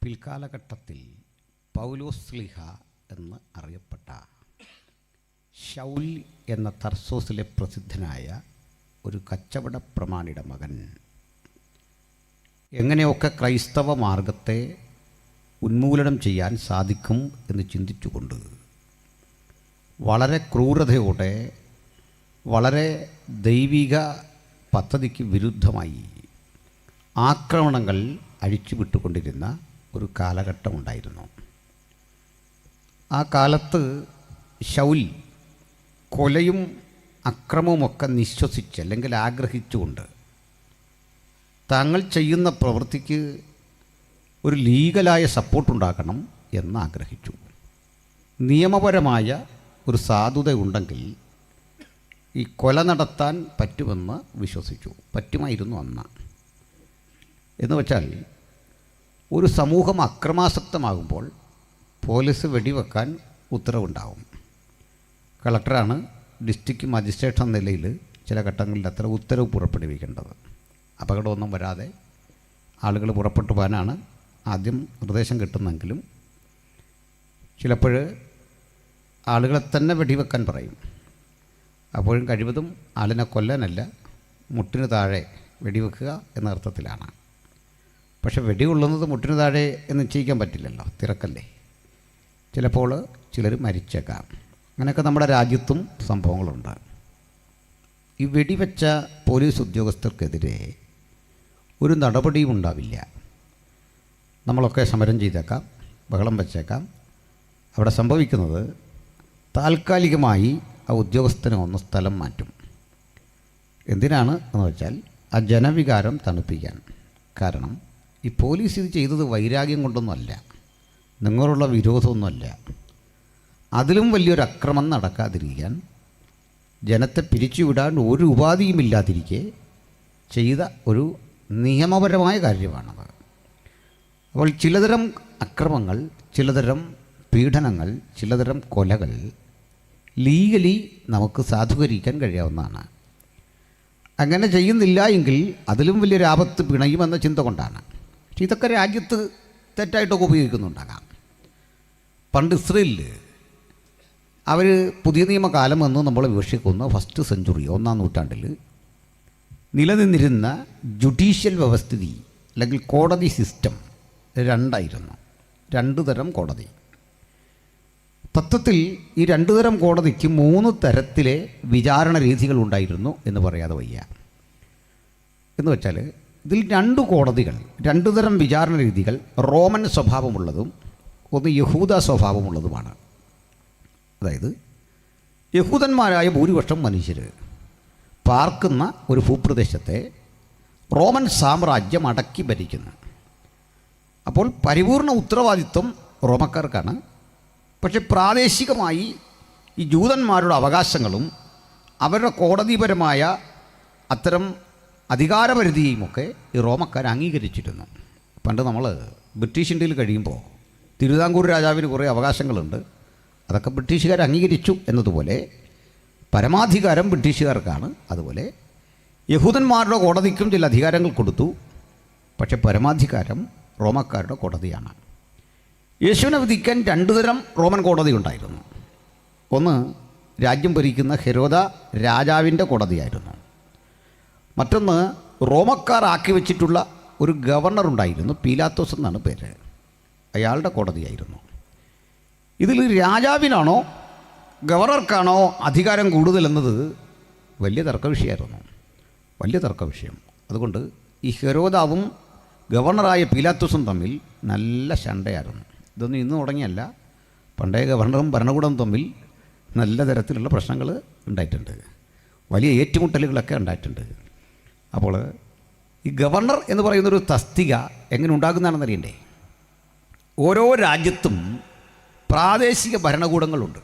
പിൽക്കാലഘട്ടത്തിൽ പൗലോസ് ശ്ലീഹ എന്ന് അറിയപ്പെട്ട ശൗൽ എന്ന തർസോസിലെ പ്രസിദ്ധനായ ഒരു കച്ചവട പ്രമാണിയുടെ മകൻ എങ്ങനെയൊക്കെ ക്രൈസ്തവ മാർഗത്തെ ഉന്മൂലനം ചെയ്യാൻ സാധിക്കും എന്ന് ചിന്തിച്ചുകൊണ്ട് വളരെ ക്രൂരതയോടെ വളരെ ദൈവിക പദ്ധതിക്ക് വിരുദ്ധമായി ആക്രമണങ്ങൾ അഴിച്ചുവിട്ടുകൊണ്ടിരുന്ന ഒരു കാലഘട്ടമുണ്ടായിരുന്നു. ആ കാലത്ത് ശൗൽ കൊലയും അക്രമവുമൊക്കെ നിശ്വസിച്ച് അല്ലെങ്കിൽ ആഗ്രഹിച്ചുകൊണ്ട് താങ്കൾ ചെയ്യുന്ന പ്രവൃത്തിക്ക് ഒരു ലീഗലായ സപ്പോർട്ടുണ്ടാക്കണം എന്ന് ആഗ്രഹിച്ചു. നിയമപരമായ ഒരു സാധുത ഉണ്ടെങ്കിൽ ഈ കൊല നടത്താൻ പറ്റുമെന്ന് വിശ്വസിച്ചു. പറ്റുമായിരുന്നു അന്ന്. എന്ന് വെച്ചാൽ ഒരു സമൂഹം അക്രമാസക്തമാകുമ്പോൾ പോലീസ് വെടിവെക്കാൻ ഉത്തരവുണ്ടാവും. കളക്ടറാണ് ഡിസ്ട്രിക്ട് മജിസ്ട്രേറ്റ് എന്ന നിലയിൽ ചില ഘട്ടങ്ങളിൽ അത്ര ഉത്തരവ് പുറപ്പെടുവിക്കേണ്ടത്. അപകടമൊന്നും വരാതെ ആളുകൾ പുറപ്പെട്ടു പോകാനാണ് ആദ്യം നിർദ്ദേശം കിട്ടുന്നെങ്കിലും ചിലപ്പോൾ ആളുകളെ തന്നെ വെടിവെക്കാൻ പറയും. അപ്പോഴും കഴിവതും ആളിനെ കൊല്ലാനല്ല, മുട്ടിന് താഴെ വെടിവെക്കുക എന്ന അർത്ഥത്തിലാണ്. പക്ഷെ വെടികൊള്ളുന്നത് മുട്ടിന് താഴെ എന്ന് നിശ്ചയിക്കാൻ പറ്റില്ലല്ലോ, തിരക്കല്ലേ. ചിലപ്പോൾ ചിലർ മരിച്ചേക്കാം. അങ്ങനെയൊക്കെ നമ്മുടെ രാജ്യത്തും സംഭവങ്ങളുണ്ട്. ഈ വെടിവെച്ച പോലീസ് ഉദ്യോഗസ്ഥർക്കെതിരെ ഒരു നടപടിയും ഉണ്ടാവില്ല. നമ്മളൊക്കെ സമരം ചെയ്തേക്കാം, ബഹളം വെച്ചേക്കാം. അവിടെ സംഭവിക്കുന്നത് താൽക്കാലികമായി ആ ഉദ്യോഗസ്ഥനെ ഒന്ന് സ്ഥലം മാറ്റും. എന്തിനാണ് എന്ന് വെച്ചാൽ ആ ജനവികാരം തണുപ്പിക്കാൻ. കാരണം ഈ പോലീസ് ഇത് ചെയ്തത് വൈരാഗ്യം കൊണ്ടൊന്നുമല്ല, നിങ്ങളുള്ള വിരോധമൊന്നുമല്ല. അതിലും വലിയൊരു അക്രമം നടക്കാതിരിക്കാൻ, ജനത്തെ പിരിച്ചുവിടാൻ ഒരു ഉപാധിയുമില്ലാതിരിക്കെ ചെയ്ത ഒരു നിയമപരമായ കാര്യമാണത്. അപ്പോൾ ചിലതരം അക്രമങ്ങൾ, ചിലതരം പീഡനങ്ങൾ, ചിലതരം കൊലകൾ ലീഗലി നമുക്ക് സാധൂകരിക്കാൻ കഴിയാവുന്നതാണ്. അങ്ങനെ ചെയ്യുന്നില്ല എങ്കിൽ അതിലും വലിയൊരു ആപത്ത് പിണയുമെന്ന ചിന്ത കൊണ്ടാണ്. പക്ഷെ ഇതൊക്കെ രാജ്യത്ത് തെറ്റായിട്ടൊക്കെ ഉപയോഗിക്കുന്നുണ്ടാകാം. പണ്ട് ഇസ്രയേലിൽ അവർ പുതിയ നിയമകാലം എന്ന് നമ്മൾ വിവക്ഷിക്കുന്ന ഫസ്റ്റ് സെഞ്ചുറി, 1-ാം നൂറ്റാണ്ടിൽ നിലനിന്നിരുന്ന ജുഡീഷ്യൽ വ്യവസ്ഥിതി അല്ലെങ്കിൽ കോടതി സിസ്റ്റം രണ്ടായിരുന്നു. 2 തരം കോടതി. തത്വത്തിൽ ഈ 2 തരം കോടതിക്ക് 3 തരത്തിലെ വിചാരണ രീതികൾ ഉണ്ടായിരുന്നു എന്ന് പറയാതെ വയ്യ. എന്ന് വെച്ചാൽ ഇതിൽ 2 കോടതികൾ, 2 തരം വിചാരണ രീതികൾ റോമൻ സ്വഭാവമുള്ളതും ഒന്ന് യഹൂദ സ്വഭാവമുള്ളതുമാണ്. അതായത് യഹൂദന്മാരായ ഭൂരിപക്ഷം മനുഷ്യർ പാർക്കുന്ന ഒരു ഭൂപ്രദേശത്തെ റോമൻ സാമ്രാജ്യം അടക്കി ഭരിക്കുന്നു. അപ്പോൾ പരിപൂർണ ഉത്തരവാദിത്വം റോമക്കാർക്കാണ്. പക്ഷെ പ്രാദേശികമായി ഈ ജൂതന്മാരുടെ അവകാശങ്ങളും അവരുടെ കോടതിപരമായ അത്തരം അധികാരപരിധിയുമൊക്കെ ഈ റോമക്കാർ അംഗീകരിച്ചിരുന്നു. പണ്ട് നമ്മൾ ബ്രിട്ടീഷ് ഇന്ത്യയിൽ കഴിയുമ്പോൾ തിരുവിതാംകൂർ രാജാവിന് കുറേ അവകാശങ്ങളുണ്ട്, അതൊക്കെ ബ്രിട്ടീഷുകാർ അംഗീകരിച്ചു എന്നതുപോലെ പരമാധികാരം ബ്രിട്ടീഷുകാർക്കാണ്. അതുപോലെ യഹൂദന്മാരുടെ കോടതിക്കും ചില അധികാരങ്ങൾ കൊടുത്തു, പക്ഷെ പരമാധികാരം റോമക്കാരുടെ കോടതിയാണ്. യേശുവിനെ വിധിക്കാൻ 2 തരം റോമൻ കോടതി ഉണ്ടായിരുന്നു. ഒന്ന് രാജ്യം ഭരിക്കുന്ന ഹെരോദ രാജാവിൻ്റെ കോടതിയായിരുന്നു. മറ്റൊന്ന് റോമക്കാർ ആക്കി വെച്ചിട്ടുള്ള ഒരു ഗവർണർ ഉണ്ടായിരുന്നു, പീലാത്തോസ് എന്നാണ് പേര്. അയാളുടെ കോടതിയായിരുന്നു. ഇതിൽ രാജാവിനാണോ ഗവർണർക്കാണോ അധികാരം കൂടുതലെന്നത് വലിയ തർക്കവിഷയമായിരുന്നു, വലിയ തർക്കവിഷയം. അതുകൊണ്ട് ഈ ഹെരോദാവും ഗവർണറായ പീലാത്തോസും തമ്മിൽ നല്ല ശണ്ടയായിരുന്നു. ഇതൊന്നും ഇന്ന് തുടങ്ങിയല്ല, പണ്ടേ ഗവർണറും ഭരണകൂടവും തമ്മിൽ നല്ല തരത്തിലുള്ള പ്രശ്നങ്ങൾ ഉണ്ടായിട്ടുണ്ട്, വലിയ ഏറ്റുമുട്ടലുകളൊക്കെ ഉണ്ടായിട്ടുണ്ട്. അപ്പോൾ ഈ ഗവർണർ എന്ന് പറയുന്നൊരു തസ്തിക എങ്ങനെ ഉണ്ടാകുന്നതാണെന്ന് അറിയണ്ടേ? ഓരോ രാജ്യത്തും പ്രാദേശിക ഭരണകൂടങ്ങളുണ്ട്.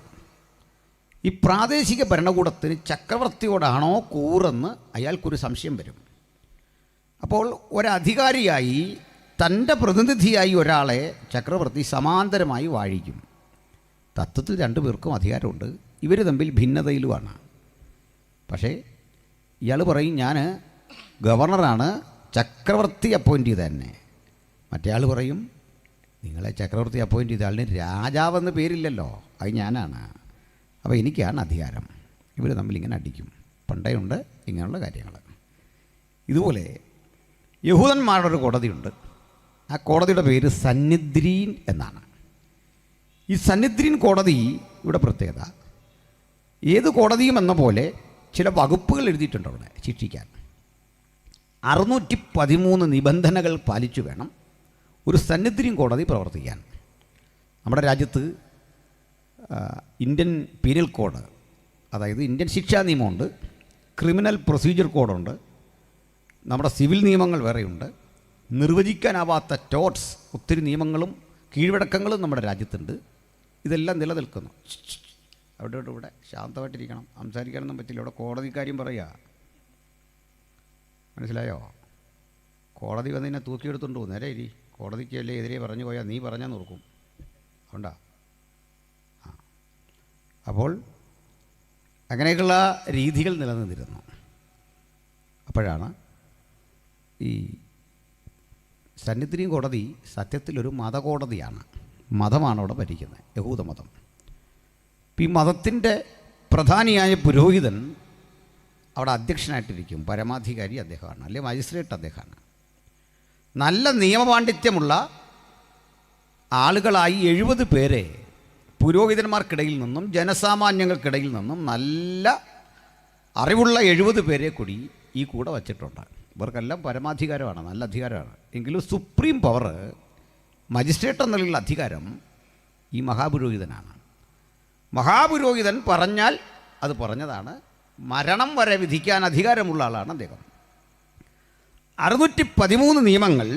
ഈ പ്രാദേശിക ഭരണകൂടത്തിന് ചക്രവർത്തിയോടാണോ കൂറെന്ന് അയാൾക്കൊരു സംശയം വരും. അപ്പോൾ ഒരധികാരിയായി തൻ്റെ പ്രതിനിധിയായി ഒരാളെ ചക്രവർത്തി സമാന്തരമായി വാഴിക്കും. തത്വത്തിൽ 2 പേർക്കും അധികാരമുണ്ട്, ഇവർ തമ്മിൽ ഭിന്നതയിലുമാണ്. പക്ഷേ ഇയാൾ പറയും ഞാൻ ഗവർണറാണ്, ചക്രവർത്തി അപ്പോയിൻ്റ് ചെയ്ത തന്നെ. മറ്റേ ആൾ പറയും നിങ്ങളെ ചക്രവർത്തി അപ്പോയിൻ്റ് ചെയ്ത ആളിന് രാജാവെന്ന് പേരില്ലല്ലോ, അത് ഞാനാണ്. അപ്പോൾ എനിക്കാണ് അധികാരം. ഇവർ തമ്മിലിങ്ങനെ അടിക്കും. പണ്ടേ ഉണ്ട് ഇങ്ങനെയുള്ള കാര്യങ്ങൾ. ഇതുപോലെ യഹൂദന്മാരുടെ ഒരു കോടതിയുണ്ട്. ആ കോടതിയുടെ പേര് സന്നിദ്രീൻ എന്നാണ്. ഈ സന്നിദ്രീൻ കോടതി ഇവിടെ പ്രത്യേകത, ഏത് കോടതിയും എന്ന പോലെ ചില വകുപ്പുകൾ എഴുതിയിട്ടുണ്ട് അവിടെ ശിക്ഷിക്കാൻ. 613 നിബന്ധനകൾ പാലിച്ചു വേണം ഒരു സന്നിദ്രീൻ കോടതി പ്രവർത്തിക്കാൻ. നമ്മുടെ രാജ്യത്ത് ഇന്ത്യൻ പീനൽ കോഡ്, അതായത് ഇന്ത്യൻ ശിക്ഷാ നിയമമുണ്ട്, ക്രിമിനൽ പ്രൊസീജിയർ കോഡുണ്ട്, നമ്മുടെ സിവിൽ നിയമങ്ങൾ വേറെയുണ്ട്, നിർവചിക്കാനാവാത്ത ടോട്ട്സ് ഒത്തിരി നിയമങ്ങളും കീഴ്വഴക്കങ്ങളും നമ്മുടെ രാജ്യത്തുണ്ട്. ഇതെല്ലാം നിലനിൽക്കുന്നു. ഇവിടെ ശാന്തമായിട്ടിരിക്കണം, സംസാരിക്കാനൊന്നും പറ്റില്ല. ഇവിടെ കോടതിക്കാര്യം പറയുക, മനസ്സിലായോ? കോടതി വന്ന് എന്നെ തൂക്കിയെടുത്തുകൊണ്ട് പോകും. നേരെ ഇരി, കോടതിക്ക് അല്ലേ എതിരെ പറഞ്ഞു പോയാൽ നീ പറഞ്ഞാൽ നോക്കും. അതുകൊണ്ടാ. അപ്പോൾ അങ്ങനെയൊക്കെയുള്ള രീതികൾ നിലനിന്നിരുന്നു. അപ്പോഴാണ് ഈ സന്നിദ്രീൻ കോടതി സത്യത്തിലൊരു മതകോടതിയാണ്. മതമാണ് അവിടെ ഭരിക്കുന്നത്, യഹൂദമതം. ഈ മതത്തിൻ്റെ പ്രധാനിയായ പുരോഹിതൻ അവിടെ അധ്യക്ഷനായിട്ടിരിക്കും. പരമാധികാരി അദ്ദേഹമാണ്, അല്ലെങ്കിൽ മജിസ്ട്രേറ്റ് അദ്ദേഹമാണ്. നല്ല നിയമപാണ്ഡിത്യമുള്ള ആളുകളായി 70 പേരെ പുരോഹിതന്മാർക്കിടയിൽ നിന്നും ജനസാമാന്യങ്ങൾക്കിടയിൽ നിന്നും നല്ല അറിവുള്ള 70 പേരെ കൂടി ഈ കൂടെ വച്ചിട്ടുണ്ട്. ഇവർക്കെല്ലാം പരമാധികാരമാണ്, നല്ല അധികാരമാണ്. എങ്കിലും സുപ്രീം പവർ, മജിസ്ട്രേറ്റ് എന്നുള്ള അധികാരം ഈ മഹാപുരോഹിതനാണ്. മഹാപുരോഹിതൻ പറഞ്ഞാൽ അത് പറഞ്ഞതാണ്. മരണം വരെ വിധിക്കാൻ അധികാരമുള്ള ആളാണ് അദ്ദേഹം. 613 നിയമങ്ങൾ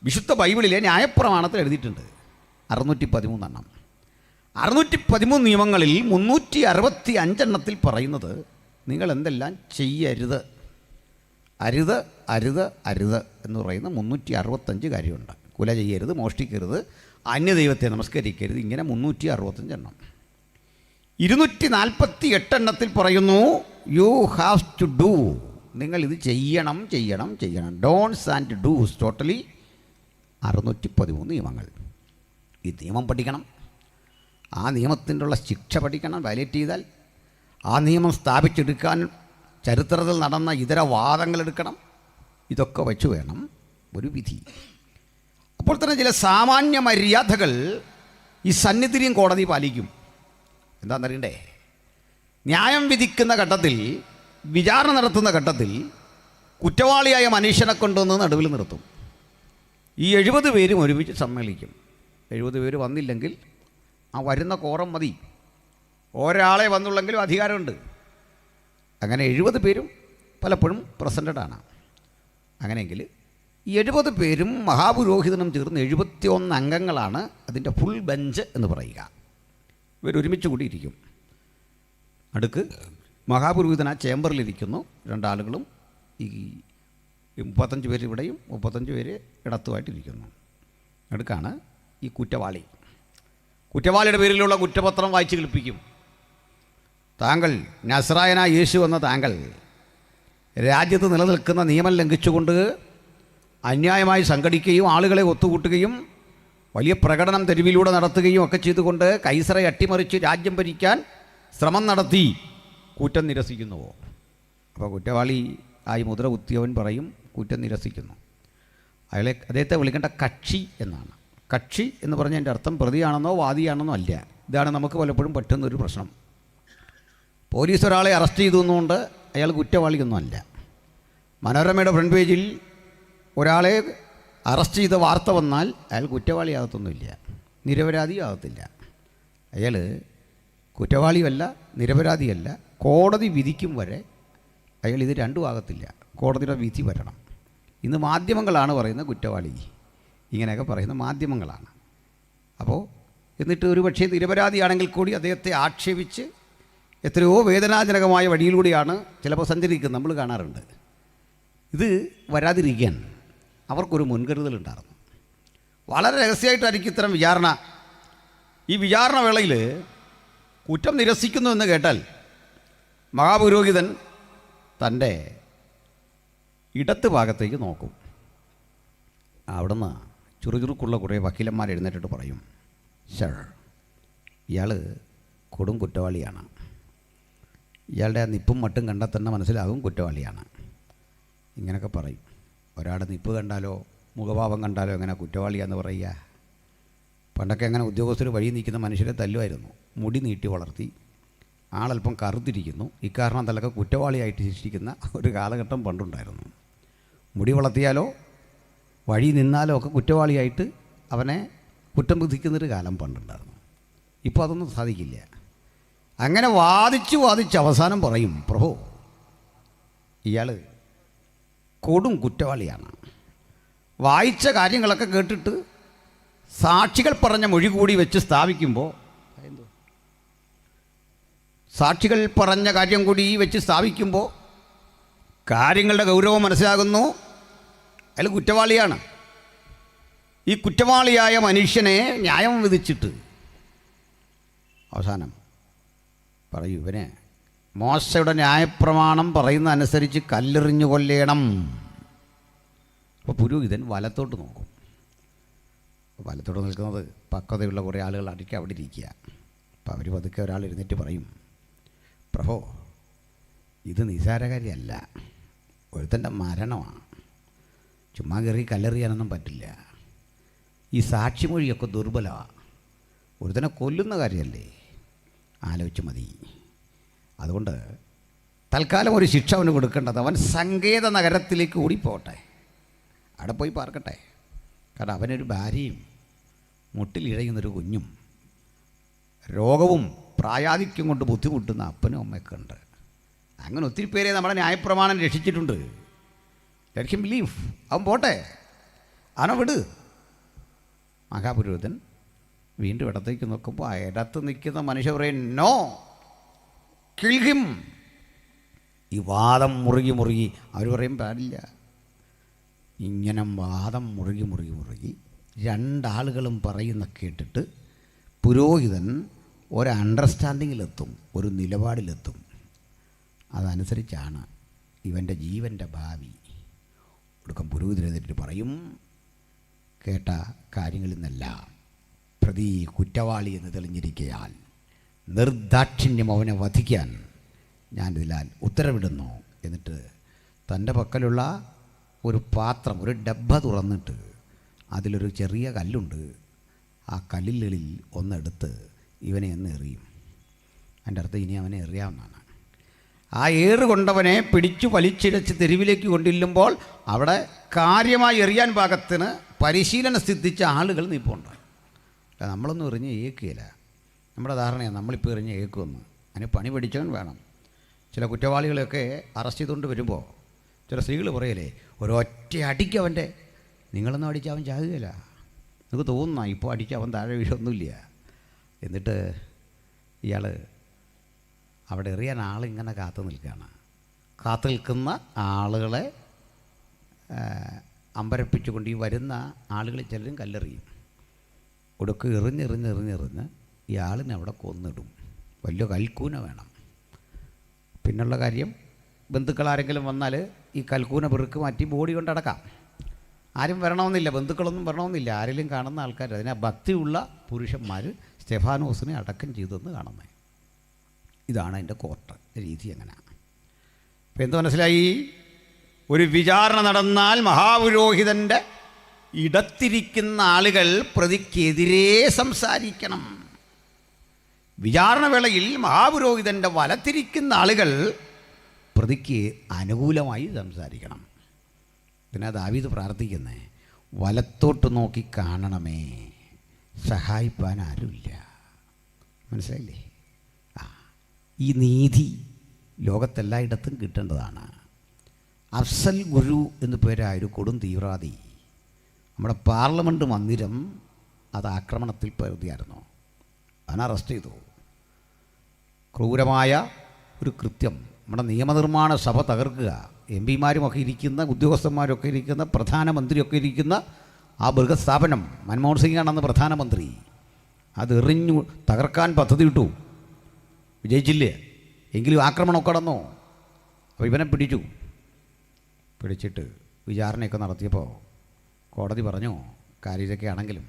വിശുദ്ധ ബൈബിളിലെ ന്യായപ്രമാണത്തിൽ എഴുതിയിട്ടുണ്ട്. 613 എണ്ണം. 613 നിയമങ്ങളിൽ 365 എണ്ണത്തിൽ പറയുന്നത് നിങ്ങൾ എന്തെല്ലാം ചെയ്യരുത്, അരുത് അരുത് അരുത് എന്ന് പറയുന്ന 365 കാര്യമുണ്ട്. കുല ചെയ്യരുത്, മോഷ്ടിക്കരുത്, അന്യദൈവത്തെ നമസ്കരിക്കരുത്, ഇങ്ങനെ 365 എണ്ണം. 248 എണ്ണത്തിൽ പറയുന്നു യു ഹാവ് ടു ഡു, നിങ്ങൾ ഇത് ചെയ്യണം ചെയ്യണം ചെയ്യണം. ഡോൺസ് ആൻഡ് ഡൂസ്, ടോട്ടലി 613 നിയമങ്ങൾ. ഈ നിയമം പഠിക്കണം, ആ നിയമത്തിനുള്ള ശിക്ഷ പഠിക്കണം. വയലേറ്റ് ചെയ്താൽ ആ നിയമം സ്ഥാപിച്ചെടുക്കാൻ ചരിത്രത്തിൽ നടന്ന ഇതര വാദങ്ങളെടുക്കണം. ഇതൊക്കെ വെച്ച് വേണം ഒരു വിധി. അപ്പോൾ തന്നെ ചില സാമാന്യ മര്യാദകൾ ഈ സന്നിധിയും കോടതി പാലിക്കും. എന്താണെന്നറിയണ്ടേ? ന്യായം വിധിക്കുന്ന ഘട്ടത്തിൽ, വിചാരണ നടത്തുന്ന ഘട്ടത്തിൽ കുറ്റവാളിയായ മനുഷ്യനെ കൊണ്ടുവന്ന് നടുവിൽ നിർത്തും. ഈ 70 പേരും ഒരുമിച്ച് സമ്മേളിക്കും. 70 പേര് വന്നില്ലെങ്കിൽ ആ വരുന്ന കോറം മതി. ഒരാളെ വന്നുള്ളെങ്കിലും അധികാരമുണ്ട്. അങ്ങനെ 70 പേരും പലപ്പോഴും പ്രസൻറ്റഡാണ്. അങ്ങനെയെങ്കിൽ ഈ 70 പേരും മഹാപുരോഹിതനും ചേർന്ന് 71 അംഗങ്ങളാണ് അതിൻ്റെ ഫുൾ ബെഞ്ച് എന്ന് പറയുക. ഇവരൊരുമിച്ച് കൂടിയിരിക്കും. അടുക്ക് മഹാപുരോഹിതൻ ആ ചേംബറിലിരിക്കുന്നു, 2 ആളുകളും ഈ 35 പേര് ഇവിടെയും 35 പേര് ഇടത്തുമായിട്ടിരിക്കുന്നു. അടുക്കാണ് ഈ കുറ്റവാളി. കുറ്റവാളിയുടെ പേരിലുള്ള കുറ്റപത്രം വായിച്ച് കേൾപ്പിക്കും. താങ്കൾ നസ്രായനായ യേശു എന്ന താങ്കൾ രാജ്യത്ത് നിലനിൽക്കുന്ന നിയമം ലംഘിച്ചുകൊണ്ട് അന്യായമായി സംഘടിക്കുകയും ആളുകളെ ഒത്തുകൂട്ടുകയും വലിയ പ്രകടനം തെരുവിലൂടെ നടത്തുകയും ഒക്കെ ചെയ്തുകൊണ്ട് കൈസറെ അട്ടിമറിച്ച് രാജ്യം ഭരിക്കാൻ ശ്രമം നടത്തി, കുറ്റം നിരസിക്കുന്നുവോ? അപ്പോൾ കുറ്റവാളി ആയി മുദ്ര കുത്തിയവൻ പറയും കുറ്റം നിരസിക്കുന്നു. അദ്ദേഹത്തെ വിളിക്കേണ്ട കക്ഷി എന്നാണ്. കക്ഷി എന്ന് പറഞ്ഞതിൻ്റെ അർത്ഥം പ്രതിയാണെന്നോ വാദിയാണെന്നോ അല്ല. ഇതാണ് നമുക്ക് പലപ്പോഴും പറ്റുന്നൊരു പ്രശ്നം. പോലീസ് ഒരാളെ അറസ്റ്റ് ചെയ്തുകൊണ്ട് അയാൾ കുറ്റവാളിയൊന്നും അല്ല. മനോരമയുടെ ഫ്രണ്ട് പേജിൽ ഒരാളെ അറസ്റ്റ് ചെയ്ത വാർത്ത വന്നാൽ അയാൾ കുറ്റവാളിയാകത്തൊന്നുമില്ല, നിരപരാധിയാകത്തില്ല. അയാൾ കുറ്റവാളിയല്ല, നിരപരാധിയല്ല. കോടതി വിധിക്കും വരെ അയാൾ ഇത് രണ്ടും ആകത്തില്ല. കോടതിയുടെ വിധി വരണം. ഇന്ന് മാധ്യമങ്ങളാണ് പറയുന്നത് കുറ്റവാളി, ഇങ്ങനെയൊക്കെ പറയുന്ന മാധ്യമങ്ങളാണ്. അപ്പോൾ എന്നിട്ട് ഒരു പക്ഷേ നിരപരാധിയാണെങ്കിൽ കൂടി അദ്ദേഹത്തെ ആക്ഷേപിച്ച് എത്രയോ വേദനാജനകമായ വഴിയിലൂടെയാണ് ചിലപ്പോൾ സഞ്ചരിക്കുന്നത്, നമ്മൾ കാണാറുണ്ട്. ഇത് വരാതിരിക്കാൻ അവർക്കൊരു മുൻകരുതലുണ്ടായിരുന്നു. വളരെ രഹസ്യമായിട്ടായിരിക്കും ഇത്തരം വിചാരണ. ഈ വിചാരണ വേളയിൽ കുറ്റം നിരസിക്കുന്നു എന്ന് കേട്ടാൽ മഹാപുരോഹിതൻ തൻ്റെ ഇടത്ത് ഭാഗത്തേക്ക് നോക്കും. അവിടുന്ന് ചുറുചുറുക്കുള്ള കുറേ വക്കീലന്മാർ എഴുന്നേറ്റിട്ട് പറയും, സർ, ഇയാൾ കൊടും കുറ്റവാളിയാണ്. ഇയാളുടെ ആ നിപ്പും മട്ടും കണ്ടാൽ തന്നെ മനസ്സിലാകും കുറ്റവാളിയാണ്. ഇങ്ങനെയൊക്കെ പറയും. ഒരാളുടെ നിപ്പ് കണ്ടാലോ മുഖഭാവം കണ്ടാലോ എങ്ങനെ കുറ്റവാളിയാന്ന് പറയുക? പണ്ടൊക്കെ അങ്ങനെ ഉദ്യോഗസ്ഥർ വഴി നിൽക്കുന്ന മനുഷ്യരെ തല്ലുമായിരുന്നു. മുടി നീട്ടി വളർത്തി, ആളല്പം കറുത്തിരിക്കുന്നു, ഇക്കാരണം തലക്കെ കുറ്റവാളിയായിട്ട് ശിക്ഷിക്കുന്ന ഒരു കാലഘട്ടം പണ്ടുണ്ടായിരുന്നു. മുടി വളർത്തിയാലോ വഴി നിന്നാലോ ഒക്കെ കുറ്റവാളിയായിട്ട് അവനെ കുറ്റം വിധിക്കുന്നൊരു കാലം പണ്ടുണ്ടായിരുന്നു. ഇപ്പോൾ അതൊന്നും സാധിക്കില്ല. അങ്ങനെ വാദിച്ച് അവസാനം പറയും, പ്രഭു, ഇയാൾ കൊടും കുറ്റവാളിയാണ്. വായിച്ച കാര്യങ്ങളൊക്കെ കേട്ടിട്ട് സാക്ഷികൾ പറഞ്ഞ മൊഴി കൂടി വെച്ച് സ്ഥാപിക്കുമ്പോൾ, സാക്ഷികൾ പറഞ്ഞ കാര്യം കൂടി വെച്ച് സ്ഥാപിക്കുമ്പോൾ കാര്യങ്ങളുടെ ഗൗരവം മനസ്സിലാകുന്നു. അയാൾ കുറ്റവാളിയാണ്. ഈ കുറ്റവാളിയായ മനുഷ്യനെ ന്യായം വിധിച്ചിട്ട് അവസാനം പറയൂ, ഇവനെ മോശയുടെ ന്യായപ്രമാണം പറയുന്ന അനുസരിച്ച് കല്ലെറിഞ്ഞു കൊല്ലേണം. അപ്പോൾ പുരോഹിതൻ വലത്തോട്ട് നോക്കും. വലത്തോട്ട് നിൽക്കുന്നത് പക്വതയുള്ള കുറേ ആളുകൾ അടിക്കുക അവിടെ ഇരിക്കുക. അപ്പോൾ അവർ പതുക്കെ ഒരാൾ എഴുന്നേറ്റ് പറയും, പ്രഭോ, ഇത് നിസാരകാര്യമല്ല, ഒരുത്തൻ്റെ മരണമാണ്. ചുമ്മാ കയറി കല്ലെറിയാനൊന്നും പറ്റില്ല. ഈ സാക്ഷിമൊഴിയൊക്കെ ദുർബലമാണ്. ഒരുത്തനെ കൊല്ലുന്ന കാര്യമല്ലേ, ആലോചിച്ച് മതി. അതുകൊണ്ട് തൽക്കാലം ഒരു ശിക്ഷ അവന് കൊടുക്കേണ്ടത്, അവൻ സങ്കേത നഗരത്തിലേക്ക് ഓടിപ്പോട്ടെ, അവിടെ പോയി പാർക്കട്ടെ. കാരണം അവനൊരു ഭാര്യയും മുട്ടിലിഴയുന്നൊരു കുഞ്ഞും രോഗവും പ്രായാധിക്യം കൊണ്ട് ബുദ്ധിമുട്ടുന്ന അപ്പനും അമ്മയൊക്കെ ഉണ്ട്. അങ്ങനെ ഒത്തിരി പേരെ നമ്മുടെ ന്യായപ്രമാണം രക്ഷിച്ചിട്ടുണ്ട്. ലെറ്റ് ഹിം ലീവ്, അവൻ പോട്ടെ, അവനെ വിട്. മഹാപുരോഹിതൻ വീണ്ടും ഇടത്തേക്ക് നോക്കുമ്പോൾ ആ ഇടത്ത് നിൽക്കുന്ന മനുഷ്യർ പറയും, നോ, കിൽ ഹിം. ഈ വാദം മുറുകി അവർ പറയും പാടില്ല. ഇങ്ങനെ വാദം മുറുകി രണ്ടാളുകളും പറയുന്ന കേട്ടിട്ട് പുരോഹിതൻ ഒരു അണ്ടർസ്റ്റാൻഡിങ്ങിലെത്തും, ഒരു നിലപാടിലെത്തും. അതനുസരിച്ചാണ് ഇവൻ്റെ ജീവൻ്റെ ഭാവി. ഒടുക്കം പുരോഹിതനെതിരെ പറയും, കേട്ട കാര്യങ്ങളിൽ നിന്നെല്ലാം പ്രതി കുറ്റവാളി എന്ന് തെളിഞ്ഞിരിക്കയാൽ നിർദാക്ഷിണ്യം അവനെ വധിക്കാൻ ഞാനിതിലാൽ ഉത്തരവിടുന്നു. എന്നിട്ട് തൻ്റെ പക്കലുള്ള ഒരു പാത്രം, ഒരു ഡബ്ബ തുറന്നിട്ട് അതിലൊരു ചെറിയ കല്ലുണ്ട്, ആ കല്ലിലുള്ളിൽ ഒന്നെടുത്ത് ഇവനെ എന്ന് എറിയും. അതിൻ്റെ അർത്ഥം ഇനി അവനെ എറിയാവുന്നതാണ്. ആ ഏറ് കൊണ്ടവനെ പിടിച്ചു വലിച്ചിഴച്ച് തെരുവിലേക്ക് കൊണ്ടില്ലുമ്പോൾ അവിടെ കാര്യമായി എറിയാൻ പാകത്തിന് പരിശീലനം സിദ്ധിച്ച ആളുകൾ നിൽപ്പുണ്ട്. നമ്മളൊന്നും എറിഞ്ഞ് ഏക്കുകയില്ല. നമ്മുടെ ധാരണയാണ് നമ്മളിപ്പോൾ എറിഞ്ഞ് ഏക്കുമെന്ന്. അതിന് പണി പഠിച്ചവൻ വേണം. ചില കുറ്റവാളികളെയൊക്കെ അറസ്റ്റ് ചെയ്തുകൊണ്ട് വരുമ്പോൾ ചില സ്ത്രീകൾ പറയലേ, ഒരൊറ്റ അടിക്ക് അവൻ്റെ, നിങ്ങളൊന്നും അടിച്ച് അവൻ ചാകുകയില്ല. നിങ്ങൾക്ക് തോന്നുന്ന ഇപ്പോൾ അടിച്ച് അവൻ താഴെ വീഴൊന്നുമില്ല. എന്നിട്ട് ഇയാൾ അവിടെ എറിയാൻ ആളിങ്ങനെ കാത്തു നിൽക്കുകയാണ്. കാത്തു നിൽക്കുന്ന ആളുകളെ അമ്പരപ്പിച്ചുകൊണ്ട് ഈ വരുന്ന ആളുകളിൽ ചിലരും കല്ലെറിയും. ഒടുക്ക് എറിഞ്ഞ് ഈ ആളിനെ അവിടെ കൊന്നിടും. വലിയ കൽക്കൂന വേണം. പിന്നുള്ള കാര്യം, ബന്ധുക്കളാരെങ്കിലും വന്നാൽ ഈ കൽക്കൂന പെറുക്ക് മാറ്റി ബോഡി കൊണ്ടടക്കാം. ആരും വരണമെന്നില്ല, ബന്ധുക്കളൊന്നും വരണമെന്നില്ല. ആരെങ്കിലും കാണുന്ന ആൾക്കാർ, അതിനെ ഭക്തിയുള്ള പുരുഷന്മാർ സ്റ്റെഫാനോസിനെ അടക്കം ചെയ്തെന്ന് കാണുന്നത്. ഇതാണ് അതിൻ്റെ കോർട്ട് രീതി. എങ്ങനെയാണ് ഇപ്പം എന്ത് മനസ്സിലായി? ഒരു വിചാരണ നടന്നാൽ മഹാപുരോഹിതൻ്റെ ഇടത്തിരിക്കുന്ന ആളുകൾ പ്രതിക്കെതിരെ സംസാരിക്കണം. വിചാരണ വേളയിൽ മഹാപുരോഹിതൻ്റെ വലത്തിരിക്കുന്ന ആളുകൾ പ്രതിക്ക് അനുകൂലമായി സംസാരിക്കണം. പിന്നെ ദാവീദ് പ്രാർത്ഥിക്കുന്നേ, വലത്തോട്ട് നോക്കി കാണണമേ, സഹായിപ്പാൻ ആരുമില്ല. മനസ്സിലായില്ലേ? ഈ നീതി ലോകത്തെല്ലായിടത്തും കിട്ടേണ്ടതാണ്. അഫ്സൽ ഗുരു എന്നു പേരായ ഒരു കൊടും തീവ്രവാദി നമ്മുടെ പാർലമെൻറ്റ് മന്ദിരം അത് ആക്രമണത്തിൽ പ്രതിയായിരുന്നു. അവനെ അറസ്റ്റ് ചെയ്തു. ക്രൂരമായ ഒരു കൃത്യം. നമ്മുടെ നിയമനിർമ്മാണ സഭ തകർക്കുക, എം പിമാരുമൊക്കെ ഇരിക്കുന്ന, ഉദ്യോഗസ്ഥന്മാരൊക്കെ ഇരിക്കുന്ന, പ്രധാനമന്ത്രിയൊക്കെ ഇരിക്കുന്ന ആ ബൃഹത് സ്ഥാപനം, മൻമോഹൻ സിംഗാണെന്ന് പ്രധാനമന്ത്രി, അതെറിഞ്ഞു തകർക്കാൻ പദ്ധതി ഇട്ടു. വിജയിച്ചില്ലേ? എങ്കിലും ആക്രമണമൊക്കെ നടന്നു. അപ്പോൾ ഇവനെ പിടിച്ചിട്ട് വിചാരണയൊക്കെ നടത്തിയപ്പോൾ കോടതി പറഞ്ഞു, കാര്യമൊക്കെ ആണെങ്കിലും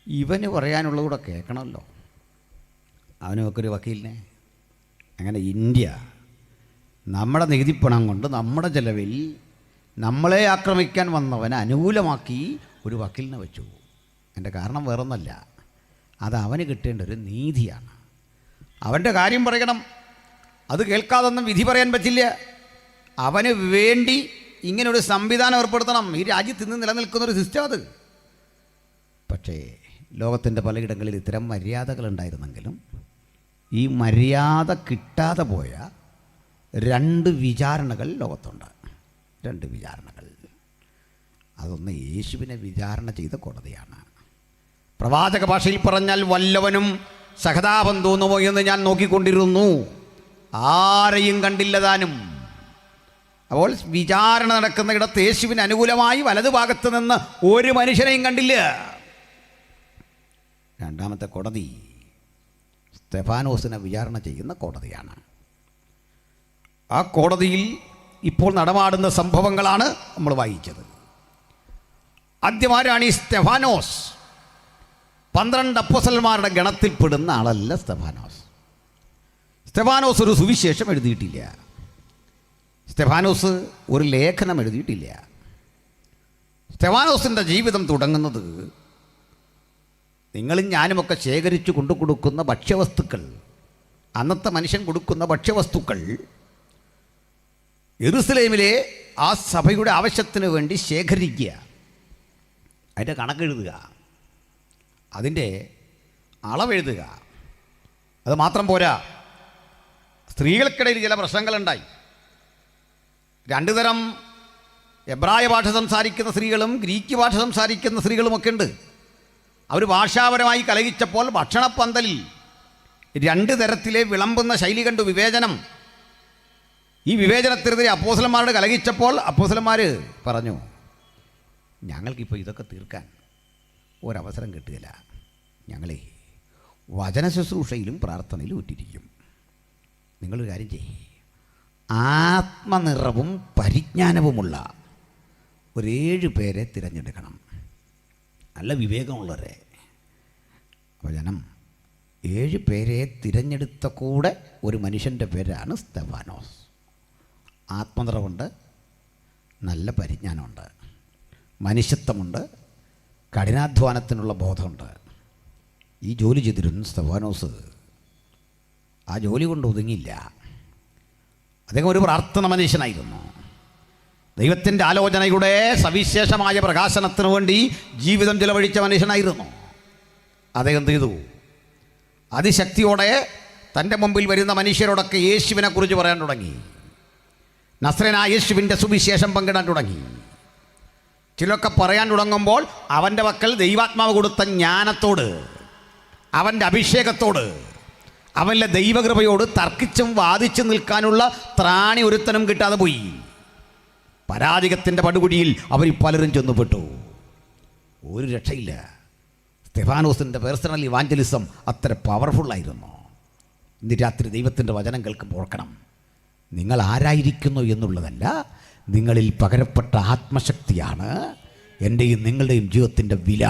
ഇവന് പറയാനുള്ളതുകൂടെ കേൾക്കണമല്ലോ. അവനുമൊക്കെ ഒരു വക്കീലിനെ. അങ്ങനെ ഇന്ത്യ നമ്മുടെ നികുതിപ്പണം കൊണ്ട് നമ്മുടെ ചെലവിൽ നമ്മളെ ആക്രമിക്കാൻ വന്നവനെ അനുകൂലമാക്കി ഒരു വക്കീലിനെ വെച്ചു. എൻ്റെ കാരണം വേറൊന്നല്ല, അത് അവന് കിട്ടേണ്ട ഒരു നീതിയാണ്. അവൻ്റെ കാര്യം പറയണം, അത് കേൾക്കാതൊന്നും വിധി പറയാൻ പറ്റില്ല. അവന് വേണ്ടി ഇങ്ങനൊരു സംവിധാനം ഏർപ്പെടുത്തണം. ഈ രാജ്യത്ത് നിന്ന് നിലനിൽക്കുന്നൊരു സിസ്റ്റം അത്. പക്ഷേ ലോകത്തിൻ്റെ പലയിടങ്ങളിൽ ഇത്തരം മര്യാദകളുണ്ടായിരുന്നെങ്കിലും ഈ മര്യാദ കിട്ടാതെ പോയ 2 വിചാരണകൾ ലോകത്തുണ്ട്. 2 വിചാരണകൾ. അതൊന്ന് യേശുവിനെ വിചാരണ ചെയ്ത കോടതിയാണ്. പ്രവാചക ഭാഷയിൽ പറഞ്ഞാൽ വല്ലവനും സഹതാപം തോന്നുമോ എന്ന് ഞാൻ നോക്കിക്കൊണ്ടിരുന്നു, ആരെയും കണ്ടില്ല താനും. അപ്പോൾ വിചാരണ നടക്കുന്ന ഇടത്ത് യേശുവിന് അനുകൂലമായി വലതുഭാഗത്ത് നിന്ന് ഒരു മനുഷ്യനെയും കണ്ടില്ല. രണ്ടാമത്തെ കോടതി സ്തെഫാനോസിനെ വിചാരണ ചെയ്യുന്ന കോടതിയാണ്. ആ കോടതിയിൽ ഇപ്പോൾ നടമാടുന്ന സംഭവങ്ങളാണ് നമ്മൾ വായിച്ചത്. ആദ്യമാരാണ് ഈ സ്തെഫാനോസ്. 12 അപ്പോസ്തലന്മാരുടെ ഗണത്തിൽപ്പെടുന്ന ആളല്ല സ്തെഫാനോസ്. സ്തെഫാനോസ് ഒരു സുവിശേഷം എഴുതിയിട്ടില്ല. സ്തെഫാനോസ് ഒരു ലേഖനം എഴുതിയിട്ടില്ല. സ്തെഫാനോസിൻ്റെ ജീവിതം തുടങ്ങുന്നത് നിങ്ങളും ഞാനുമൊക്കെ ശേഖരിച്ചു കൊണ്ടു കൊടുക്കുന്ന ഭക്ഷ്യവസ്തുക്കൾ, അന്നത്തെ മനുഷ്യൻ കൊടുക്കുന്ന ഭക്ഷ്യവസ്തുക്കൾ യെരുസലേമിലെ ആ സഭയുടെ ആവശ്യത്തിന് വേണ്ടി ശേഖരിക്കുക, അതിൻ്റെ കണക്കെഴുതുക, അതിൻ്റെ അളവെഴുതുക. അത് മാത്രം പോരാ, സ്ത്രീകൾക്കിടയിൽ ചില പ്രശ്നങ്ങളുണ്ടായി. 2 തരം എബ്രായ ഭാഷ സംസാരിക്കുന്ന സ്ത്രീകളും ഗ്രീക്ക് ഭാഷ സംസാരിക്കുന്ന സ്ത്രീകളുമൊക്കെ ഉണ്ട്. അവർ ഭാഷാപരമായി കലഹിച്ചപ്പോൾ ഭക്ഷണപ്പന്തലിൽ 2 തരത്തിലെ വിളമ്പുന്ന ശൈലി കണ്ടു, വിവേചനം. ഈ വിവേചനത്തിനെതിരെ അപ്പോസ്തലന്മാരോട് കലഹിച്ചപ്പോൾ അപ്പോസ്തലന്മാർ പറഞ്ഞു, ഞങ്ങൾക്കിപ്പോൾ ഇതൊക്കെ തീർക്കാൻ ഒരവസരം കിട്ടുകയില്ല, ഞങ്ങളെ വചന ശുശ്രൂഷയിലും പ്രാർത്ഥനയിലും ഇട്ടിരിക്കും. നിങ്ങളൊരു കാര്യം ചെയ്യേ, ആത്മനിറവും പരിജ്ഞാനവുമുള്ള ഒരു 7 പേരെ തിരഞ്ഞെടുക്കണം, നല്ല വിവേകമുള്ളവരെ. അപ്പോൾ ജനം 7 പേരെ തിരഞ്ഞെടുത്ത കൂടെ ഒരു മനുഷ്യൻ്റെ പേരാണ് സ്തെഫാനോസ്. ആത്മനിറവുണ്ട്, നല്ല പരിജ്ഞാനമുണ്ട്, മനുഷ്യത്വമുണ്ട്, കഠിനാധ്വാനത്തിനുള്ള ബോധമുണ്ട്. ഈ ജോലി ചെയ്തിരുന്നു സ്തെഫാനോസ്. ആ ജോലി കൊണ്ട് ഒതുങ്ങിയില്ല. അദ്ദേഹം ഒരു പ്രാർത്ഥന മനുഷ്യനായിരുന്നു. ദൈവത്തിൻ്റെ ആലോചനയുടെ സവിശേഷമായ പ്രകാശനത്തിനു വേണ്ടി ജീവിതം ചെലവഴിച്ച മനുഷ്യനായിരുന്നു. അദ്ദേഹം എന്ത് ചെയ്തു? അതിശക്തിയോടെ തൻ്റെ മുമ്പിൽ വരുന്ന മനുഷ്യരോടൊക്കെ യേശുവിനെ കുറിച്ച് പറയാൻ തുടങ്ങി. നസ്രനായ യേശുവിൻ്റെ സുവിശേഷം പങ്കിടാൻ തുടങ്ങി. ചിലരൊക്കെ പറയാൻ തുടങ്ങുമ്പോൾ അവൻ്റെ പക്കൽ ദൈവാത്മാവ് കൊടുത്ത ജ്ഞാനത്തോട്, അവൻ്റെ അഭിഷേകത്തോട്, അവൻ്റെ ദൈവകൃപയോട് തർക്കിച്ചും വാദിച്ചും നിൽക്കാനുള്ള ത്രാണി ഒരുത്തനും കിട്ടാതെ പോയി. പരാജയത്തിൻ്റെ പടുകുഴിയിൽ അവർ പലരും ചെന്നുപെട്ടു. ഒരു രക്ഷയില്ല. സ്തെഫാനോസിൻ്റെ പേഴ്സണൽ ഇവാഞ്ചലിസം അത്ര പവർഫുള്ളായിരുന്നു. ഇന്ന് രാത്രി ദൈവത്തിൻ്റെ വചനം കേൾക്കുമ്പോൾ ഓർക്കണം, നിങ്ങൾ ആരായിരിക്കുന്നു എന്നുള്ളതല്ല, നിങ്ങളിൽ പകരപ്പെട്ട ആത്മശക്തിയാണ് എൻ്റെയും നിങ്ങളുടെയും ജീവിതത്തിൻ്റെ വില.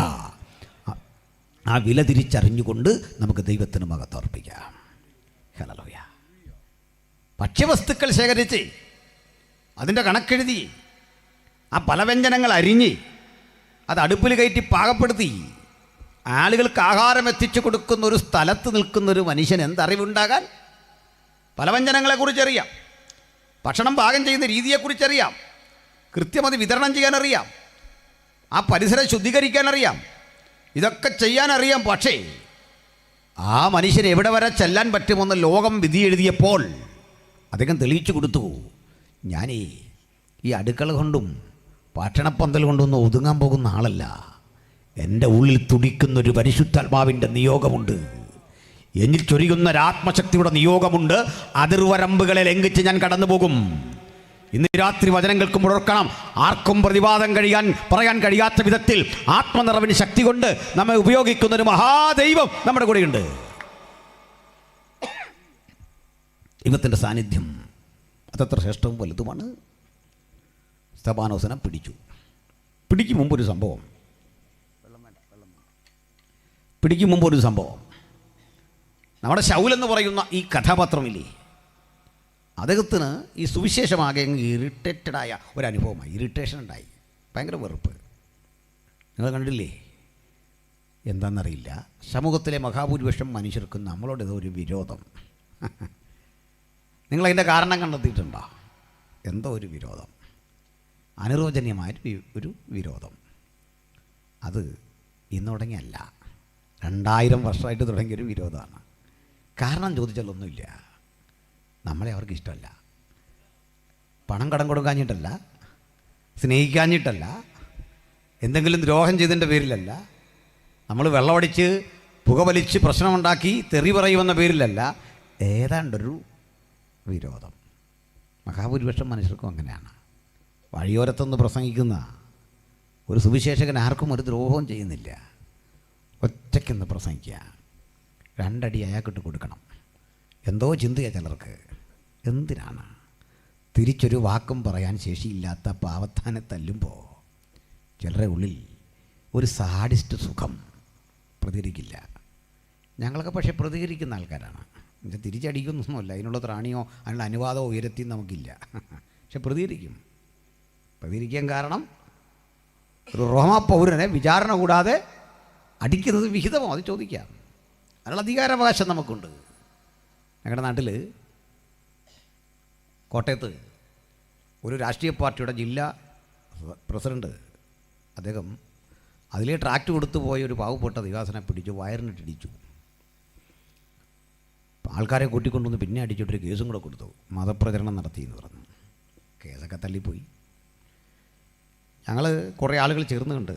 ആ വില തിരിച്ചറിഞ്ഞുകൊണ്ട് നമുക്ക് ദൈവത്തിന് മഹത്വമർപ്പിക്കാം. ഹല്ലേലൂയ. ഭക്ഷ്യവസ്തുക്കൾ ശേഖരിച്ച് അതിൻ്റെ കണക്കെഴുതി, ആ പലവ്യഞ്ജനങ്ങൾ അരിഞ്ഞ് അത് അടുപ്പിൽ കയറ്റി പാകപ്പെടുത്തി ആളുകൾക്ക് ആഹാരം എത്തിച്ചു കൊടുക്കുന്ന ഒരു സ്ഥലത്ത് നിൽക്കുന്നൊരു മനുഷ്യൻ എന്തറിവുണ്ടാകാൻ? പലവ്യഞ്ജനങ്ങളെക്കുറിച്ചറിയാം, ഭക്ഷണം പാകം ചെയ്യുന്ന രീതിയെക്കുറിച്ചറിയാം, കൃത്യമത് വിതരണം ചെയ്യാനറിയാം, ആ പരിസരം ശുദ്ധീകരിക്കാനറിയാം, ഇതൊക്കെ ചെയ്യാനറിയാം. പക്ഷേ ആ മനുഷ്യന് എവിടെ വരെ ചെല്ലാൻ പറ്റുമെന്ന് ലോകം വിധി എഴുതിയപ്പോൾ അദ്ദേഹം തെളിയിച്ചു കൊടുത്തു, ഞാനേ ഈ അടുക്കള കൊണ്ടും ഭക്ഷണപ്പന്തൽ കൊണ്ടൊന്നും ഒതുങ്ങാൻ പോകുന്ന ആളല്ല. എൻ്റെ ഉള്ളിൽ തുടിക്കുന്നൊരു പരിശുദ്ധാത്മാവിൻ്റെ നിയോഗമുണ്ട്, എന്നിൽ ചൊരിയുന്നൊരാത്മശക്തിയുടെ നിയോഗമുണ്ട്. അതിർവരമ്പുകളെ ലംഘിച്ച് ഞാൻ കടന്നു പോകും. ഇന്ന് രാത്രി വചനം കേൾക്കുമ്പോൾ ഓർക്കണം, ആർക്കും പ്രതിവാദം പറയാൻ കഴിയാത്ത വിധത്തിൽ ആത്മനിറവിന് ശക്തി കൊണ്ട് നമ്മെ ഉപയോഗിക്കുന്നൊരു മഹാദൈവം നമ്മുടെ കൂടെയുണ്ട്. ദൈവത്തിൻ്റെ സാന്നിധ്യം അതത്ര ശ്രേഷ്ഠവും വലുതുമാണ്. സ്തെഫാനോസിനെ പിടിക്കും മുമ്പൊരു സംഭവം. പിടിക്കും മുമ്പ് ഒരു സംഭവം. നമ്മുടെ ശൗലെന്ന് പറയുന്ന ഈ കഥാപാത്രമില്ലേ, അദ്ദേഹത്തിന് ഈ സുവിശേഷമാകെ അങ്ങ് ഇറിറ്റേറ്റഡായ ഒരനുഭവമായി, ഇറിറ്റേഷൻ ഉണ്ടായി, ഭയങ്കര വെറുപ്പ്. നിങ്ങൾ കണ്ടില്ലേ? എന്താണെന്നറിയില്ല, സമൂഹത്തിലെ മഹാഭൂരിപക്ഷം മനുഷ്യർക്കും നമ്മളോട് ഏതോ ഒരു വിരോധം. നിങ്ങളതിൻ്റെ കാരണം കണ്ടെത്തിയിട്ടുണ്ടോ? എന്തോ ഒരു വിരോധം, അനിർവചനീയമായ ഒരു വിരോധം. അത് ഇന്ന് തുടങ്ങിയല്ല, 2000 വർഷമായിട്ട് തുടങ്ങിയൊരു വിരോധമാണ്. കാരണം ചോദിച്ചാലൊന്നുമില്ല, നമ്മളെ അവർക്ക് ഇഷ്ടമല്ല. പണം കടം കൊടുക്കാഞ്ഞിട്ടല്ല, സ്നേഹിക്കാഞ്ഞിട്ടല്ല, എന്തെങ്കിലും ദ്രോഹം ചെയ്തതിൻ്റെ പേരിലല്ല, നമ്മൾ വെള്ളമടിച്ച് പുകവലിച്ച് പ്രശ്നമുണ്ടാക്കി തെറി പറയുമെന്ന പേരിലല്ല, ഏതാണ്ടൊരു വിരോധം. മഹാഭൂരിപക്ഷം മനുഷ്യർക്കും അങ്ങനെയാണ്. വഴിയോരത്തൊന്ന് പ്രസംഗിക്കുന്ന ഒരു സുവിശേഷകൻ ആർക്കും ഒരു ദ്രോഹവും ചെയ്യുന്നില്ല. ഒറ്റയ്ക്കൊന്ന് പ്രസംഗിക്കുക, 2 അടി അയാൾക്കിട്ട് കൊടുക്കണം. എന്തോ ചിന്തയാണ് ചിലർക്ക്. എന്തിനാണ്? തിരിച്ചൊരു വാക്കും പറയാൻ ശേഷിയില്ലാത്ത പാവത്താനെ തല്ലുമ്പോൾ ചിലരുടെ ഉള്ളിൽ ഒരു സാഡിസ്റ്റ് സുഖം. പ്രതികരിക്കില്ല. ഞങ്ങളൊക്കെ പക്ഷേ പ്രതികരിക്കുന്ന ആൾക്കാരാണ്. ഇത് തിരിച്ചടിക്കുന്നൊന്നുമല്ല, അതിനുള്ള ത്രാണിയോ അതിനുള്ള അനുവാദമോ ഉയരത്തി നമുക്കില്ല. പക്ഷെ പ്രതികരിക്കും. പ്രതികരിക്കാൻ കാരണം ഒരു റോമാ പൗരനെ വിചാരണ കൂടാതെ അടിക്കുന്നത് വിഹിതമോ അത് ചോദിക്കാം. അതിനുള്ള അധികാരാവകാശം നമുക്കുണ്ട്. ഞങ്ങളുടെ നാട്ടിൽ കോട്ടയത്ത് ഒരു രാഷ്ട്രീയ പാർട്ടിയുടെ ജില്ലാ പ്രസിഡൻറ്റ്, അദ്ദേഹം അതിലെ ട്രാക്ട് കൊടുത്തു പോയ ഒരു പാവപ്പെട്ട ദിവാസനെ പിടിച്ചു വയറിനിട്ടിടിച്ചു. ആൾക്കാരെ കൂട്ടിക്കൊണ്ടുവന്ന് പിന്നെ അടിച്ചിട്ടൊരു കേസും കൂടെ കൊടുത്തു, മതപ്രചരണം നടത്തിയെന്ന് പറഞ്ഞു. കേസൊക്കെ തള്ളിപ്പോയി. ഞങ്ങൾ കുറേ ആളുകൾ ചേർന്നുകൊണ്ട്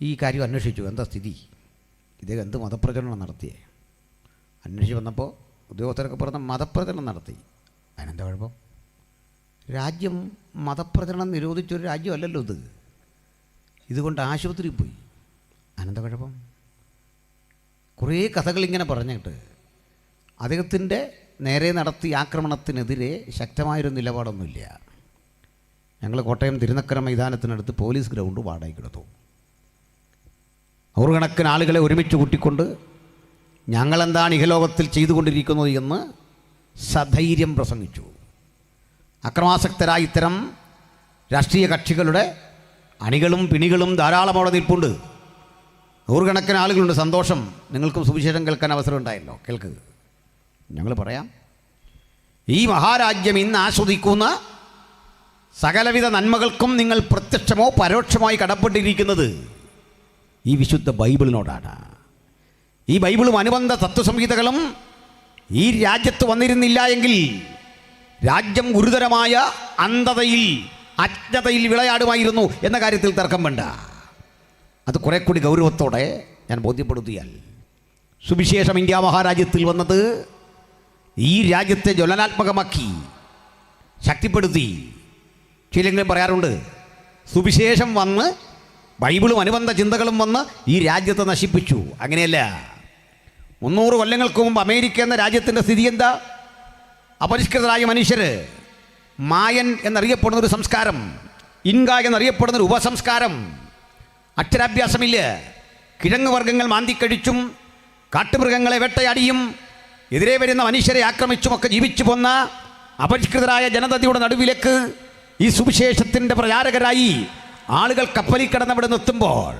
ഈ കാര്യം അന്വേഷിച്ചു, എന്താ സ്ഥിതി, ഇദ്ദേഹം എന്ത് മതപ്രചരണം നടത്തിയേ. അന്വേഷിച്ച് വന്നപ്പോൾ ഉദ്യോഗസ്ഥരൊക്കെ പറഞ്ഞ മതപ്രചരണം നടത്തി. അതിനെന്താ കുഴപ്പം? രാജ്യം മതപ്രചരണം നിരോധിച്ചൊരു രാജ്യമല്ലല്ലോ ഇത്. ഇതുകൊണ്ട് ആശുപത്രിയിൽ പോയി. അതിനെന്താ കുഴപ്പം? കുറേ കഥകളിങ്ങനെ പറഞ്ഞിട്ട് അദ്ദേഹത്തിൻ്റെ നേരെ നടത്തിയ ആക്രമണത്തിനെതിരെ ശക്തമായൊരു നിലപാടൊന്നുമില്ല. ഞങ്ങൾ കോട്ടയം തിരുനക്കര മൈതാനത്തിനടുത്ത് പോലീസ് ഗ്രൗണ്ട് വാടകയ്ക്കെടുത്തു. 100 കണക്കിന് ആളുകളെ ഒരുമിച്ച് കൂട്ടിക്കൊണ്ട് ഞങ്ങളെന്താണ് ഇഹലോകത്തിൽ ചെയ്തുകൊണ്ടിരിക്കുന്നത് എന്ന് സധൈര്യം പ്രസംഗിച്ചു. അക്രമാസക്തരായ ഇത്തരം രാഷ്ട്രീയ കക്ഷികളുടെ അണികളും പിണികളും ധാരാളം അവിടെ നിൽപ്പുണ്ട്. 100 കണക്കിന് ആളുകളുണ്ട്. സന്തോഷം, നിങ്ങൾക്കും സുവിശേഷം കേൾക്കാൻ അവസരം ഉണ്ടായല്ലോ, കേൾക്ക്. ഞങ്ങൾ പറയാം, ഈ മഹാരാജ്യം ഇന്ന് ആസ്വദിക്കുന്ന സകലവിധ നന്മകൾക്കും നിങ്ങൾ പ്രത്യക്ഷമോ പരോക്ഷമായി കടപ്പെട്ടിരിക്കുന്നത് ഈ വിശുദ്ധ ബൈബിളിനോടാണ്. ഈ ബൈബിളും അനുബന്ധ തത്വസംഹിതകളും ഈ രാജ്യത്ത് വന്നിരുന്നില്ല എങ്കിൽ രാജ്യം ഗുരുതരമായ അന്ധതയിൽ അജ്ഞതയിൽ വിളയാടുമായിരുന്നു എന്ന കാര്യത്തിൽ തർക്കം വേണ്ട. അത് കുറെ കൂടി ഗൗരവത്തോടെ ഞാൻ ബോധ്യപ്പെടുത്തിയാൽ, സുവിശേഷം ഇന്ത്യ മഹാരാജ്യത്തിൽ വന്നത് ഈ രാജ്യത്തെ ജ്വലനാത്മകമാക്കി ശക്തിപ്പെടുത്തി. ചിലെങ്കിലും പറയാറുണ്ട്, സുവിശേഷം വന്ന് ബൈബിളും അനുബന്ധ ചിന്തകളും വന്ന് ഈ രാജ്യത്തെ നശിപ്പിച്ചു. അങ്ങനെയല്ല. 300 കൊല്ലങ്ങൾക്ക് മുമ്പ് അമേരിക്ക എന്ന രാജ്യത്തിൻ്റെ സ്ഥിതി എന്താ? അപരിഷ്കൃതരായ മനുഷ്യർ, മായൻ എന്നറിയപ്പെടുന്നൊരു സംസ്കാരം, ഇൻക എന്നറിയപ്പെടുന്നൊരു ഉപസംസ്കാരം, അക്ഷരാഭ്യാസമില്ല, കിഴങ്ങ് വർഗ്ഗങ്ങൾ മാന്തിക്കഴിച്ചും കാട്ടുമൃഗങ്ങളെ വേട്ടയാടിയും എതിരെ വരുന്ന മനുഷ്യരെ ആക്രമിച്ചുമൊക്കെ ജീവിച്ചു പോന്ന അപരിഷ്കൃതരായ ജനതയുടെ നടുവിലേക്ക് ഈ സുവിശേഷത്തിൻ്റെ പ്രചാരകരായി ആളുകൾ കപ്പലിൽ കിടന്നവിടെ നിർത്തുമ്പോൾ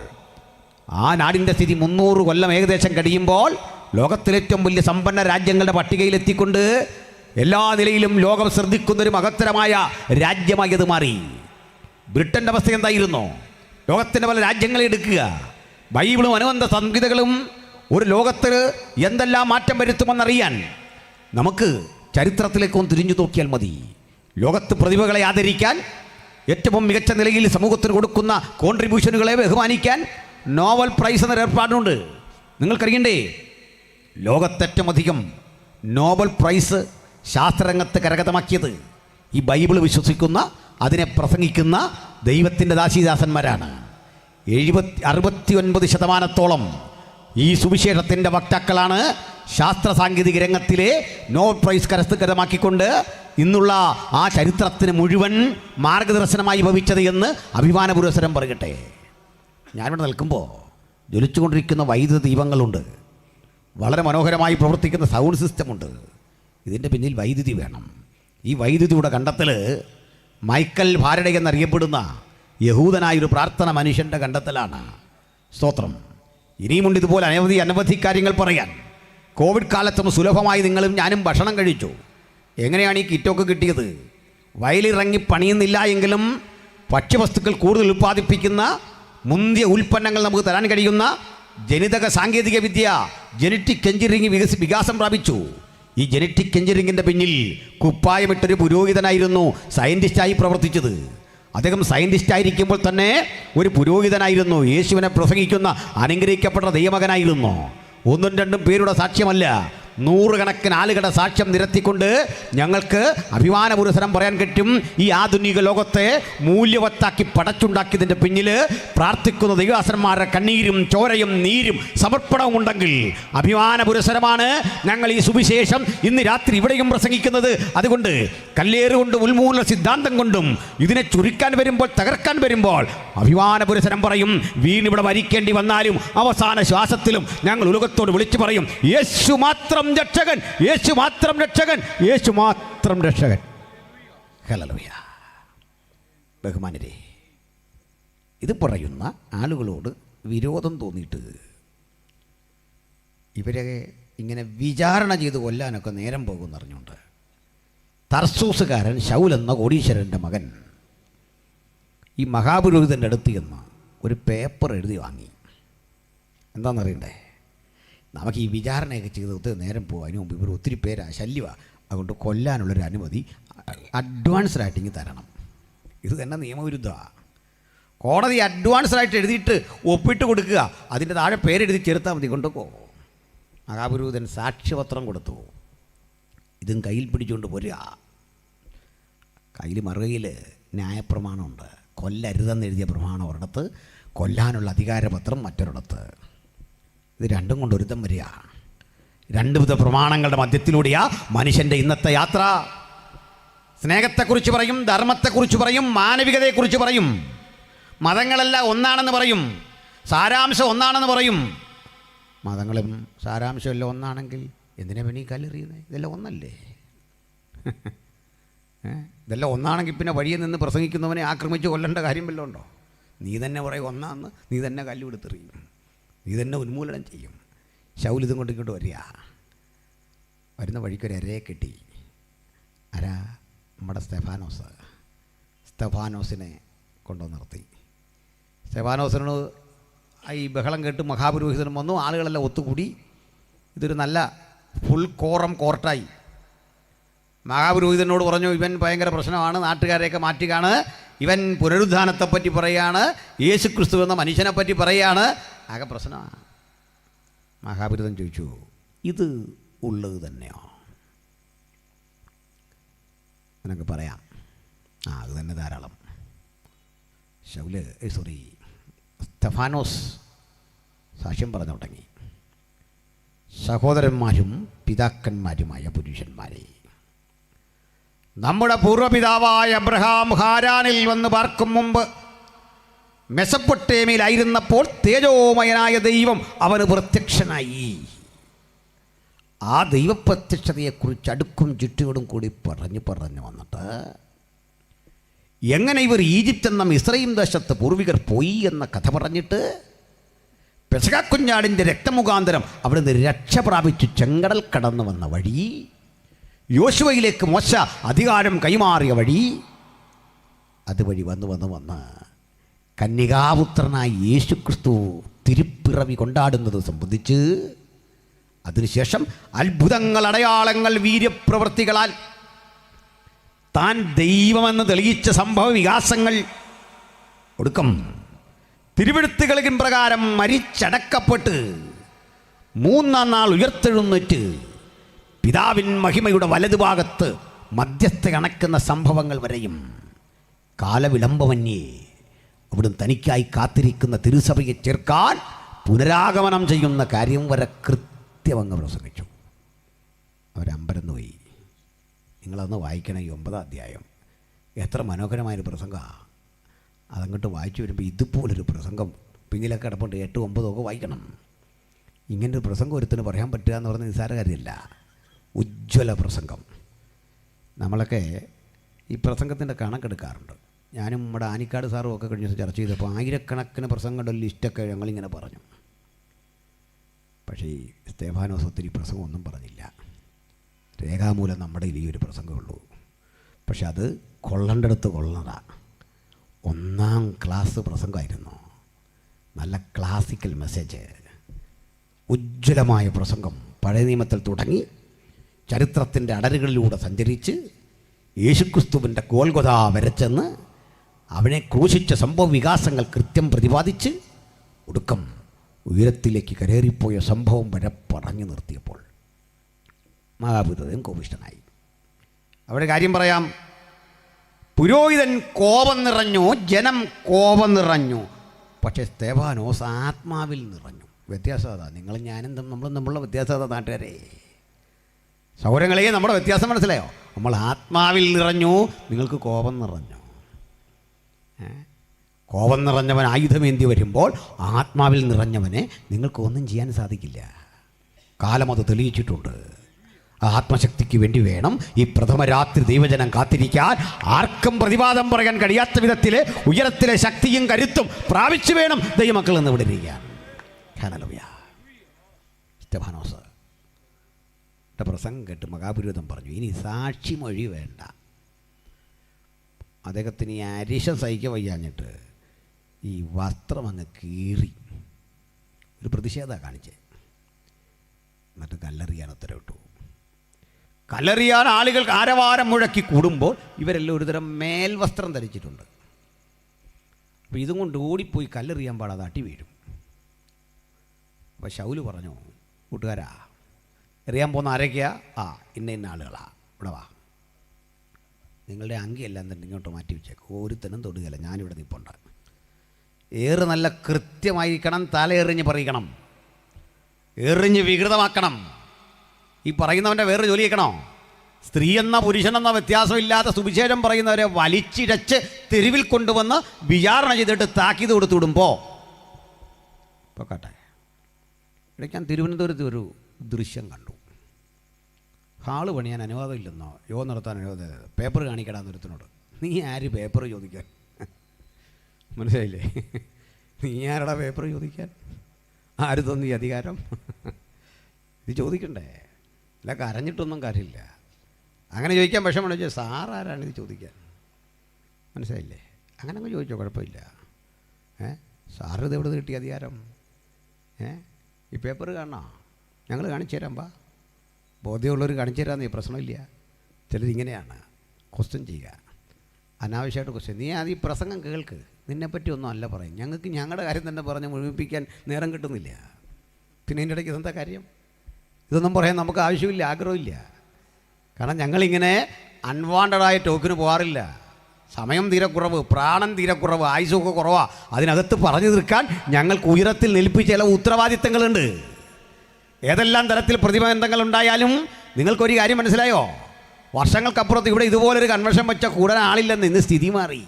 ആ നാടിൻ്റെ സ്ഥിതി 300 കൊല്ലം ഏകദേശം കഴിയുമ്പോൾ ലോകത്തിലേറ്റവും വലിയ സമ്പന്ന രാജ്യങ്ങളുടെ പട്ടികയിലെത്തിക്കൊണ്ട് എല്ലാ നിലയിലും ലോകം ശ്രദ്ധിക്കുന്നൊരു മഹത്തരമായ രാജ്യമായി അത് മാറി. ബ്രിട്ടൻ്റെ അവസ്ഥ എന്തായിരുന്നു? ലോകത്തിൻ്റെ പല രാജ്യങ്ങളെ എടുക്കുക, ബൈബിളും അനുബന്ധ സംഹിതകളും ഒരു ലോകത്തിൽ എന്തെല്ലാം മാറ്റം വരുത്തുമെന്നറിയാൻ നമുക്ക് ചരിത്രത്തിലേക്കൊന്ന് തിരിഞ്ഞു നോക്കിയാൽ മതി. ലോകത്ത് പ്രതിഭകളെ ആദരിക്കാൻ, ഏറ്റവും മികച്ച നിലയിൽ സമൂഹത്തിന് കൊടുക്കുന്ന കോൺട്രിബ്യൂഷനുകളെ ബഹുമാനിക്കാൻ നോബൽ പ്രൈസ് എന്നൊരു ഏർപ്പാടുണ്ട്. നിങ്ങൾക്കറിയണ്ടേ, ലോകത്തേറ്റവും അധികം നോബൽ പ്രൈസ് ശാസ്ത്രരംഗത്ത് കരഗതമാക്കിയത് ഈ ബൈബിൾ വിശ്വസിക്കുന്ന, അതിനെ പ്രസംഗിക്കുന്ന ദൈവത്തിൻ്റെ ദാസീദാസന്മാരാണ്. 69% ഈ സുവിശേഷത്തിൻ്റെ വക്താക്കളാണ് ശാസ്ത്ര സാങ്കേതിക രംഗത്തിലെ നോബൽ പ്രൈസ് കരസ്ഥമാക്കിക്കൊണ്ട് ഇന്നുള്ള ആ ചരിത്രത്തിന് മുഴുവൻ മാർഗദർശനമായി ഭവിച്ചത് എന്ന് അഭിമാന പുരസ്സരം പറയട്ടെ. ഞാനിവിടെ നിൽക്കുമ്പോൾ ജ്വലിച്ചുകൊണ്ടിരിക്കുന്ന വൈദ്യുത ദീപങ്ങളുണ്ട്, വളരെ മനോഹരമായി പ്രവർത്തിക്കുന്ന സൗണ്ട് സിസ്റ്റമുണ്ട്. ഇതിൻ്റെ പിന്നിൽ വൈദ്യുതി വേണം. ഈ വൈദ്യുതിയുടെ കണ്ടെത്തൽ മൈക്കൽ ഫാരഡേ എന്നറിയപ്പെടുന്ന യഹൂദനായൊരു പ്രാർത്ഥന മനുഷ്യൻ്റെ കണ്ടെത്തലാണ്. സ്തോത്രം. ഇനിയുമുണ്ട് ഇതുപോലെ അനവധി കാര്യങ്ങൾ പറയാൻ. കോവിഡ് കാലത്തും സുലഭമായി നിങ്ങളും ഞാനും ഭക്ഷണം കഴിച്ചു. എങ്ങനെയാണ് ഈ കിറ്റൊക്കെ കിട്ടിയത്? വയലിറങ്ങി പണിയുന്നില്ല എങ്കിലും ഭക്ഷ്യവസ്തുക്കൾ കൂടുതൽ ഉൽപ്പാദിപ്പിക്കുന്ന മുന്തിയ ഉൽപ്പന്നങ്ങൾ നമുക്ക് തരാൻ കഴിയുന്ന ജനിതക സാങ്കേതിക വിദ്യ, ജനറ്റിക് എഞ്ചിനീയറിംഗ് വികാസം പ്രാപിച്ചു. ഈ ജനറ്റിക് എഞ്ചിനീയറിംഗിൻ്റെ പിന്നിൽ കുപ്പായമിട്ടൊരു പുരോഹിതനായിരുന്നു സയൻറ്റിസ്റ്റായി പ്രവർത്തിച്ചത്. അദ്ദേഹം സയൻറ്റിസ്റ്റായിരിക്കുമ്പോൾ തന്നെ ഒരു പുരോഹിതനായിരുന്നു. യേശുവിനെ പ്രസംഗിക്കുന്ന അനുഗ്രഹിക്കപ്പെട്ട ദൈവമകനായിരുന്നു. ഒന്നും രണ്ടും പേരുടെ സാക്ഷ്യമല്ല, നൂറുകണക്കിന് ആളുകളുടെ സാക്ഷ്യം നിരത്തിക്കൊണ്ട് ഞങ്ങൾക്ക് അഭിമാന പുരസരം പറയാൻ പറ്റും. ഈ ആധുനിക ലോകത്തെ മൂല്യവത്താക്കി പടച്ചുണ്ടാക്കിയതിൻ്റെ പിന്നിൽ പ്രാർത്ഥിക്കുന്ന ദൈവദാസന്മാരുടെ കണ്ണീരും ചോരയും നീരും സമർപ്പണവും ഉണ്ടെങ്കിൽ അഭിമാന പുരസരമാണ് ഞങ്ങൾ ഈ സുവിശേഷം ഇന്ന് രാത്രി ഇവിടെയും പ്രസംഗിക്കുന്നത്. അതുകൊണ്ട് കല്ലേറുകൊണ്ടും ഉന്മൂലന സിദ്ധാന്തം കൊണ്ടും ഇതിനെ ചുരുക്കാൻ വരുമ്പോൾ, തകർക്കാൻ വരുമ്പോൾ അഭിമാന പുരസരം പറയും. വീണിവിടെ മരിക്കേണ്ടി വന്നാലും അവസാന ശ്വാസത്തിലും ഞങ്ങൾ ഉലകത്തോട് വിളിച്ചു പറയും, യേശു മാത്രം രക്ഷകൻ, യേശു മാത്രം രക്ഷകൻ, യേശു മാത്രം രക്ഷകൻ. ഹല്ലേലൂയ. ബഹുമാനരെ, ഇത് പറയുന്ന ആളുകളോട് വിരോധം തോന്നിയിട്ട് ഇവരെ ഇങ്ങനെ വിചാരണ ചെയ്ത് കൊല്ലാനൊക്കെ നേരം പോകുമെന്ന് അറിഞ്ഞുകൊണ്ട് തർസൂസുകാരൻ ശൗൽ എന്ന കോടീശ്വരൻ്റെ മകൻ ഈ മഹാപുരോഹിതൻ്റെ അടുത്ത് ചെന്ന് ഒരു പേപ്പർ എഴുതി വാങ്ങി. എന്താണെന്നറിയണ്ടേ? നമുക്ക് ഈ വിചാരണയൊക്കെ ചെയ്ത് ഒത്തിരി നേരം പോകും. അതിന് മുമ്പ് ഇവർ ഒത്തിരി പേരാ ശല്യമാണ്. അതുകൊണ്ട് കൊല്ലാനുള്ളൊരു അനുമതി അഡ്വാൻസ്ഡായിട്ട് ഇങ്ങ് തരണം. ഇത് തന്നെ നിയമവിരുദ്ധമാണ്. കോടതി അഡ്വാൻസ്ഡായിട്ട് എഴുതിയിട്ട് ഒപ്പിട്ട് കൊടുക്കുക, അതിൻ്റെ താഴെ പേരെഴുതി ചേർത്താൽ മതി, കൊണ്ടുപോകും. മഹാപുരോഹിതൻ സാക്ഷ്യപത്രം കൊടുത്തു. ഇതും കയ്യിൽ പിടിച്ചുകൊണ്ട് പോരുക. കയ്യിൽ മറുകയിൽ ന്യായപ്രമാണമുണ്ട്. കൊല്ലരുതെന്ന് എഴുതിയ പ്രമാണം ഒരിടത്ത്, കൊല്ലാനുള്ള അധികാരപത്രം മറ്റൊരിടത്ത്. ഇത് രണ്ടും കൊണ്ട് ഒരുത്തം വരിക. രണ്ടുവിധ പ്രമാണങ്ങളുടെ മധ്യത്തിലൂടെയാ മനുഷ്യൻ്റെ ഇന്നത്തെ യാത്ര. സ്നേഹത്തെക്കുറിച്ച് പറയും, ധർമ്മത്തെക്കുറിച്ച് പറയും, മാനവികതയെക്കുറിച്ച് പറയും. മതങ്ങളെല്ലാം ഒന്നാണെന്ന് പറയും, സാരാംശം ഒന്നാണെന്ന് പറയും. മതങ്ങളും സാരാംശമെല്ലാം ഒന്നാണെങ്കിൽ എന്തിനാ പിന്നെ ഈ കല്ലെറിയുന്നത്? ഇതെല്ലാം ഒന്നല്ലേ? ഇതെല്ലാം ഒന്നാണെങ്കിൽ പിന്നെ വഴിയെ നിന്ന് പ്രസംഗിക്കുന്നവനെ ആക്രമിച്ച് കൊല്ലേണ്ട കാര്യം വല്ലതും ഉണ്ടോ? നീ തന്നെ പറയും ഒന്നാന്ന്, നീ തന്നെ കല്ലുകൊടുത്തെറിയും, നീ തന്നെ ഉന്മൂലനം ചെയ്യും. ശൗൽ ഇതും കൊണ്ട് ഇങ്ങോട്ട് വരിക. വരുന്ന വഴിക്കൊരു അരയെ കെട്ടി. ആരാ? നമ്മുടെ സ്തെഫാനോസിനെ കൊണ്ടുവന്ന് നിർത്തി. സ്തെഫാനോസിനോട് ഈ ബഹളം കേട്ട് മഹാപുരോഹിതനും വന്നു. ആളുകളെല്ലാം ഒത്തുകൂടി. ഇതൊരു നല്ല ഫുൾ കോർട്ടായി. മഹാപുരോഹിതനോട് പറഞ്ഞു, ഇവൻ ഭയങ്കര പ്രശ്നമാണ്, നാട്ടുകാരെയൊക്കെ മാറ്റുകയാണ്, ഇവൻ പുനരുദ്ധാനത്തെപ്പറ്റി പറയുകയാണ്, യേശുക്രിസ്തു എന്ന മനുഷ്യനെപ്പറ്റി പറയുകയാണ്, ആകെ പ്രശ്നമാണ്. മഹാപുരോഹിതൻ ചോദിച്ചു, ഇത് ഉള്ളത് തന്നെയോ? എന്നൊക്കെ പറയാം. അത് തന്നെ ധാരാളം. സ്തെഫാനോസ് സാക്ഷ്യം പറഞ്ഞു തുടങ്ങി. സഹോദരന്മാരും പിതാക്കന്മാരുമായ പുരുഷന്മാരെ, നമ്മുടെ പൂർവ്വപിതാവായ അബ്രഹാം ഹാരാനിൽ വന്ന് പാർക്കും മുമ്പ് മെസപ്പൊട്ടേമിയിലായിരുന്നപ്പോൾ തേജോമയനായ ദൈവം അവന് പ്രത്യക്ഷനായി. ആ ദൈവപ്രത്യക്ഷതയെക്കുറിച്ച് അടുക്കും ചുറ്റുകളും കൂടി പറഞ്ഞു വന്നിട്ട് എങ്ങനെ ഇവർ ഈജിപ്റ്റ് എന്ന മിസ്രയീം ദേശത്ത് പൂർവികർ പോയി എന്ന കഥ പറഞ്ഞിട്ട് പെസഹക്കുഞ്ഞാടിൻ്റെ രക്തമുഖാന്തരം അവിടുന്ന് രക്ഷ പ്രാപിച്ചു ചെങ്കടൽ കടന്നു വന്ന വഴി, യോശുവയിലേക്ക് മോശ അധികാരം കൈമാറിയ വഴി, അതുവഴി വന്ന് കന്യകാപുത്രനായി യേശുക്രിസ്തു തിരുപ്പിറവി കൊണ്ടാടുന്നത് സംബന്ധിച്ച്, അതിനുശേഷം അത്ഭുതങ്ങൾ, അടയാളങ്ങൾ, വീര്യപ്രവൃത്തികളാൽ താൻ ദൈവമെന്ന് തെളിയിച്ച സംഭവ വികാസങ്ങൾ, ഒടുക്കം തിരുവെഴുത്തുകളിൻ പ്രകാരം മരിച്ചടക്കപ്പെട്ട് മൂന്നാം നാൾ ഉയർത്തെഴുന്നേറ്റ് പിതാവിൻ മഹിമയുടെ വലതുഭാഗത്ത് മധ്യസ്ഥ അണക്കുന്ന സംഭവങ്ങൾ വരെയും കാലവിളംബമന്യേ അവിടുന്ന് തനിക്കായി കാത്തിരിക്കുന്ന തിരുസഭയെ ചേർക്കാൻ പുനരാഗമനം ചെയ്യുന്ന കാര്യം വരെ കൃത്യമങ്ങ് പ്രസംഗിച്ചു. അവരമ്പരന്ന് പോയി. നിങ്ങളതൊന്ന് വായിക്കണം. ഈ 9-ാം അധ്യായം എത്ര മനോഹരമായൊരു പ്രസംഗമാണ്. അതങ്ങോട്ട് വായിച്ചു വരുമ്പോൾ ഇതുപോലൊരു പ്രസംഗം പിന്നിലൊക്കെ കിടപ്പുണ്ട്, 8, 9 ഒക്കെ വായിക്കണം. ഇങ്ങനൊരു പ്രസംഗം ഒരുത്തിന് പറയാൻ പറ്റുക എന്ന് പറഞ്ഞാൽ നിസ്സാര കാര്യമല്ല. ഉജ്ജ്വല പ്രസംഗം. നമ്മളൊക്കെ ഈ പ്രസംഗത്തിൻ്റെ കണക്കെടുക്കാറുണ്ട്. ഞാനും നമ്മുടെ ആനിക്കാട് സാറും ഒക്കെ കഴിഞ്ഞ ദിവസം ചർച്ച ചെയ്തപ്പോൾ ആയിരക്കണക്കിന് പ്രസംഗങ്ങളുടെ ലിസ്റ്റൊക്കെ ഞങ്ങളിങ്ങനെ പറഞ്ഞു. പക്ഷേ ഈ സ്തേഫാനോസ് ഒത്തിരി പ്രസംഗമൊന്നും പറഞ്ഞില്ല. രേഖാമൂലം നമ്മുടെ ഈ ഒരു പ്രസംഗമുള്ളൂ. പക്ഷെ അത് കൊള്ളേണ്ടടുത്ത് കൊള്ളണതാണ്. 1ാം ക്ലാസ് പ്രസംഗമായിരുന്നു. നല്ല ക്ലാസിക്കൽ മെസ്സേജ്, ഉജ്ജ്വലമായ പ്രസംഗം. പഴയ നിയമത്തിൽ തുടങ്ങി ചരിത്രത്തിൻ്റെ അടരുകളിലൂടെ സഞ്ചരിച്ച് യേശുക്രിസ്തുവിൻ്റെ ഗോൽഗൊഥ വരച്ചെന്ന് അവനെ ക്രൂശിച്ച സംഭവ വികാസങ്ങൾ കൃത്യം പ്രതിപാദിച്ച് ഒടുക്കം ഉയരത്തിലേക്ക് കരേറിപ്പോയ സംഭവം വരെ പറഞ്ഞു നിർത്തിയപ്പോൾ മഹാപുരോഹിതൻ കോപിഷ്ഠനായി. അവിടെ കാര്യം പറയാം. പുരോഹിതൻ കോപം നിറഞ്ഞു, ജനം കോപം നിറഞ്ഞു. പക്ഷേ സ്തേഫാനോസ് ആത്മാവിൽ നിറഞ്ഞു. വ്യത്യാസം അതാ. നിങ്ങളും ഞാനും നമ്മളും തമ്മിലുള്ള വ്യത്യാസം അതാ നാട്ടുകാരെ. സൗരങ്ങളെ നമ്മുടെ വ്യത്യാസം മനസ്സിലായോ? നമ്മൾ ആത്മാവിൽ നിറഞ്ഞു, നിങ്ങൾക്ക് കോപം നിറഞ്ഞു. കോപം നിറഞ്ഞവൻ ആയുധമേന്തി വരുമ്പോൾ ആത്മാവിൽ നിറഞ്ഞവനെ നിങ്ങൾക്കൊന്നും ചെയ്യാൻ സാധിക്കില്ല. കാലം അത് തെളിയിച്ചിട്ടുണ്ട്. ആത്മശക്തിക്ക് വേണ്ടി വേണം ഈ പ്രഥമ രാത്രി ദൈവജനം കാത്തിരിക്കാൻ. ആർക്കും പ്രതിവാദം പറയാൻ കഴിയാത്ത വിധത്തിൽ ഉയരത്തിലെ ശക്തിയും കരുത്തും പ്രാപിച്ചു വേണം ദൈവമക്കൾ എന്ന് ഇവിടെ ഇരിക്കാൻ. ഹല്ലേലൂയ. സ്തേഫാനോസ് പ്രസംഗം കേട്ട് മഹാപുരോഹിതൻ പറഞ്ഞു, ഇനി സാക്ഷിമൊഴി വേണ്ട. അദ്ദേഹത്തിന് ഈ അരിശം സഹിക്കാൻ വയ്യാഞ്ഞിട്ട് ഈ വസ്ത്രം അങ്ങ് കീറി ഒരു പ്രതിഷേധമാണ് കാണിച്ചത്. എന്നിട്ട് കല്ലെറിയാൻ ഉത്തരവിട്ടു. കല്ലെറിയാൻ ആളുകൾ ആരവാരം മുഴക്കി കൂടുമ്പോൾ ഇവരെല്ലാം ഒരുതരം മേൽവസ്ത്രം ധരിച്ചിട്ടുണ്ട്. അപ്പോൾ ഇതും കൊണ്ട് ഓടിപ്പോയി കല്ലെറിയാൻ പാടാതെ അടി വീഴും. അപ്പോൾ ശൗല് പറഞ്ഞു, കൂട്ടുകാരാ, എറിയാൻ പോകുന്ന ആരൊക്കെയാ? ഇന്ന ആളുകളാ, ഇവിടെ വാ. നിങ്ങളുടെ അങ്കിയെല്ലാം തന്നെ ഇങ്ങോട്ട് മാറ്റി വെച്ചേക്കും. ഒരുത്തനും തൊടുകയില്ല, ഞാനിവിടെ നിൽപ്പുണ്ട്. ഏറ് നല്ല കൃത്യമായിരിക്കണം, തല എറിഞ്ഞ് പറിയിക്കണം, എറിഞ്ഞ് വികൃതമാക്കണം. ഈ പറയുന്നവൻ്റെ വേറെ ജോലി കേൾക്കണോ? സ്ത്രീ എന്ന പുരുഷനെന്ന വ്യത്യാസമില്ലാത്ത സുവിശേഷം പറയുന്നവരെ വലിച്ചിഴച്ച് തെരുവിൽ കൊണ്ടുവന്ന് വിചാരണ ചെയ്തിട്ട് താക്കീത് കൊടുത്തു വിടുമ്പോൾ പോക്കട്ടെ. ഇടയ്ക്ക് ഞാൻ തിരുവനന്തപുരത്ത് ഒരു ദൃശ്യം കണ്ടു. ഹാള് പണിയാൻ അനുവാദമില്ലെന്നോ യോഗം നടത്താൻ അനുവാദം, പേപ്പർ കാണിക്കടാന്നൊരുത്തിനോട്. നീ ആര് പേപ്പർ ചോദിക്കാൻ? മനസ്സിലായില്ലേ? നീ ആരുടെ പേപ്പർ ചോദിക്കാൻ? ആര് തന്നു ഈ അധികാരം? ഇത് ചോദിക്കണ്ടേ? അല്ല, കരഞ്ഞിട്ടൊന്നും കാര്യമില്ല. അങ്ങനെ ചോദിക്കാൻ വിഷമമാണ്. ചോദിച്ചാൽ സാറാരാണ് ഇത് ചോദിക്കാൻ? മനസ്സിലായില്ലേ? അങ്ങനെ അങ്ങ് ചോദിച്ചോ, കുഴപ്പമില്ല. സാറ് ഇത് എവിടെ കിട്ടിയ അധികാരം? ഈ പേപ്പർ കാണണോ? ഞങ്ങൾ കാണിച്ചു തരാം, വാ. ബോധ്യമുള്ളവർ കാണിച്ചു തരാമെന്ന് ഈ പ്രശ്നമില്ല. ചിലരിങ്ങനെയാണ് ക്വസ്റ്റ്യൻ ചെയ്യുക, അനാവശ്യമായിട്ട് ക്വസ്റ്റ്യൻ. നീ അത് ഈ പ്രസംഗം കേൾക്ക്, നിന്നെപ്പറ്റി ഒന്നും അല്ല പറയും. ഞങ്ങൾക്ക് ഞങ്ങളുടെ കാര്യം തന്നെ പറഞ്ഞ് മുഴുമിപ്പിക്കാൻ നേരം കിട്ടുന്നില്ല. പിന്നെ ഇതിൻ്റെ ഇടയ്ക്ക് ഇതെന്താ കാര്യം? ഇതൊന്നും പറയാൻ നമുക്ക് ആവശ്യമില്ല, ആഗ്രഹമില്ല. കാരണം ഞങ്ങളിങ്ങനെ അൺവാണ്ടഡായ ടോക്കിന് പോകാറില്ല. സമയം തീരെ കുറവ്, പ്രാണൻ തീരെ കുറവ്, ആയുസൊക്കെ കുറവാണ്. അതിനകത്ത് പറഞ്ഞു തീർക്കാൻ ഞങ്ങൾക്ക് ഉയരത്തിൽ നിൽപ്പിച്ച ചില ഉത്തരവാദിത്തങ്ങളുണ്ട്. ഏതെല്ലാം തരത്തിൽ പ്രതിബന്ധങ്ങളുണ്ടായാലും നിങ്ങൾക്കൊരു കാര്യം മനസ്സിലായോ? വർഷങ്ങൾക്കപ്പുറത്ത് ഇവിടെ ഇതുപോലൊരു കൺവെൻഷൻ വെച്ച കൂടാൻ ആളില്ലെന്ന് ഇന്ന് സ്ഥിതി മാറി.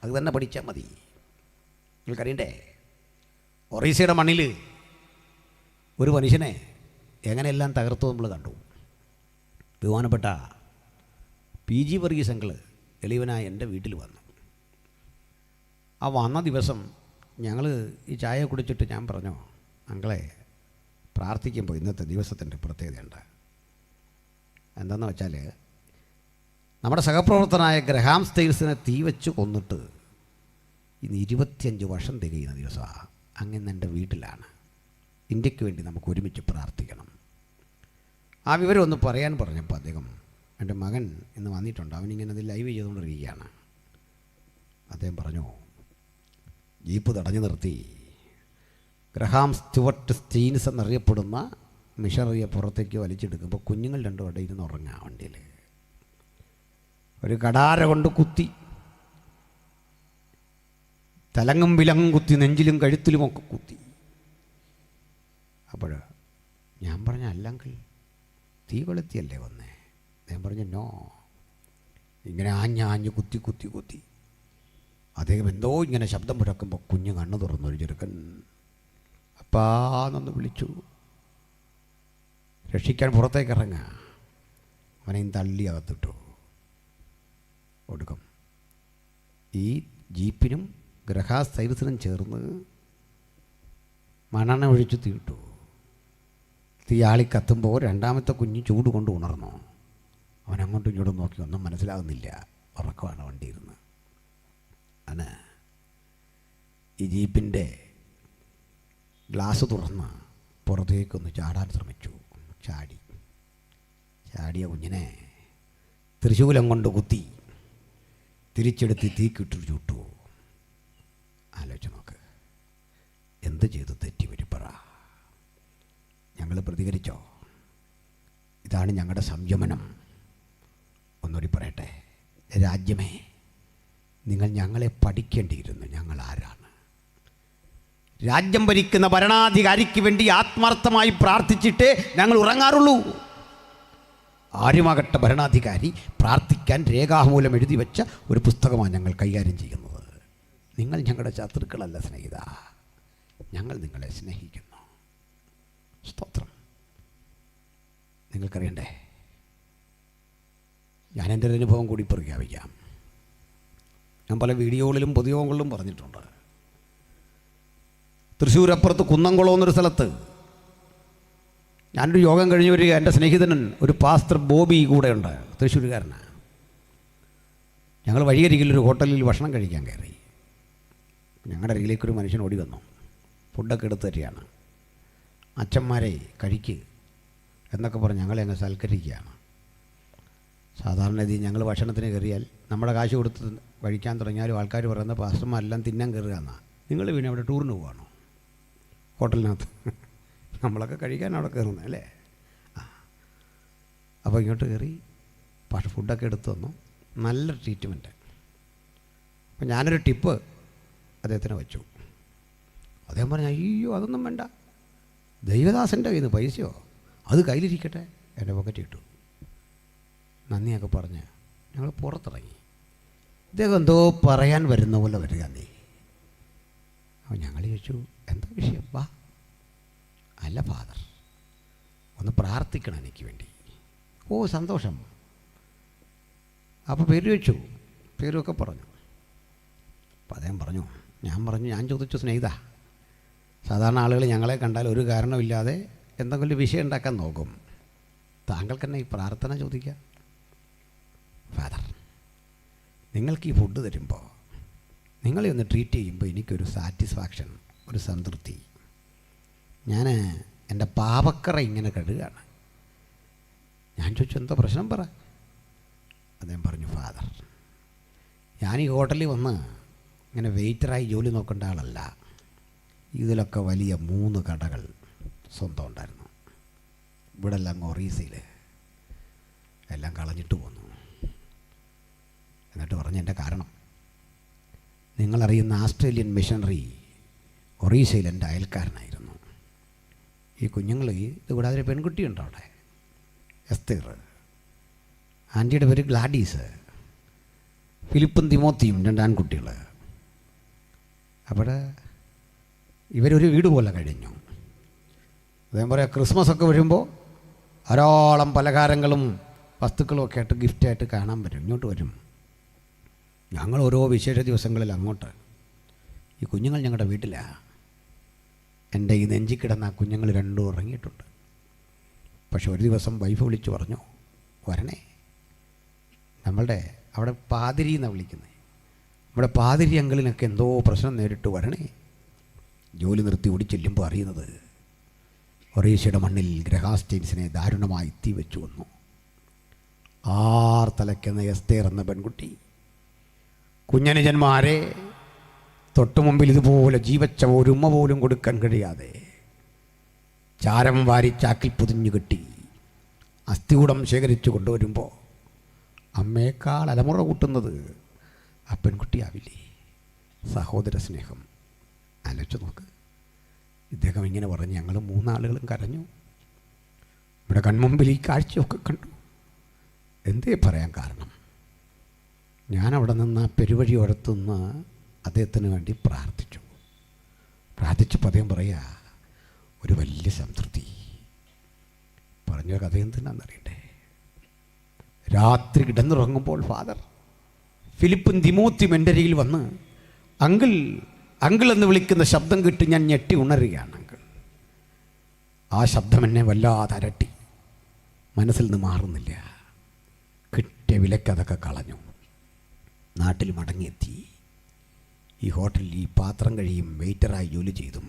അത് തന്നെ പഠിച്ചാൽ മതി. നിങ്ങൾക്കറിയണ്ടേ, ഒറീസയുടെ മണ്ണിൽ ഒരു മനുഷ്യനെ എങ്ങനെയെല്ലാം തകർത്തു നമ്മൾ കണ്ടു. ബഹുമാനപ്പെട്ട PG വർഗീസ് അങ്കിള് എളിവനായ എൻ്റെ വീട്ടിൽ വന്നു. ആ വന്ന ദിവസം ഞങ്ങൾ ഈ ചായ കുടിച്ചിട്ട് ഞാൻ പറഞ്ഞു, അങ്കിളെ പ്രാർത്ഥിക്കുമ്പോൾ ഇന്നത്തെ ദിവസത്തിൻ്റെ പ്രത്യേകതയുണ്ട്. എന്താണെന്ന് വെച്ചാൽ, നമ്മുടെ സഹപ്രവർത്തനായ ഗ്രഹാം സ്റ്റെയിൽസിനെ തീ വെച്ച് കൊന്നിട്ട് ഇന്ന് 25 വർഷം തികയുന്ന ദിവസമാണ്. അങ്ങനെ എൻ്റെ വീട്ടിലാണ്. ഇന്ത്യക്ക് വേണ്ടി നമുക്ക് ഒരുമിച്ച് പ്രാർത്ഥിക്കണം. ആ വിവരം ഒന്ന് പറയാൻ പറഞ്ഞപ്പോൾ അദ്ദേഹം, എൻ്റെ മകൻ ഇന്ന് വന്നിട്ടുണ്ട്, അവനിങ്ങനെ അത് ലൈവ് ചെയ്തുകൊണ്ടിരിക്കുകയാണ്. അദ്ദേഹം പറഞ്ഞു, ജീപ്പ് തടഞ്ഞു നിർത്തി ഗ്രഹാം സ്റ്റുവർട്ട് സ്റ്റീൻസ് എന്നറിയപ്പെടുന്ന മിഷണറിയെ പുറത്തേക്ക് വലിച്ചെടുക്കുമ്പോൾ കുഞ്ഞുങ്ങൾ രണ്ടും അവിടെ ഇരുന്ന് ഉറങ്ങാം. വണ്ടിയിൽ ഒരു കടാര കൊണ്ട് കുത്തി, തലങ്ങും വിലങ്ങും കുത്തി, നെഞ്ചിലും കഴുത്തിലുമൊക്കെ കുത്തി. അപ്പോൾ ഞാൻ പറഞ്ഞ, അല്ലെങ്കിൽ തീ കൊളുത്തിയല്ലേ വന്നേ? ഞാൻ പറഞ്ഞു, നോ, ഇങ്ങനെ ആഞ്ഞ് കുത്തി കുത്തി കുത്തി അദ്ദേഹം എന്തോ ഇങ്ങനെ ശബ്ദം മുഴക്കുമ്പോൾ കുഞ്ഞ് കണ്ണു തുറന്നു. ഒരു ചെറുക്കൻ അപ്പാന്നൊന്ന് വിളിച്ചു. രക്ഷിക്കാൻ പുറത്തേക്ക് ഇറങ്ങുക. അവനെയും തള്ളി അകത്തിട്ടു. ഒടുക്കം ഈ ജീപ്പിനും ഗ്രഹാസ്ഥൈരത്തിനും ചേർന്ന് മണ്ണെണ്ണ ഒഴിച്ച് തീയിട്ടു. തീയാളി കത്തുമ്പോൾ രണ്ടാമത്തെ കുഞ്ഞ് ചൂട് കൊണ്ട് ഉണർന്നു. അവൻ അങ്ങോട്ടും ഇങ്ങോട്ടും നോക്കി, ഒന്നും മനസ്സിലാകുന്നില്ല. ഉറക്കമാണ് വണ്ടിയിരുന്ന്. അവന് ഈ ജീപ്പിൻ്റെ ഗ്ലാസ് തുറന്ന് പുറത്തേക്കൊന്ന് ചാടാൻ ശ്രമിച്ചു. ചാടിയ കുഞ്ഞിനെ ത്രിശൂലം കൊണ്ട് കുത്തി തിരിച്ചെടുത്ത് തീക്കിട്ടു ചുട്ടു. ആലോചിച്ച് നോക്ക്, എന്ത് ചെയ്തു തെറ്റി വരിപ്പറ? ഞങ്ങൾ പ്രതികരിച്ചോ? ഇതാണ് ഞങ്ങളുടെ സംയമനം. ഒന്നുകൂടി പറയട്ടെ, രാജ്യമേ, നിങ്ങൾ ഞങ്ങളെ പഠിക്കേണ്ടിയിരുന്നു. ഞങ്ങൾ ആരാണ്? രാജ്യം ഭരിക്കുന്ന ഭരണാധികാരിക്ക് വേണ്ടി ആത്മാർത്ഥമായി പ്രാർത്ഥിച്ചിട്ടേ ഞങ്ങൾ ഉറങ്ങാറുള്ളൂ. ആരുമാകട്ടെ ഭരണാധികാരി പ്രാർത്ഥിക്കാൻ രേഖാമൂലം എഴുതി വെച്ച ഒരു പുസ്തകമാണ് ഞങ്ങൾ കൈകാര്യം ചെയ്യുന്നത്. നിങ്ങൾ ഞങ്ങളുടെ ശത്രുക്കളല്ല സ്നേഹിത, ഞങ്ങൾ നിങ്ങളെ സ്നേഹിക്കുന്നു. സ്തോത്രം. നിങ്ങൾക്കറിയണ്ടേ, ഞാൻ എൻ്റെ ഒരു അനുഭവം കൂടി പ്രഖ്യാപിക്കാം. ഞാൻ പല വീഡിയോകളിലും പൊതുയോഗങ്ങളിലും പറഞ്ഞിട്ടുണ്ട്. തൃശ്ശൂരപ്പുറത്ത് കുന്നംകുളം എന്നൊരു സ്ഥലത്ത് ഞാനൊരു യോഗം കഴിഞ്ഞ് വരിക. എൻ്റെ സ്നേഹിതനൻ ഒരു പാസ്റ്റർ ബോബി കൂടെയുണ്ട്, തൃശ്ശൂരുകാരനാണ്. ഞങ്ങൾ വഴിയരികിലൊരു ഹോട്ടലിൽ ഭക്ഷണം കഴിക്കാൻ കയറി. ഞങ്ങളുടെ അരികിലേക്കൊരു മനുഷ്യൻ ഓടി വന്നു. ഫുഡൊക്കെ എടുത്ത് തരികയാണ്. അച്ഛന്മാരെ കഴിക്ക് എന്നൊക്കെ പറഞ്ഞ് ഞങ്ങളെ അങ്ങ് സൽക്കരിക്കുകയാണ്. സാധാരണ രീതിയിൽ ഞങ്ങൾ ഭക്ഷണത്തിന് കയറിയാൽ നമ്മുടെ കാശ് കൊടുത്ത് കഴിക്കാൻ തുടങ്ങിയാലും ആൾക്കാർ പറയുന്ന പാസ്റ്റർമാരെല്ലാം തിന്നാൻ കയറുക എന്നാണ്. നിങ്ങൾ പിന്നെ അവിടെ ടൂറിന് പോവാണോ? ഹോട്ടലിനകത്ത് നമ്മളൊക്കെ കഴിക്കാൻ അവിടെ കയറുന്നത് അല്ലേ? അപ്പോൾ ഇങ്ങോട്ട് കയറി പക്ഷേ ഫുഡൊക്കെ എടുത്തു തന്നു. നല്ല ട്രീറ്റ്മെൻറ്റ്. അപ്പോൾ ഞാനൊരു ടിപ്പ് അദ്ദേഹത്തിന് വെച്ചു. അദ്ദേഹം പറഞ്ഞു, അയ്യോ അതൊന്നും വേണ്ട, ദൈവദാസൻ്റെ കയ്യിൽ നിന്ന് പൈസയോ, അത് കയ്യിലിരിക്കട്ടെ. എൻ്റെ പോക്കറ്റ് ഇട്ടു. നന്ദിയൊക്കെ പറഞ്ഞ് ഞങ്ങൾ പുറത്തിറങ്ങി. ഇദ്ദേഹം എന്തോ പറയാൻ വരുന്ന പോലെ വരിക. നീ അപ്പോൾ ഞങ്ങൾ ചോദിച്ചു, എന്താ വിഷയം? വാ. അല്ല ഫാദർ, ഒന്ന് പ്രാർത്ഥിക്കണം എനിക്ക് വേണ്ടി. ഓ സന്തോഷം. അപ്പോൾ പേര് വെച്ചു, പേരൊക്കെ പറഞ്ഞു. അപ്പോൾ അദ്ദേഹം പറഞ്ഞു, ഞാൻ ചോദിച്ചു, സ്നേഹിത, സാധാരണ ആളുകൾ ഞങ്ങളെ കണ്ടാൽ ഒരു കാരണമില്ലാതെ എന്തെങ്കിലും വിഷയം ഉണ്ടാക്കാൻ നോക്കും. താങ്കൾക്ക് തന്നെ ഈ പ്രാർത്ഥന ചോദിക്കാം. ഫാദർ, നിങ്ങൾക്ക് ഈ ഫുഡ് തരുമ്പോൾ, നിങ്ങളെ ഒന്ന് ട്രീറ്റ് ചെയ്യുമ്പോൾ എനിക്കൊരു സാറ്റിസ്ഫാക്ഷൻ, ഒരു സംതൃപ്തി. ഞാൻ എൻ്റെ പാവക്കറ ഇങ്ങനെ കഴുകുകയാണ്. ഞാൻ ചോദിച്ചു, എന്താ പ്രശ്നം പറ. അദ്ദേഹം പറഞ്ഞു, ഫാദർ, ഞാൻ ഈ ഹോട്ടലിൽ വന്ന് ഇങ്ങനെ വെയിറ്ററായി ജോലി നോക്കേണ്ട ആളല്ല. ഇതിലൊക്കെ വലിയ 3 കടകൾ സ്വന്തം ഉണ്ടായിരുന്നു. ഇവിടെ എല്ലാം ഒറീസയിൽ എല്ലാം കളഞ്ഞിട്ട് പോന്നു. എന്നിട്ട് പറഞ്ഞു, എൻ്റെ കാരണം നിങ്ങളറിയുന്ന ആസ്ട്രേലിയൻ മിഷണറി ഒറീസയിൽ എൻ്റെ അയൽക്കാരനായിരുന്നു. ഈ കുഞ്ഞുങ്ങൾ, ഇത് കൂടാതെ ഒരു പെൺകുട്ടിയുണ്ട് അവിടെ, എസ്തേർ. ആൻറ്റിയുടെ പേര് ഗ്ലാഡീസ്. ഫിലിപ്പും തിമോത്തിയും 2 ആൺകുട്ടികൾ. അവിടെ ഇവരൊരു വീട് പോലെ കഴിഞ്ഞു. അതേ പറയാം, ക്രിസ്മസൊക്കെ വരുമ്പോൾ ധാരാളം പലഹാരങ്ങളും വസ്തുക്കളും ഒക്കെ ആയിട്ട് ഗിഫ്റ്റായിട്ട് കാണാൻ വരും, ഇങ്ങോട്ട് വരും. ഞങ്ങൾ ഓരോ വിശേഷ ദിവസങ്ങളിൽ അങ്ങോട്ട്. ഈ കുഞ്ഞുങ്ങൾ ഞങ്ങളുടെ വീട്ടിലാണ്. എൻ്റെ ഈ നെഞ്ചി കിടന്ന ആ കുഞ്ഞുങ്ങൾ 2 ഉറങ്ങിയിട്ടുണ്ട്. പക്ഷെ ഒരു ദിവസം വൈഫ് വിളിച്ച് പറഞ്ഞു, വരണേ, നമ്മളുടെ അവിടെ പാതിരി എന്നാണ് വിളിക്കുന്നത്, നമ്മുടെ പാതിരി അങ്കിളിനൊക്കെ എന്തോ പ്രശ്നം നേരിട്ട് വരണേ. ജോലി നിർത്തി ഓടി ചെല്ലുമ്പോൾ അറിയുന്നത് ഒറീസയുടെ മണ്ണിൽ ഗ്രഹാസ്റ്റെയിൻസിനെ ദാരുണമായി തീവെച്ചു വന്നു. 6 തലയ്ക്കെന്ന എസ്തേർ എന്ന പെൺകുട്ടി കുഞ്ഞനുജന്മാരെ തൊട്ടു മുമ്പിൽ ഇതുപോലെ ജീവച്ച ഒരു ഉമ്മ പോലും കൊടുക്കാൻ കഴിയാതെ ചാരം വാരി ചാക്കിൽ പൊതിഞ്ഞു കെട്ടി അസ്ഥികൂടം ശേഖരിച്ചു കൊണ്ടുവരുമ്പോൾ അമ്മയേക്കാൾ അലമുറ കൂട്ടുന്നത് ആ പെൺകുട്ടിയാവില്ലേ? സഹോദര സ്നേഹം. ആലോചിച്ച് നോക്ക്. ഇദ്ദേഹം ഇങ്ങനെ പറഞ്ഞ് ഞങ്ങൾ 3 ആളുകളും കരഞ്ഞു. ഇവിടെ കൺമുമ്പിൽ ഈ കാഴ്ചയൊക്കെ കണ്ടു. എന്തേ പറയാൻ കാരണം, ഞാനവിടെ നിന്ന് പെരുവഴി ഓരത്തുനിന്ന് അദ്ദേഹത്തിന് വേണ്ടി പ്രാർത്ഥിച്ചപ്പോൾ അദ്ദേഹം പറയുക, ഒരു വലിയ സംതൃപ്തി. പറഞ്ഞ കഥ എന്തിനാണെന്നറിയട്ടെ. രാത്രി കിടന്നുറങ്ങുമ്പോൾ ഫാദർ ഫിലിപ്പും തിമോത്തിയും എൻ്റെ അരികിൽ വന്ന് അങ്കിൾ എന്ന് വിളിക്കുന്ന ശബ്ദം കേട്ട് ഞാൻ ഞെട്ടി ഉണരുകയാണ്. അങ്കിൾ, ആ ശബ്ദം എന്നെ വല്ലാതെ അരട്ടി, മനസ്സിൽ നിന്ന് മാറുന്നില്ല. കിട്ടിയ വിലക്കതൊക്കെ കളഞ്ഞു, നാട്ടിൽ മടങ്ങിയെത്തി. ഈ ഹോട്ടലിൽ ഈ പാത്രം കഴിയും വെയിറ്ററായി ജോലി ചെയ്തും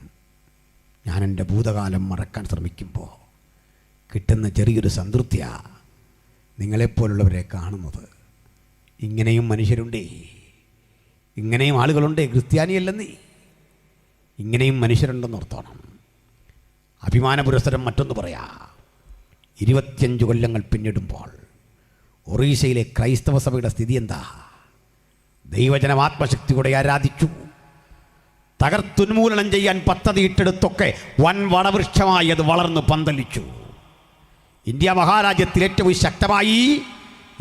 ഞാൻ എൻ്റെ ഭൂതകാലം മറക്കാൻ ശ്രമിക്കുമ്പോൾ കിട്ടുന്ന ചെറിയൊരു സംതൃപ്തിയാണ് നിങ്ങളെപ്പോലുള്ളവരെ കാണുന്നത്. ഇങ്ങനെയും മനുഷ്യരുണ്ടേ, ഇങ്ങനെയും ആളുകളുണ്ടേ. ക്രിസ്ത്യാനിയല്ലെന്നേ, ഇങ്ങനെയും മനുഷ്യരുണ്ടെന്ന് ഓർത്തോണം. അഭിമാന പുരസ്സരം മറ്റൊന്ന് പറയാ. 25 കൊല്ലങ്ങൾ പിന്നിടുമ്പോൾ ഒറീസയിലെ ക്രൈസ്തവ സഭയുടെ സ്ഥിതി എന്താ? ദൈവജനം ആത്മശക്തിയോടെ ആരാധിച്ചു. തകർത്തുന്മൂലനം ചെയ്യാൻ പദ്ധതിയിട്ടെടുത്തൊക്കെ വൻ വടവൃക്ഷമായി അത് വളർന്നു പന്തലിച്ചു. ഇന്ത്യ മഹാരാജ്യത്തിൽ ഏറ്റവും ശക്തമായി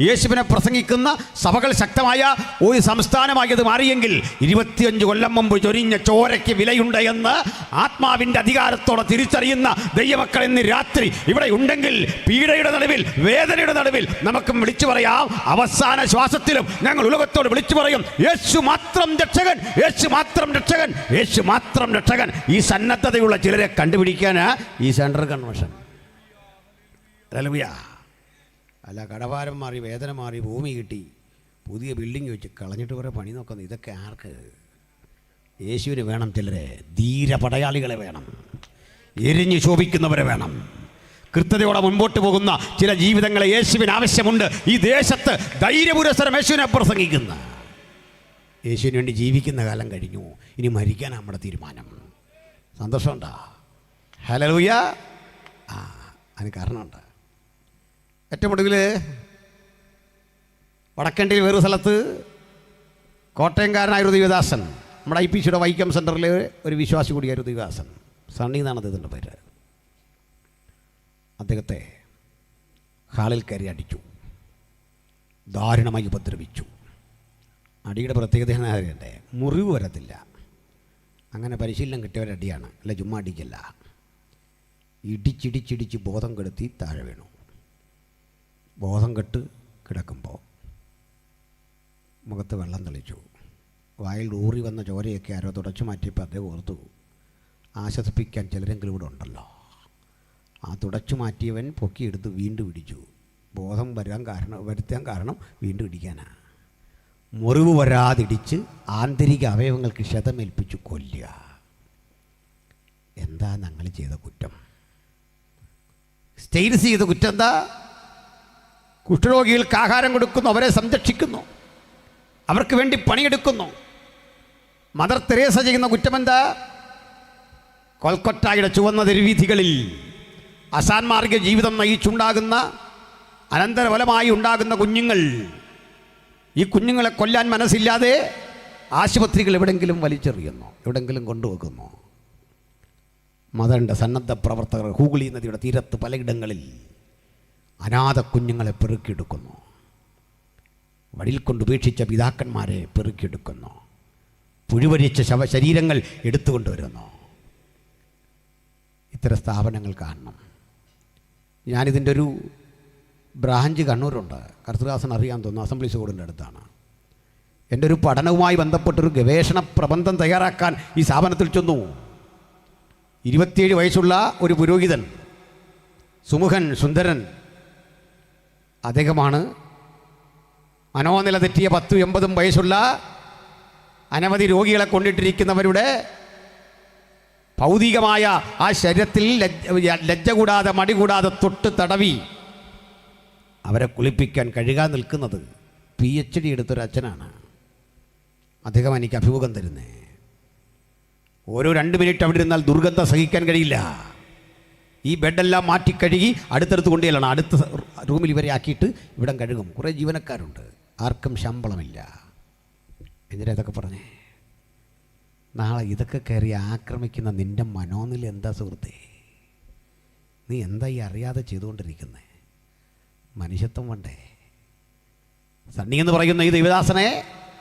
യേശുവിനെ പ്രസംഗിക്കുന്ന സഭകൾ ശക്തമായ ഒരു സംസ്ഥാനമായി അത് മാറിയെങ്കിൽ 25 കൊല്ലം മുമ്പ് ചൊരിഞ്ഞ ചോരയ്ക്ക് വിലയുണ്ട് എന്ന് ആത്മാവിൻ്റെ അധികാരത്തോടെ തിരിച്ചറിയുന്ന ദൈവമക്കൾ ഇന്ന് രാത്രി ഇവിടെ ഉണ്ടെങ്കിൽ, പീഡയുടെ നടുവിൽ, വേദനയുടെ നടുവിൽ നമുക്കും വിളിച്ചു പറയാം. അവസാന ശ്വാസത്തിലും ഞങ്ങൾ ഉലകത്തോട് വിളിച്ചു പറയും, യേശു മാത്രം രക്ഷകൻ, യേശു മാത്രം രക്ഷകൻ, യേശു മാത്രം രക്ഷകൻ. ഈ സന്നദ്ധതയുള്ള ചിലരെ കണ്ടുപിടിക്കാനാ ഈ സെൻട്രൽ കൺവെൻഷൻ. ഹല്ലേലൂയ. അല്ല, കടഭാരം മാറി, വേദന മാറി, ഭൂമി കിട്ടി, പുതിയ ബിൽഡിംഗ് വെച്ച് കളഞ്ഞിട്ട് കുറേ പണി നോക്കുന്നു. ഇതൊക്കെ ആർക്ക്? യേശുവിന് വേണം ചിലരെ, ധീരപടയാളികളെ വേണം, എരിഞ്ഞു ശോഭിക്കുന്നവരെ വേണം. കൃത്യതയോടെ മുൻപോട്ട് പോകുന്ന ചില ജീവിതങ്ങളെ യേശുവിന് ആവശ്യമുണ്ട്. ഈ ദേശത്ത് ധൈര്യപുരസ്സരം യേശുവിനെ പ്രസംഗിക്കുന്ന, യേശുവിന് വേണ്ടി ജീവിക്കുന്ന കാലം കഴിഞ്ഞു. ഇനി മരിക്കാൻ നമ്മുടെ തീരുമാനം. സന്തോഷമുണ്ടോ? ഹല്ലേലൂയ. അതിന് കാരണമുണ്ട്. ഏറ്റവും ഒടുവിൽ വടക്കണ്ടിയിൽ വേറൊരു സ്ഥലത്ത് കോട്ടയംകാരനായൊരു ദേവദാസൻ, നമ്മുടെ IPCയുടെ വൈക്കം സെൻറ്ററിലെ ഒരു വിശ്വാസി കൂടിയായൊരു ദേവദാസൻ, സണ്ണി എന്നാണ് അദ്ദേഹത്തിൻ്റെ പേര്. അദ്ദേഹത്തെ ഹാളിൽ കയറി അടിച്ചു, ദാരുണമായി ഉപദ്രവിച്ചു. അടിയുടെ പ്രത്യേകത അറിയണ്ടേ, മുറിവ് വരത്തില്ല. അങ്ങനെ പരിശീലനം കിട്ടിയവരടിയാണ്, അല്ല ചുമ്മാ അടിക്കല്ല. ഇടിച്ചിടിച്ചിടിച്ച് ബോധം കെടുത്തി താഴെ വീണു. ബോധം കെട്ട് കിടക്കുമ്പോൾ മുഖത്ത് വെള്ളം തെളിച്ചു. വായിൽ ഊറി വന്ന ചോരയൊക്കെ ആരോ തുടച്ചു മാറ്റിയപ്പോൾ അദ്ദേഹം ഓർത്തു, ആശ്വസിപ്പിക്കാൻ ചിലരെങ്കിലും ഇവിടെ ഉണ്ടല്ലോ. ആ തുടച്ചു മാറ്റിയവൻ പൊക്കിയെടുത്ത് വീണ്ടും ഇടിച്ചു. ബോധം വരുത്താൻ കാരണം വീണ്ടും ഇടിക്കാനാണ്. മുറിവ് വരാതിടിച്ച് ആന്തരിക അവയവങ്ങൾക്ക് ക്ഷതമേൽപ്പിച്ചു കൊല്ലുക. എന്താ ഞങ്ങൾ ചെയ്ത കുറ്റം? സ്റ്റെയിൻസ് ചെയ്ത കുറ്റം എന്താ? കുഷ്ഠരോഗികൾക്ക് ആഹാരം കൊടുക്കുന്നു, അവരെ സംരക്ഷിക്കുന്നു, അവർക്ക് വേണ്ടി പണിയെടുക്കുന്നു. മദർ തെരേസ ചെയ്യുന്ന കുറ്റമെന്താ? കൊൽക്കത്തയുടെ ചുവന്ന തെരുവീഥികളിൽ അസാൻമാർഗ ജീവിതം നയിച്ചുണ്ടാകുന്ന, അനന്തരഫലമായി ഉണ്ടാകുന്ന കുഞ്ഞുങ്ങൾ, ഈ കുഞ്ഞുങ്ങളെ കൊല്ലാൻ മനസ്സില്ലാതെ ആശുപത്രികൾ എവിടെങ്കിലും വലിച്ചെറിയുന്നു, എവിടെങ്കിലും കൊണ്ടുവെക്കുന്നു. മദറിൻ്റെ സന്നദ്ധ പ്രവർത്തകർ ഹൂഗ്ലി നദിയുടെ തീരത്ത് പലയിടങ്ങളിൽ അനാഥ കുഞ്ഞുങ്ങളെ പെറുക്കിയെടുക്കുന്നു. വടിയിൽ കൊണ്ടുപേക്ഷിച്ച പിതാക്കന്മാരെ പെറുക്കിയെടുക്കുന്നു. പുഴുവരിച്ച ശരീരങ്ങൾ എടുത്തുകൊണ്ടുവരുന്നു. ഇത്തരം സ്ഥാപനങ്ങൾ കാണണം. ഞാനിതിൻ്റെ ഒരു ബ്രാഞ്ച് കണ്ണൂരുണ്ട്, കർത്തൃദാസൻ അറിയാൻ തോന്നുന്നു, അസംബ്ലി സ്കൂളിൻ്റെ അടുത്താണ്. എൻ്റെ ഒരു പഠനവുമായി ബന്ധപ്പെട്ടൊരു ഗവേഷണ പ്രബന്ധം തയ്യാറാക്കാൻ ഈ സ്ഥാപനത്തിൽ ചെന്നു. 27 വയസ്സുള്ള ഒരു പുരോഹിതൻ, സുമുഖൻ, സുന്ദരൻ, അദ്ദേഹമാണ് മനോനില തെറ്റിയ 10-80 വയസ്സുള്ള അനവധി രോഗികളെ കൊണ്ടിട്ടിരിക്കുന്നവരുടെ ഭൗതികമായ ആ ശരീരത്തിൽ ലജ്ജ കൂടാതെ, മടി കൂടാതെ തൊട്ട് തടവി അവരെ കുളിപ്പിക്കാൻ കഴുകാൻ നിൽക്കുന്നത് PhD എടുത്തൊരു അച്ഛനാണ്. അദ്ദേഹം എനിക്ക് അഭിമുഖം തരുന്നേ. ഓരോ 2 മിനിറ്റ് അവിടെ ഇരുന്നാൽ ദുർഗന്ധം സഹിക്കാൻ കഴിയില്ല. ഈ ബെഡെല്ലാം മാറ്റി കഴുകി അടുത്തടുത്ത് കൊണ്ടുചെല്ലണം. അടുത്ത റൂമിൽ ഇവരെ ആക്കിയിട്ട് ഇവിടം കഴുകും. കുറേ ജീവനക്കാരുണ്ട്, ആർക്കും ശമ്പളമില്ല. എന്തിനാ ഇതൊക്കെ പറഞ്ഞേ? നാളെ ഇതൊക്കെ കയറി ആക്രമിക്കുന്ന നിൻ്റെ മനോനില എന്താ സുഹൃത്തേ? നീ എന്താ ഈ അറിയാതെ ചെയ്തുകൊണ്ടിരിക്കുന്നേ? മനുഷ്യത്വം വേണ്ടേ? സണ്ണി എന്ന് പറയുന്ന ഈ ദേവദാസനെ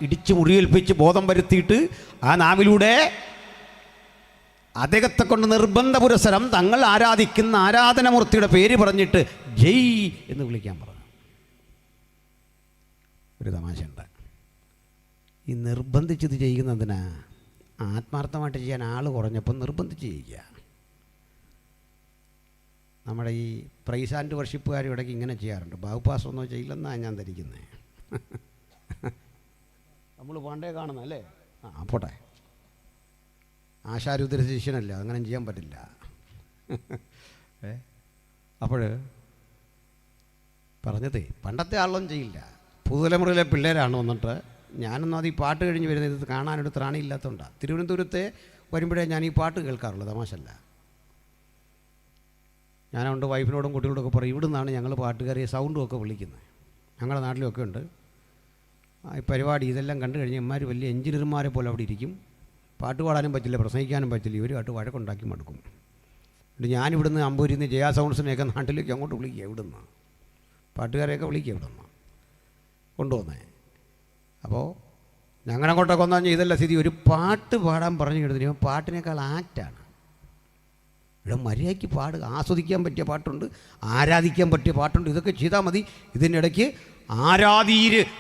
ഇടിച്ച് മുറിയേൽപ്പിച്ച് ബോധം വരുത്തിയിട്ട് ആ നാവിലൂടെ അദ്ദേഹത്തെ കൊണ്ട് നിർബന്ധ പുരസരം തങ്ങൾ ആരാധിക്കുന്ന ആരാധനമൂർത്തിയുടെ പേര് പറഞ്ഞിട്ട് ജയ് എന്ന് വിളിക്കാൻ പറഞ്ഞു. ഒരു തമാശയുണ്ട്. ഈ നിർബന്ധിച്ചത് ചെയ്യുന്നതിനാ ആത്മാർത്ഥമായിട്ട് ചെയ്യാൻ ആൾ കുറഞ്ഞപ്പം നിർബന്ധിച്ച് ചെയ്യുക. നമ്മുടെ ഈ പ്രൈസ് ആൻഡ് വർഷിപ്പുകാർ ഇടയ്ക്ക് ഇങ്ങനെ ചെയ്യാറുണ്ട്. ബാഹുപാസം ഒന്നും ചെയ്യില്ലെന്നാണ് ഞാൻ ധരിക്കുന്നത്. നമ്മൾ പണ്ടേ കാണുന്നല്ലേ. പോട്ടെ, ആശാരുദ്ര ശിഷ്യനല്ല, അങ്ങനെ ചെയ്യാൻ പറ്റില്ല. അപ്പോൾ പറഞ്ഞതേ പണ്ടത്തെ ആളൊന്നും ചെയ്യില്ല. പുതുതലമുറയിലെ പിള്ളേരാണ് വന്നിട്ട് ഞാനൊന്നും അത് ഈ പാട്ട് കഴിഞ്ഞ് വരുന്നത് ഇത് കാണാനൊരു ത്രാണിയില്ലാത്തതുകൊണ്ടാണ്. തിരുവനന്തപുരത്തെ വരുമ്പോഴേ ഞാൻ ഈ പാട്ട് കേൾക്കാറുള്ളൂ, തമാശല്ല. ഞാനുണ്ട് വൈഫിനോടും കുട്ടികളോടൊക്കെ പറയും, ഇവിടെ നിന്നാണ് ഞങ്ങൾ പാട്ടുകാരെ സൗണ്ടും ഒക്കെ വിളിക്കുന്നത്. ഞങ്ങളുടെ നാട്ടിലൊക്കെ ഉണ്ട് ഈ പരിപാടി. ഇതെല്ലാം കണ്ടു കഴിഞ്ഞ് ഇമാർ വലിയ എഞ്ചിനീയർമാരെ പോലെ അവിടെ ഇരിക്കും. പാട്ട് പാടാനും പറ്റില്ല, പ്രസംഗിക്കാനും പറ്റില്ല. ഇവരുമായിട്ട് വഴക്കുണ്ടാക്കി മടുക്കും. എന്നിട്ട് ഞാനിവിടുന്ന് അമ്പൂരിന്ന് ജയാ സൗണ്ട്സിനെയൊക്കെ നാട്ടിലേക്ക് അങ്ങോട്ട് വിളിക്കുക. ഇവിടുന്ന് പാട്ടുകാരെയൊക്കെ വിളിക്കുക, ഇവിടുന്ന് കൊണ്ടുവന്നേ. അപ്പോൾ ഞങ്ങളങ്ങോട്ടൊക്കെ വന്നു കഴിഞ്ഞാൽ ഇതല്ല സ്ഥിതി. ഒരു പാട്ട് പാടാൻ പറഞ്ഞു കിടന്നിട്ട് പാട്ടിനേക്കാൾ ആക്റ്റാണ്. ഇവിടെ മര്യാദയ്ക്ക് പാടുക, ആസ്വദിക്കാൻ പറ്റിയ പാട്ടുണ്ട്, ആരാധിക്കാൻ പറ്റിയ പാട്ടുണ്ട്. ഇതൊക്കെ ചെയ്താൽ മതി. ഇതിൻ്റെ ഇടയ്ക്ക്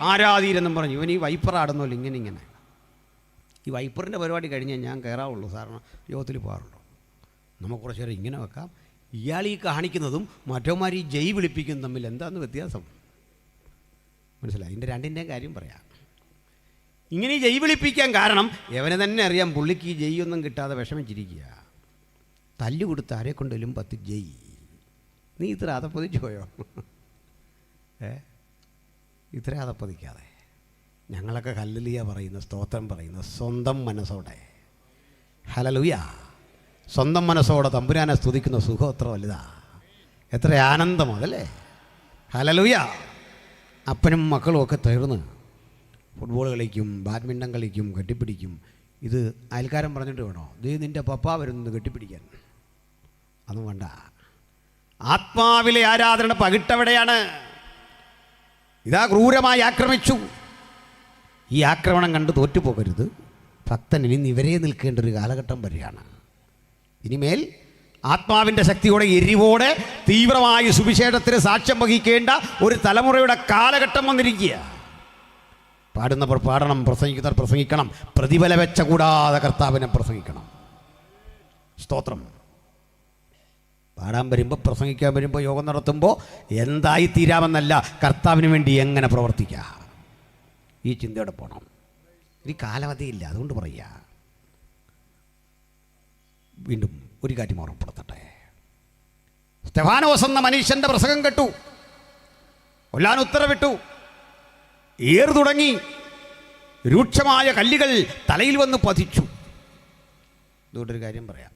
ആരാധീരെന്നും പറഞ്ഞു ഇവൻ ഈ വൈപ്പറാടുന്നല്ലോ ഇങ്ങനെ. ഈ വൈപ്പറിൻ്റെ പരിപാടി കഴിഞ്ഞാൽ ഞാൻ കയറാവുള്ളൂ. സാറിന് യോഗത്തിൽ പോകാറുള്ളൂ. നമുക്ക് കുറച്ച് നേരം ഇങ്ങനെ വെക്കാം. ഇയാൾ ഈ കാണിക്കുന്നതും മറ്റവന്മാർ ഈ ജയ് വിളിപ്പിക്കുന്നതും തമ്മിൽ എന്താണെന്ന് വ്യത്യാസം മനസ്സിലായി? ഇതിൻ്റെ രണ്ടിൻ്റെയും കാര്യം പറയാം. ഇങ്ങനെ ഈ ജയ് വിളിപ്പിക്കാൻ കാരണം എവനെ തന്നെ അറിയാം. പുള്ളിക്ക് ഈ ജയ് ഒന്നും കിട്ടാതെ വിഷമിച്ചിരിക്കുക. തല്ലു കൊടുത്ത് ആരെ കൊണ്ടെങ്കിലും 10 ജയ്. നീ ഇത്ര അതപ്പതിച്ചു പോയോ? ഇത്ര അതപ്പതിക്കാതെ ഞങ്ങളൊക്കെ ഹല്ലേലൂയ പറയുന്ന, സ്തോത്രം പറയുന്ന സ്വന്തം മനസ്സോടെ. ഹല്ലേലൂയ. സ്വന്തം മനസ്സോടെ തമ്പുരാനെ സ്തുതിക്കുന്ന സുഖം എത്ര വലുതാ, എത്ര ആനന്ദമോ അതല്ലേ. ഹല്ലേലൂയ. അപ്പനും മക്കളും ഒക്കെ തീർന്ന് ഫുട്ബോൾ കളിക്കും, ബാഡ്മിൻ്റൺ കളിക്കും, കെട്ടിപ്പിടിക്കും. ഇത് അയൽക്കാരൻ പറഞ്ഞിട്ട് വേണോ ദേ നിൻ്റെ പപ്പ വരുന്നത് കെട്ടിപ്പിടിക്കാൻ? അതൊന്നും വേണ്ട. ആത്മാവിലെ ആരാധന പകിട്ടവിടെയാണ്. ഇതാ ക്രൂരമായി ആക്രമിച്ചു. ഈ ആക്രമണം കണ്ട് തോറ്റുപോകരുത്. ഭക്തൻ ഇനി നിവരെ നിൽക്കേണ്ട ഒരു കാലഘട്ടം വരികയാണ്. ഇനിമേൽ ആത്മാവിൻ്റെ ശക്തിയോടെ എരിവോടെ തീവ്രമായി സുവിശേഷത്തിന് സാക്ഷ്യം വഹിക്കേണ്ട ഒരു തലമുറയുടെ കാലഘട്ടം വന്നിരിക്കുക. പാടുന്നവർ പാടണം, പ്രസംഗിക്കുന്നവർ പ്രസംഗിക്കണം. പ്രതിഫല വെച്ച കൂടാതെ കർത്താവിനെ പ്രസംഗിക്കണം. സ്തോത്രം. പാടാൻ വരുമ്പോൾ, പ്രസംഗിക്കാൻ വരുമ്പോൾ, യോഗം നടത്തുമ്പോൾ എന്തായി തീരാമെന്നല്ല, കർത്താവിന് വേണ്ടി എങ്ങനെ പ്രവർത്തിക്കുക, ഈ ചിന്തയോടെ പോകണം. ഈ കാലാവധിയില്ല, അതുകൊണ്ട് പറയുക. വീണ്ടും ഒരു കാര്യം ഓർമ്മപ്പെടുത്തട്ടെ. സ്തെഫാനോസ് എന്ന മനുഷ്യൻ്റെ പ്രസംഗം കേട്ടു, കൊല്ലാൻ ഉത്തരവിട്ടു. ഏറ് തുടങ്ങി, രൂക്ഷമായ കല്ലുകൾ തലയിൽ വന്ന് പതിച്ചു. ഇതുകൊണ്ടൊരു കാര്യം പറയാം.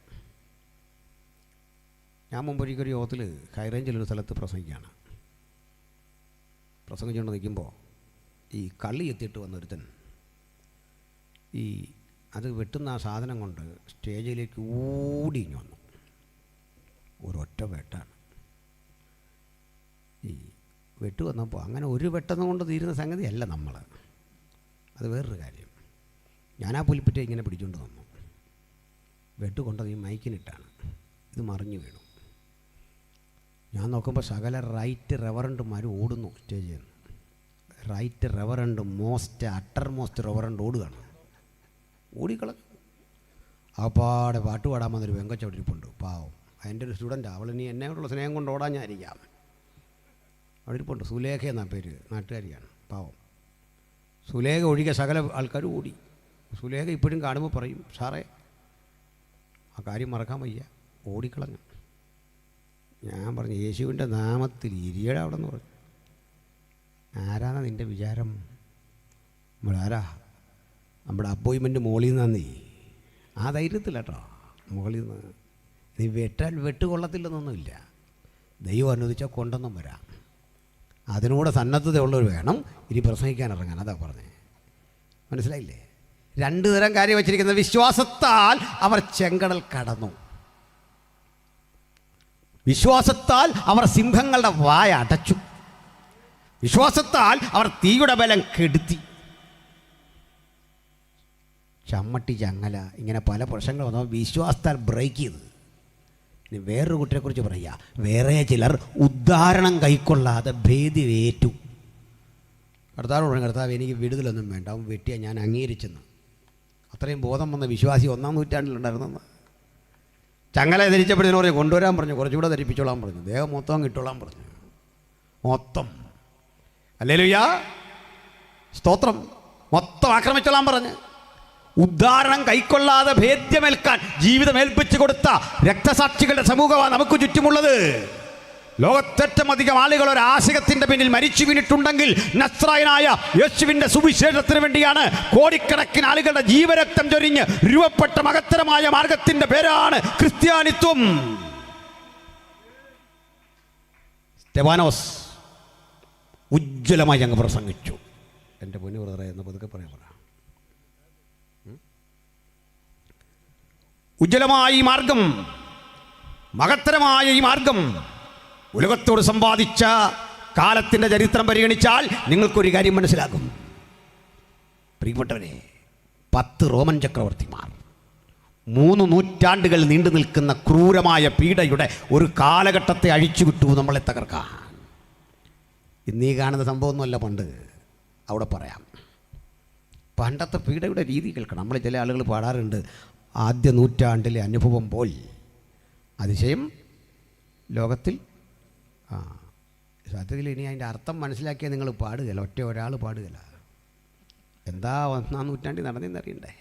ഞാൻ മുമ്പൊരിക്കൊരു യോഗത്തിൽ ഹൈറേഞ്ചിലൊരു സ്ഥലത്ത് പ്രസംഗിക്കുകയാണ്. പ്രസംഗിച്ചുകൊണ്ട് നിൽക്കുമ്പോൾ ഈ കള്ളി എത്തിയിട്ട് വന്നൊരുത്തൻ അത് വെട്ടുന്ന ആ സാധനം കൊണ്ട് സ്റ്റേജിലേക്ക് ഓടിഞ്ഞു വന്നു. ഒരൊറ്റ വെട്ടാണ്. ഈ വെട്ട് വന്നപ്പോൾ അങ്ങനെ ഒരു വെട്ടെന്ന് കൊണ്ട് തീരുന്ന സംഗതിയല്ല നമ്മൾ. അത് വേറൊരു കാര്യം. ഞാൻ ആ പുലിപ്പറ്റ ഇങ്ങനെ പിടിച്ചുകൊണ്ട് വന്നു. വെട്ട് കൊണ്ടത് ഈ മൈക്കിനിട്ടാണ്. ഇത് മറിഞ്ഞു വീണു. ഞാൻ നോക്കുമ്പോൾ സകല റൈറ്റ് റെവറൻഡുമാർ ഓടുന്നു സ്റ്റേജിൽ നിന്ന്. Right reverend utter most reverend ഓടുകയാണ്. ഓടിക്കളഞ്ഞു. പാടെ പാട്ട് പാടാൻ വന്നൊരു വെങ്കച്ചവിടിരിപ്പുണ്ട്, പാവം. അതിൻ്റെ ഒരു സ്റ്റുഡൻറ്റ്. അവളിനി എന്നോടുള്ള സ്നേഹം കൊണ്ട് ഓടാൻ ഞാനിരിക്കാം. അവിടെ ഇരിപ്പുണ്ട്. സുലേഖ എന്നാ പേര്, നാട്ടുകാരിയാണ്, പാവം. സുലേഖ ഒഴികെ സകല ആൾക്കാരും ഓടി. സുലേഖ ഇപ്പോഴും കാണുമ്പോൾ പറയും, സാറേ ആ കാര്യം മറക്കാൻ വയ്യ, ഓടിക്കളഞ്ഞു. ഞാൻ പറഞ്ഞു, യേശുവിൻ്റെ നാമത്തിൽ ഇരിയട അവിടെ നിന്ന് പറഞ്ഞു. ആരാണ് നിൻ്റെ വിചാരം? നമ്മളാരാ? നമ്മുടെ അപ്പോയിൻമെൻറ്റ് മുകളിൽ നിന്നേ. ആ ധൈര്യത്തില്ല കേട്ടോ, മുകളിൽ നിന്ന്. നീ വെട്ടുകൊള്ളത്തില്ലെന്നൊന്നുമില്ല. ദൈവം അനുവദിച്ചാൽ കൊണ്ടൊന്നും വരാം. അതിനൂടെ സന്നദ്ധതയുള്ളവർ വേണം ഇനി പ്രസംഗിക്കാൻ ഇറങ്ങാൻ. അതാ പറഞ്ഞേ, മനസ്സിലായില്ലേ? 2 തരം കാര്യം വച്ചിരിക്കുന്നത്. വിശ്വാസത്താൽ അവർ ചെങ്കടൽ കടന്നു. വിശ്വാസത്താൽ അവർ സിംഹങ്ങളുടെ വായ അടച്ചു. വിശ്വാസത്താൽ അവർ തീയുടെ ബലം കെടുത്തി. ചമ്മട്ടി ചങ്ങല, ഇങ്ങനെ പല പ്രശ്നങ്ങൾ വന്നപ്പോൾ വിശ്വാസത്താൽ ബ്രേക്ക് ചെയ്ത്. ഇനി വേറൊരു കുട്ടിയെക്കുറിച്ച് പറയുക, വേറെ ചിലർ ഉദ്ധാരണം കൈക്കൊള്ളാതെ ഭേദ്യവേറ്റു. കർത്താവ് പറഞ്ഞു, കർത്താവ് എനിക്ക് വിടുതലൊന്നും വേണ്ട, അവൻ വെട്ടിയാൽ ഞാൻ അംഗീകരിച്ചെന്ന്. അത്രയും ബോധം വന്ന വിശ്വാസി 1-ാം നൂറ്റാണ്ടിലുണ്ടായിരുന്നെന്ന്. ചങ്ങല ധരിച്ചപ്പോഴത്തേനും പറഞ്ഞു കൊണ്ടുവരാൻ പറഞ്ഞു, കുറച്ചുകൂടെ ധരിപ്പിച്ചോളാൻ പറഞ്ഞു, ദേഹം മൊത്തം കിട്ടോളാൻ പറഞ്ഞു, മൊത്തം. ഹല്ലേലൂയ, സ്തോത്രം. മൊത്തം ആക്രമിച്ചോളാൻ പറഞ്ഞ്. ഉദ്ധാരണം കൈക്കൊള്ളാതെ ഭേദ്യമേൽക്കാൻ ജീവിതം ഏൽപ്പിച്ചു കൊടുത്ത രക്തസാക്ഷികളുടെ സമൂഹമാണ് നമുക്ക് ചുറ്റുമുള്ളത്. ലോകത്തേറ്റവും അധികം ആളുകൾ ഒരു ആശയത്തിൻ്റെ പിന്നിൽ മരിച്ചു വീണിട്ടുണ്ടെങ്കിൽ നസ്രായനായ യേശുവിൻ്റെ സുവിശേഷത്തിന് വേണ്ടിയാണ് കോടിക്കണക്കിന് ആളുകളുടെ ജീവരക്തം ചൊരിഞ്ഞ് രൂപപ്പെട്ട മഹത്തരമായ മാർഗത്തിൻ്റെ പേരാണ് ക്രിസ്ത്യാനിത്വം. സ്തെഫാനോസ് ഉജ്ജ്വലമായി അങ്ങ് പ്രസംഗിച്ചു. എൻ്റെ പൊന്നു ബ്രദറെ എന്ന് പതുക്കെ പറയാൻ പറ. ഉജ്ജ്വലമായ ഈ മാർഗം, മഹത്തരമായ ഈ മാർഗം ഉലകത്തോട് സമ്പാദിച്ച കാലത്തിൻ്റെ ചരിത്രം പരിഗണിച്ചാൽ നിങ്ങൾക്കൊരു കാര്യം മനസ്സിലാകും. പ്രിയപ്പെട്ടവരെ, 10 റോമൻ ചക്രവർത്തിമാർ 3 നൂറ്റാണ്ടുകൾ നീണ്ടു നിൽക്കുന്ന ക്രൂരമായ പീഡയുടെ ഒരു കാലഘട്ടത്തെ അഴിച്ചുവിട്ടു നമ്മളെ തകർക്കാൻ. ഇന്നീ കാണുന്ന സംഭവമൊന്നുമല്ല പണ്ട്. അവിടെ പറയാം, പണ്ടത്തെ പീഡയുടെ രീതി കേൾക്കണം. നമ്മൾ ചില ആളുകൾ പാടാറുണ്ട്, ആദ്യ നൂറ്റാണ്ടിലെ അനുഭവം പോൽ അതിശയം ലോകത്തിൽ. സത്യത്തിൽ ഇനി അതിൻ്റെ അർത്ഥം മനസ്സിലാക്കിയാൽ നിങ്ങൾ പാടുകയില്ല, ഒരാൾ പാടുകയില്ല. എന്താ 1-ാം നൂറ്റാണ്ടിൽ നടന്നെന്നറിയണ്ടേ?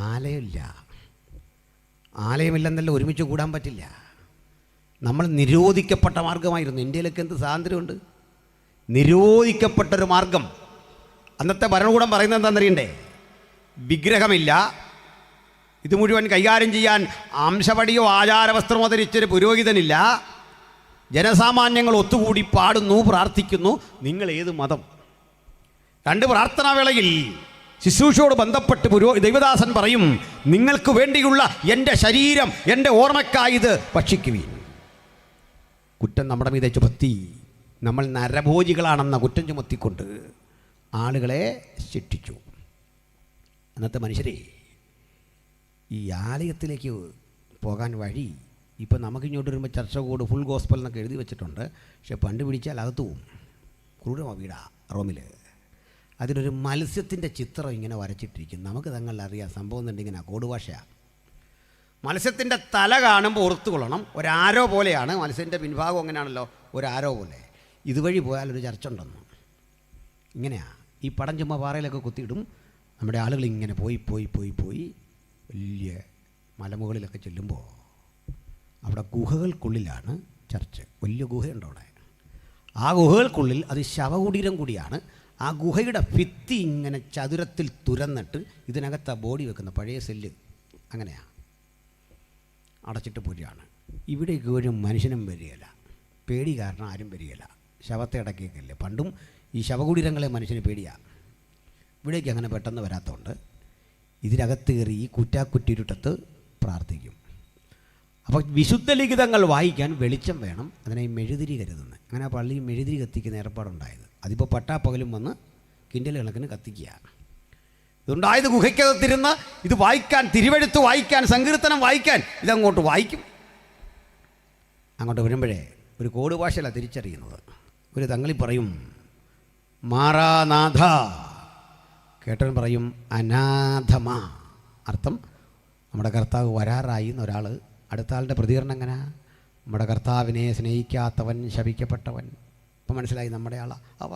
ആലയമില്ല, ആലയമില്ലെന്നല്ല ഒരുമിച്ച് കൂടാൻ പറ്റില്ല. നമ്മൾ നിരോധിക്കപ്പെട്ട മാർഗമായിരുന്നു. ഇന്ത്യയിലൊക്കെ എന്ത് സ്വാതന്ത്ര്യമുണ്ട്? നിരോധിക്കപ്പെട്ടൊരു മാർഗം. അന്നത്തെ ഭരണകൂടം പറയുന്നത് എന്താണെന്നറിയണ്ടേ? വിഗ്രഹമില്ല, ഇത് മുഴുവൻ കൈകാര്യം ചെയ്യാൻ അംശപടിയോ ആചാരവസ്ത്രമോ ധരിച്ചൊരു പുരോഹിതനില്ല, ജനസാമാന്യങ്ങൾ ഒത്തുകൂടി പാടുന്നു, പ്രാർത്ഥിക്കുന്നു. നിങ്ങൾ ഏത് മതം? 2 പ്രാർത്ഥനാവേളയിൽ ശുശ്രൂഷയോട് ബന്ധപ്പെട്ട് ദൈവദാസൻ പറയും, നിങ്ങൾക്ക് വേണ്ടിയുള്ള എൻ്റെ ശരീരം എൻ്റെ ഓർമ്മയ്ക്കായി ഇത് ഭക്ഷിക്കുവീൻ. കുറ്റം നമ്മുടെ മീതെ ചുമത്തി, നമ്മൾ നരഭോജികളാണെന്ന കുറ്റം ചുമത്തിക്കൊണ്ട് ആളുകളെ ശിക്ഷിച്ചു. അന്നത്തെ മനുഷ്യരെ ഈ ആലയത്തിലേക്ക് പോകാൻ വഴി ഇപ്പം നമുക്കിങ്ങോട്ട് വരുമ്പോൾ ചർച്ച കോഡ് ഫുൾ ഗോസ്പൽ എന്നൊക്കെ എഴുതി വെച്ചിട്ടുണ്ട്. പക്ഷെ പണ്ട് പിടിച്ചാൽ അകത്ത് പോവും. ക്രൂരമാ വീടാ റോമിൽ. അതിലൊരു മത്സ്യത്തിൻ്റെ ചിത്രം ഇങ്ങനെ വരച്ചിട്ടിരിക്കും. നമുക്ക് തങ്ങളറിയാം സംഭവം എന്നുണ്ടെങ്കിൽ കോഡ് ഭാഷയാണ്. മത്സ്യത്തിൻ്റെ തല കാണുമ്പോൾ ഓർത്തു കൊള്ളണം, ഒരാരോ പോലെയാണ്. മത്സ്യത്തിൻ്റെ പിൻഭാഗം അങ്ങനെയാണല്ലോ, ഒരാരോ പോലെ. ഇതുവഴി പോയാൽ ഒരു ചർച്ച ഉണ്ടെന്ന്. ഇങ്ങനെയാണ് ഈ പടം ചുമ്മാ പാറയിലൊക്കെ കുത്തിയിടും. നമ്മുടെ ആളുകൾ ഇങ്ങനെ പോയി പോയി പോയി പോയി വലിയ മലമുകളിലൊക്കെ ചെല്ലുമ്പോൾ അവിടെ ഗുഹകൾക്കുള്ളിലാണ് ചർച്ച്. വലിയ ഗുഹയുണ്ട് അവിടെ. ആ ഗുഹകൾക്കുള്ളിൽ അത് ശവകുടീരം കൂടിയാണ്. ആ ഗുഹയുടെ ഭിത്തി ഇങ്ങനെ ചതുരത്തിൽ തുരന്നിട്ട് ഇതിനകത്ത് ആ ബോഡി വെക്കുന്ന പഴയ സെല്ല് അങ്ങനെയാണ് അടച്ചിട്ട് പോരുകയാണ്. ഇവിടേക്ക് ഒരു മനുഷ്യനും വരികയില്ല, പേടി കാരണം ആരും വരികയില്ല. ശവത്തെ അടക്കിയൊക്കെയല്ലേ. പണ്ടും ഈ ശവകുടീരങ്ങളെ മനുഷ്യന് പേടിയാണ്. ഇവിടേക്ക് അങ്ങനെ പെട്ടെന്ന് വരാത്തതുകൊണ്ട് ഇതിനകത്ത് കയറി ഈ കുറ്റാക്കുറ്റിരുട്ടത്ത് പ്രാർത്ഥിക്കും. അപ്പോൾ വിശുദ്ധ ലിഖിതങ്ങൾ വായിക്കാൻ വെളിച്ചം വേണം. അതിനെ മെഴുതിരി കരുതുന്നത്. അങ്ങനെ ആ പള്ളിയിൽ മെഴുതിരി കത്തിക്കുന്ന ഏർപ്പാടുണ്ടായത്. അതിപ്പോൾ പട്ടാപ്പകലും വന്ന് കിൻഡൽ കണക്കിന് കത്തിക്കുക. ഇതുണ്ടായത് ഗുഹയ്ക്കകത്തിരുന്ന് ഇത് വായിക്കാൻ, തിരുവെഴുത്ത് വായിക്കാൻ, സങ്കീർത്തനം വായിക്കാൻ ഇതങ്ങോട്ട് വായിക്കും. അങ്ങോട്ട് വരുമ്പോഴേ ഒരു കോഡ് ഭാഷയല്ല തിരിച്ചറിയുന്നത്. ഒരു തങ്ങളി പറയും മാറാനാഥ, കേട്ടവൻ പറയും അനാഥമാ. അർത്ഥം നമ്മുടെ കർത്താവ് വരാറായി എന്നൊരാൾ. അടുത്ത ആളുടെ പ്രതികരണം എങ്ങനെ? നമ്മുടെ കർത്താവിനെ സ്നേഹിക്കാത്തവൻ ശപിക്കപ്പെട്ടവൻ. ഇപ്പം മനസ്സിലായി നമ്മുടെ ആളാ. അവ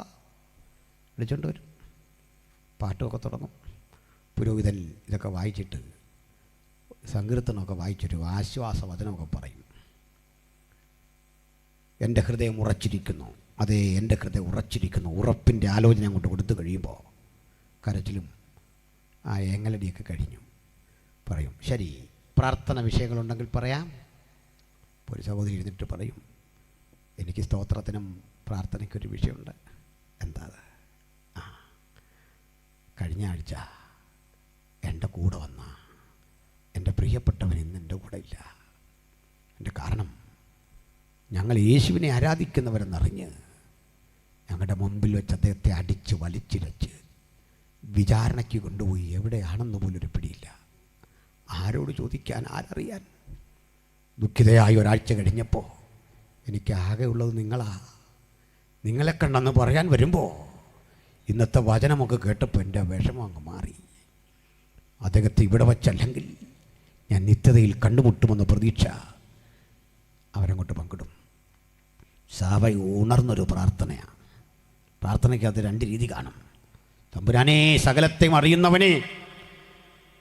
വിളിച്ചുകൊണ്ട് വരും, പാട്ടുമൊക്കെ തുടങ്ങും. പുരോഹിതൻ ഇതൊക്കെ വായിച്ചിട്ട് സങ്കീർത്തനമൊക്കെ വായിച്ചൊരു ആശ്വാസവചനമൊക്കെ പറയും. എൻ്റെ ഹൃദയം ഉറച്ചിരിക്കുന്നു, അതേ എൻ്റെ ഹൃദയം ഉറച്ചിരിക്കുന്നു. ഉറപ്പിൻ്റെ ആലോചന അങ്ങോട്ട് കൊടുത്തു കഴിയുമ്പോൾ കരച്ചിലും ആ ഏങ്ങലടിയൊക്കെ കഴിഞ്ഞു. പറയും ശരി, പ്രാർത്ഥന വിഷയങ്ങളുണ്ടെങ്കിൽ പറയാം. ഒരു സഹോദരി ഇരുന്നിട്ട് പറയും, എനിക്ക് സ്തോത്രത്തിനും പ്രാർത്ഥനയ്ക്കൊരു വിഷയമുണ്ട്. എന്താ അത്? കഴിഞ്ഞ ആഴ്ച എൻ്റെ കൂടെ വന്ന എൻ്റെ പ്രിയപ്പെട്ടവൻ ഇന്ന് എൻ്റെ കൂടെ ഇല്ല. എൻ്റെ കാരണം ഞങ്ങൾ യേശുവിനെ ആരാധിക്കുന്നവരെന്നറിഞ്ഞ് ഞങ്ങളുടെ മുമ്പിൽ വെച്ച് അദ്ദേഹത്തെ അടിച്ച് വലിച്ചിഴച്ച് വിചാരണയ്ക്ക് കൊണ്ടുപോയി. എവിടെയാണെന്ന് പോലൊരു പിടിയില്ല. ആരോട് ചോദിക്കാൻ, ആരറിയാൻ? ദുഃഖിതയായി ഒരാഴ്ച കഴിഞ്ഞപ്പോൾ എനിക്ക് ആകെ ഉള്ളത് നിങ്ങളെ കണ്ടെന്ന് പറയാൻ വരുമ്പോൾ ഇന്നത്തെ വചനമൊക്കെ കേട്ടപ്പോൾ എൻ്റെ വിഷമം അങ്ങ് മാറി. അദ്ദേഹത്തെ ഇവിടെ വച്ചല്ലെങ്കിൽ ഞാൻ നിത്യതയിൽ കണ്ടുമുട്ടുമെന്ന പ്രതീക്ഷ അവരങ്ങോട്ട് പങ്കിടും. സഭ ഉണർന്നൊരു പ്രാർത്ഥനയാണ്. പ്രാർത്ഥനയ്ക്കകത്ത് 2 രീതി കാണും. തമ്പുരാനെ, സകലത്തെയും അറിയുന്നവനെ,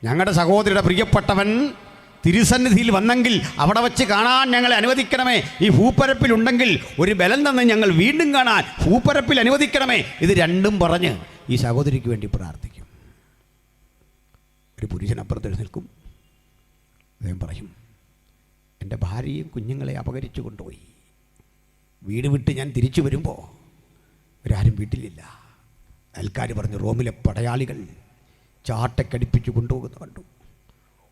ഞങ്ങളുടെ സഹോദരിയുടെ പ്രിയപ്പെട്ടവൻ തിരുസന്നിധിയിൽ വന്നെങ്കിൽ അവിടെ വച്ച് കാണാൻ ഞങ്ങളെ അനുവദിക്കണമേ. ഈ ഭൂപ്പരപ്പിലുണ്ടെങ്കിൽ ഒരു ബലം തന്ന് ഞങ്ങൾ വീണ്ടും കാണാൻ ഭൂപ്പരപ്പിൽ അനുവദിക്കണമേ. ഇത് രണ്ടും പറഞ്ഞ് ഈ സഹോദരിക്ക് വേണ്ടി പ്രാർത്ഥിക്കും. ഒരു പുരുഷനപ്പുറത്ത് എഴുന്നേൽക്കും. അദ്ദേഹം പറയും, എൻ്റെ ഭാര്യയും കുഞ്ഞുങ്ങളെ അപഹരിച്ചു കൊണ്ടുപോയി. വീട് വിട്ട് ഞാൻ തിരിച്ചു വരുമ്പോൾ ഇവരാരും വീട്ടിലില്ല. അയൽക്കാർ പറഞ്ഞു, റോമിലെ പടയാളികൾ ചാട്ടക്കടിപ്പിച്ച് കൊണ്ടുപോകുന്ന കണ്ടു.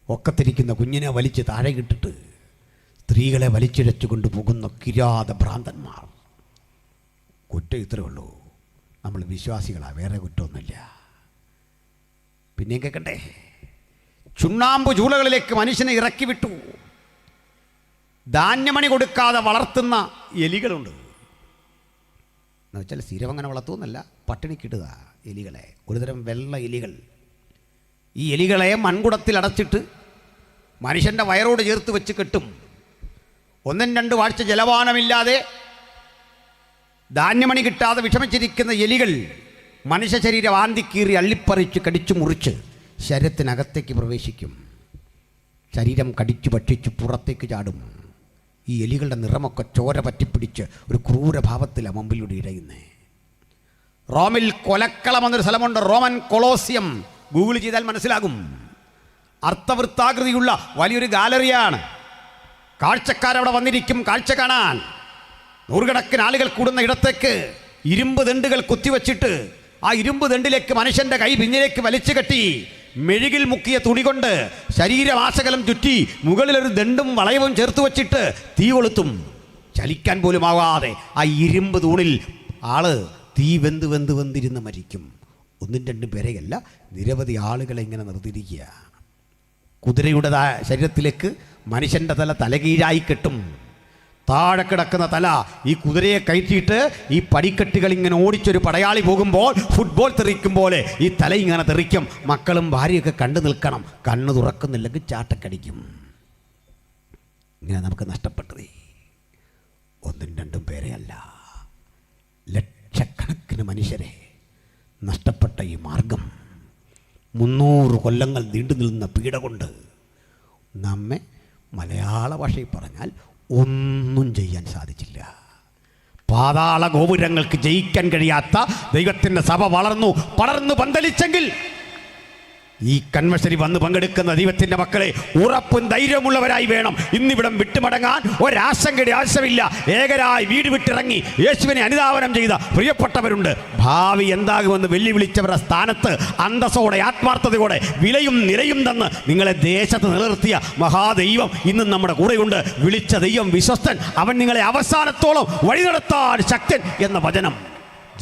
ഒക്കത്തിരിക്കുന്ന കുഞ്ഞിനെ വലിച്ച് താഴെ ഇട്ടിട്ട് സ്ത്രീകളെ വലിച്ചിഴച്ചു കൊണ്ടുപോകുന്ന കിരാത ഭ്രാന്തന്മാർ. കുറ്റം ഇത്രേ ഉള്ളൂ, നമ്മൾ വിശ്വാസികളാണ്, വേറെ കുറ്റമൊന്നുമില്ല. പിന്നെയും കേൾക്കട്ടെ, ചുണ്ണാമ്പ് ചൂളകളിലേക്ക് മനുഷ്യനെ ഇറക്കി വിട്ടു. ധാന്യമണി കൊടുക്കാതെ വളർത്തുന്ന എലികളുണ്ട്. എന്ന് വെച്ചാൽ സ്ഥിരം അങ്ങനെ വളർത്തുമെന്നല്ല, പട്ടിണിക്കിടുക എലികളെ, ഒരുതരം വെള്ള എലികൾ. ഈ എലികളെ മൺകുടത്തിൽ അടച്ചിട്ട് മനുഷ്യൻ്റെ വയറോട് ചേർത്ത് വെച്ച് കെട്ടും. 1-2 ആഴ്ച ജലപാനമില്ലാതെ ധാന്യമണി കിട്ടാതെ വിഷമിച്ചിരിക്കുന്ന എലികൾ മനുഷ്യ ശരീരം ആന്തിക്കീറി അള്ളിപ്പറിച്ച് കടിച്ചു മുറിച്ച് ശരീരത്തിനകത്തേക്ക് പ്രവേശിക്കും. ശരീരം കടിച്ചു ഭക്ഷിച്ച് പുറത്തേക്ക് ചാടും. ഈ എലികളുടെ നിറമൊക്കെ ചോര പറ്റിപ്പിടിച്ച് ഒരു ക്രൂരഭാവത്തിലാണ് മുമ്പിലൂടെ ഇഴയുന്നേ. റോമിൽ കൊലക്കളം എന്നൊരു സ്ഥലമുണ്ട്, റോമൻ കൊളോസിയം. ഗൂഗിൾ ചെയ്താൽ മനസ്സിലാകും. അർത്ഥവൃത്താകൃതിയുള്ള വലിയൊരു ഗാലറിയാണ്. കാഴ്ചക്കാരവിടെ വന്നിരിക്കും കാഴ്ച കാണാൻ. 100 കണക്കിന് ആളുകൾ കൂടുന്ന ഇടത്തേക്ക് ഇരുമ്പ് ദണ്ടുകൾ കുത്തിവെച്ചിട്ട് ആ ഇരുമ്പ് ദണ്ടിലേക്ക് മനുഷ്യൻ്റെ കൈ പിന്നിലേക്ക് വലിച്ചു കെട്ടി മെഴുകിൽ മുക്കിയ തുണി കൊണ്ട് ശരീരമാസകലം ചുറ്റി മുകളിലൊരു ദണ്ടും വളയവും ചേർത്ത് വച്ചിട്ട് തീ കൊളുത്തും. ചലിക്കാൻ പോലും ആവാതെ ആ ഇരുമ്പ് തൂണിൽ ആള് തീ വെന്തിരുന്ന് മരിക്കും. 1-2 പേരെയല്ല, നിരവധി ആളുകളെ ഇങ്ങനെ നിർത്തിയിരിക്കുക. കുതിരയുടെ ശരീരത്തിലേക്ക് മനുഷ്യൻ്റെ തല തലകീഴായി കെട്ടും. താഴെ കിടക്കുന്ന തല ഈ കുതിരയെ കയറ്റിയിട്ട് ഈ പടിക്കെട്ടുകൾ ഇങ്ങനെ ഓടിച്ചൊരു പടയാളി പോകുമ്പോൾ ഫുട്ബോൾ തെറിക്കും പോലെ ഈ തല ഇങ്ങനെ തെറിക്കും. മക്കളും ഭാര്യയൊക്കെ കണ്ടു നിൽക്കണം. കണ്ണ് തുറക്കുന്നില്ലെങ്കിൽ ചാട്ടക്കടിക്കും. ഇങ്ങനെ നമുക്ക് നഷ്ടപ്പെട്ടതേ 1-2 പേരെയല്ല, ലക്ഷക്കണക്കിന് മനുഷ്യരെ നഷ്ടപ്പെട്ട ഈ മാർഗം 300 കൊല്ലങ്ങൾ നീണ്ടു നിൽക്കുന്ന പീഡ കൊണ്ട് നമ്മെ മലയാള ഭാഷയിൽ പറഞ്ഞാൽ ഒന്നും ചെയ്യാൻ സാധിച്ചില്ല. പാതാള ഗോപുരങ്ങൾക്ക് ജയിക്കാൻ കഴിയാത്ത ദൈവത്തിൻ്റെ സഭ പടർന്നു പന്തലിച്ചെങ്കിൽ ഈ കൺവെൻഷനിൽ വന്ന് പങ്കെടുക്കുന്ന ദൈവത്തിൻ്റെ മക്കളെ ഉറപ്പും ധൈര്യമുള്ളവരായി വേണം ഇന്നിവിടം വിട്ടുമടങ്ങാൻ. ഒരാശങ്കയുടെ ആവശ്യമില്ല. ഏകരായി വീട് വിട്ടിറങ്ങി യേശുവിനെ അനുധാവനം ചെയ്ത പ്രിയപ്പെട്ടവരുണ്ട്. ഭാവി എന്താകുമെന്ന് വെല്ലുവിളിച്ചവരുടെ സ്ഥാനത്ത് അന്തസ്സോടെ ആത്മാർത്ഥതയോടെ വിലയും നിലയും തന്ന് നിങ്ങളെ ദേശത്ത് നിലനിർത്തിയ മഹാദൈവം ഇന്നും നമ്മുടെ കൂടെയുണ്ട്. വിളിച്ച ദൈവം വിശ്വസ്തൻ, അവൻ നിങ്ങളെ അവസാനത്തോളം വഴി നടത്താൻ ശക്തൻ എന്ന വചനം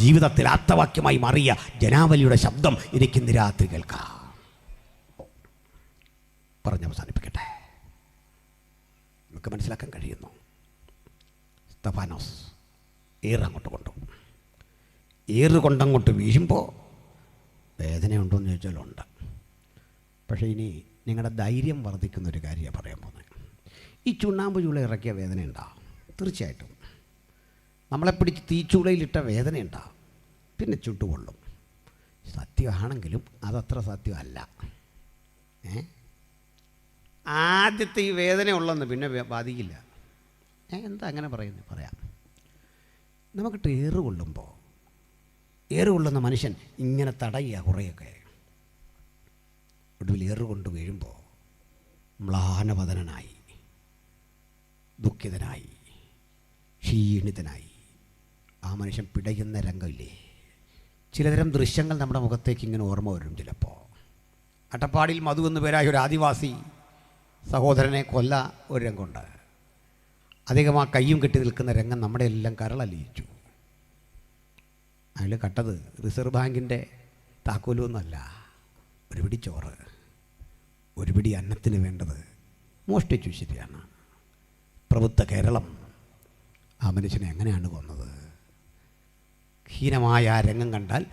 ജീവിതത്തിൽ ആപ്തവാക്യമായി മാറിയ ജനാവലിയുടെ ശബ്ദം എനിക്കിന്ന് രാത്രി കേൾക്കാം. പറഞ്ഞ് അവസാനിപ്പിക്കട്ടെ. നമുക്ക് മനസ്സിലാക്കാൻ കഴിയുന്നു, സ്തഫാനോസ് അങ്ങോട്ട് കൊണ്ടു. കൊണ്ടങ്ങോട്ട് വീഴുമ്പോൾ വേദനയുണ്ടോ എന്ന് ചോദിച്ചാൽ ഉണ്ട്. പക്ഷേ ഇനി നിങ്ങളുടെ ധൈര്യം വർദ്ധിക്കുന്നൊരു കാര്യമാണ് പറയാൻ പോകുന്നത്. ഈ ചുണ്ണാമ്പ് ചൂള ഇറക്കിയ വേദന ഉണ്ടാവും, തീർച്ചയായിട്ടും. നമ്മളെ പിടിച്ച് തീച്ചൂളയിലിട്ട വേദന ഉണ്ടാവും, പിന്നെ ചുട്ടുകൊള്ളും. സത്യമാണെങ്കിലും അതത്ര സത്യമല്ല. ആദ്യത്തെ ഈ വേദന ഉള്ളെന്ന് പിന്നെ ബാധിക്കില്ല. എന്താ അങ്ങനെ പറയുന്നത്? പറയാം. നമുക്കിട്ട് ഏറുകൊള്ളുന്ന മനുഷ്യൻ ഇങ്ങനെ തടയുക കുറേയൊക്കെ. ഒടുവിൽ ഏറുകൊണ്ട് വീഴുമ്പോൾ മ്ലാനവദനായി, ദുഃഖിതനായി, ക്ഷീണിതനായി ആ മനുഷ്യൻ പിടയുന്ന രംഗമില്ലേ? ചിലതരം ദൃശ്യങ്ങൾ നമ്മുടെ മുഖത്തേക്ക് ഇങ്ങനെ ഓർമ്മ വരും. ചിലപ്പോൾ അട്ടപ്പാടിയിൽ മധു എന്ന് പേരായ ഒരു ആദിവാസി സഹോദരനെ കൊല്ല ഒരു രംഗമുണ്ട്. അദ്ദേഹം ആ കയ്യും കെട്ടി നിൽക്കുന്ന രംഗം നമ്മുടെ എല്ലാം കരളലിയിച്ചു. അയാൾ കട്ടത് റിസർവ് ബാങ്കിൻ്റെ താക്കോലൊന്നുമല്ല, ഒരു പിടി ചോറ്, ഒരു പിടി അന്നത്തിന് വേണ്ടത് മോഷ്ടിച്ചു. ശരിയാണ്. പ്രഭുത്വ കേരളം ആ മനുഷ്യനെ എങ്ങനെയാണ് കൊന്നത്? ഹീനമായ ആ രംഗം കണ്ടാൽ